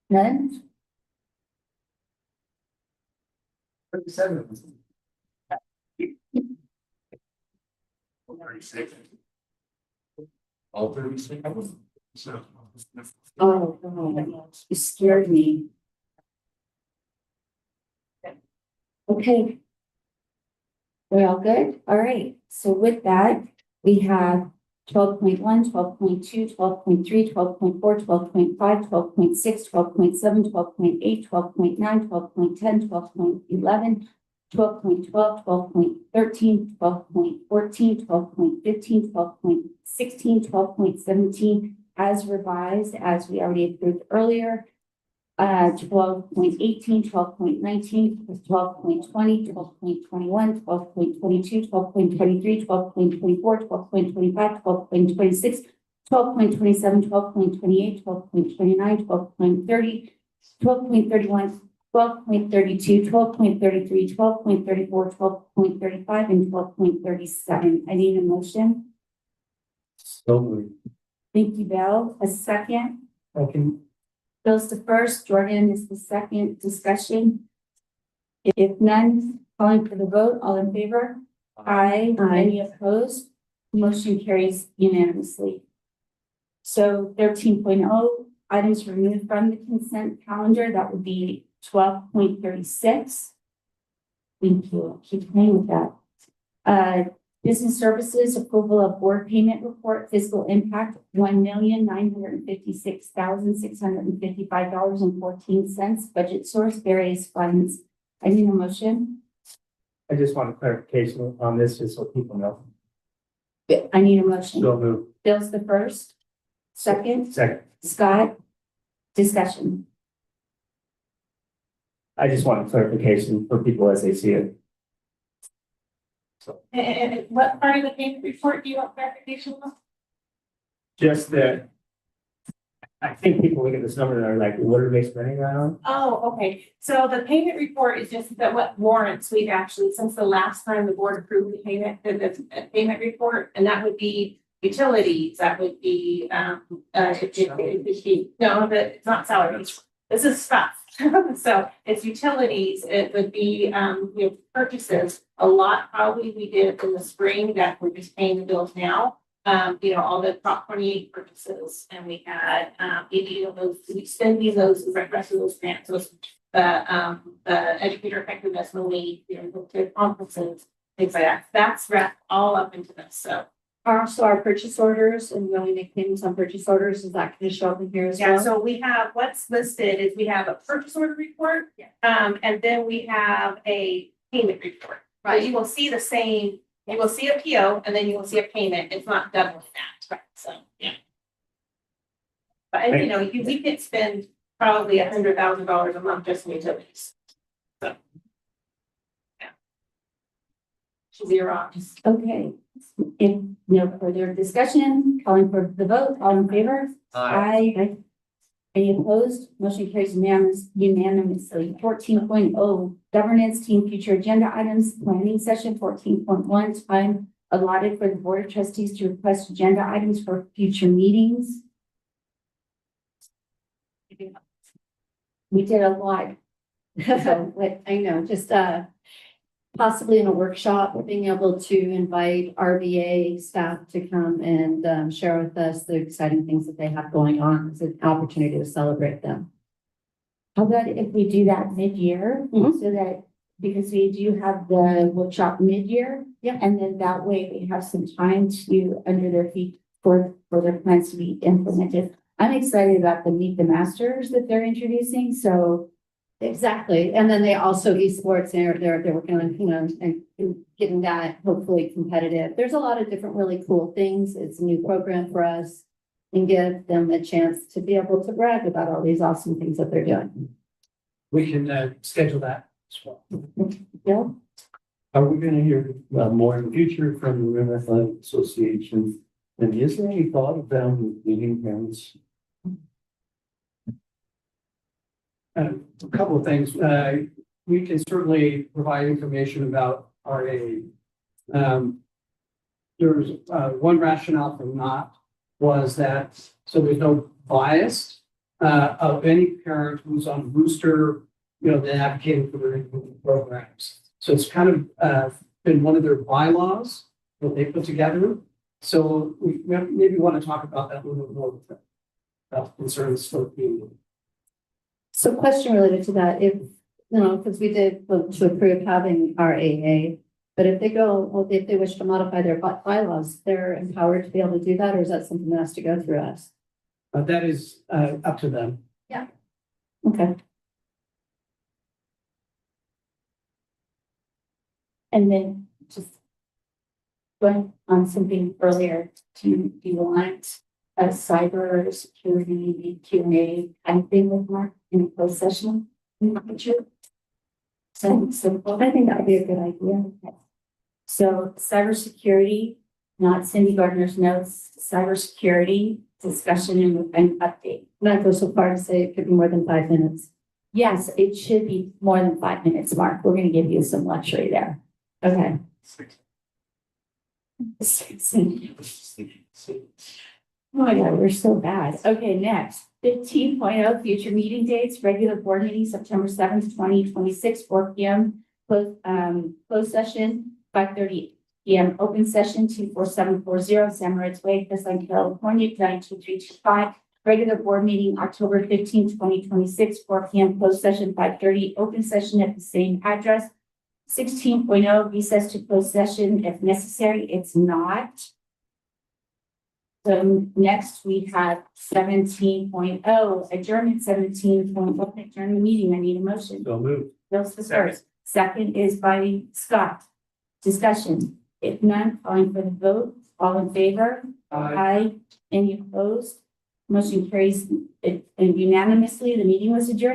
None? 37. 36. All 36. So. Oh, oh, you scared me. Okay. We're all good? All right. So with that, we have 12.1, 12.2, 12.3, 12.4, 12.5, 12.6, 12.7, 12.8, 12.9, 12.10, 12.11, 12.12, 12.13, 12.14, 12.15, 12.16, 12.17, as revised, as we already approved earlier. 12.18, 12.19, 12.20, 12.21, 12.22, 12.23, 12.24, 12.25, 12.26, 12.27, 12.28, 12.29, 12.30, 12.31, 12.32, 12.33, 12.34, 12.35, and 12.37. I need a motion. So moved. Thank you, Bill. A second. Okay. Bill's the first, Jordan is the second. Discussion. If none, calling for the vote, all in favor? Aye. Any opposed? Motion carries unanimously. So 13.0, items removed from the consent calendar, that would be 12.36. Thank you. Keep playing with that. Business services, approval of board payment report, fiscal impact, $1,956,655.14. Budget source, various funds. I need a motion. I just want a clarification on this, just so people know. I need a motion. So move. Bill's the first. Second, Second. Scott. Discussion. I just want a clarification for people as they see it. And what part of the payment report do you want clarification on? Just that I think people look at this number and are like, what are they spending that on? Oh, okay. So the payment report is just that what warrants we've actually, since the last time the board approved the payment report, and that would be utilities, that would be, no, but it's not salaries. This is stuff. So it's utilities, it would be, purchases. A lot probably we did in the spring that we're just paying the bills now. All the Prop 28 purchases, and we had, those, we spend those, the rest of those grants, those, the educator effectiveness when we, go to conferences, things like that. That's wrapped all up into this, so. Also our purchase orders and when we make payments on purchase orders, is that going to show up in here as well? Yeah, so we have, what's listed is we have a purchase order report. Yeah. And then we have a payment report. Right. You will see the same, you will see a PO and then you will see a payment. It's not double that, right? So, yeah. But, we could spend probably $100,000 a month just in utilities. So. Yeah. Xerox. Okay. If no further discussion, calling for the vote, all in favor? Aye. Any opposed? Motion carries unanimously. 14.0, governance team future agenda items, planning session. 14.1, time allotted for the board of trustees to request agenda items for future meetings. We did a lot. So, I know, just possibly in a workshop, being able to invite RBA staff to come and share with us the exciting things that they have going on. It's an opportunity to celebrate them. How about if we do that mid-year, so that, because we do have the workshop mid-year, and then that way they have some time to under their feet for their plans to be implemented. I'm excited about the Meet the Masters that they're introducing, so Exactly. And then they also esports, they're working on, and getting that hopefully competitive. There's a lot of different really cool things. It's a new program for us and give them a chance to be able to brag about all these awesome things that they're doing. We can schedule that as well. Yeah. Are we gonna hear more in the future from the Rim Athletic Association? And is there any thought of them meeting parents? A couple of things. We can certainly provide information about RAA. There's one rationale for not was that, so there's no bias of any parent who's on booster, then advocating for their individual programs. So it's kind of been one of their bylaws that they put together. So we maybe want to talk about that a little bit more with them, about concerns for the community. So question related to that, if, because we did vote to approve having RAA, but if they wish to modify their bylaws, they're empowered to be able to do that, or is that something that has to go through us? That is up to them. Okay. And then just going on something earlier, do you want a cyber security Q&A kind of thing with Mark in a closed session in the future? Simple. I think that would be a good idea. So cybersecurity, not Cindy Gardner's notes, cybersecurity discussion and update. Not go so far to say it could be more than 5 minutes. Yes, it should be more than 5 minutes, Mark. We're going to give you some luxury there. Okay. Oh my God, we're so bad. Okay, next, 15.0 future meeting dates, regular board meeting, September 7th, 2026, 4 p.m. Closed session, 5:30 p.m. Open session, 24740 Samaritz Way, Crestline, California, 92325. Regular board meeting, October 15th, 2026, 4 p.m. Closed session, 5:30. Open session at the same address. 16.0 recess to closed session if necessary. It's not. So next we have 17.0 adjournment, 17.1 adjourn the meeting. I need a motion. So moved. Bill's the first. Second is by Scott. Discussion. If none, calling for the vote. All in favor? Aye. Any opposed? Motion carries unanimously. The meeting was adjourned.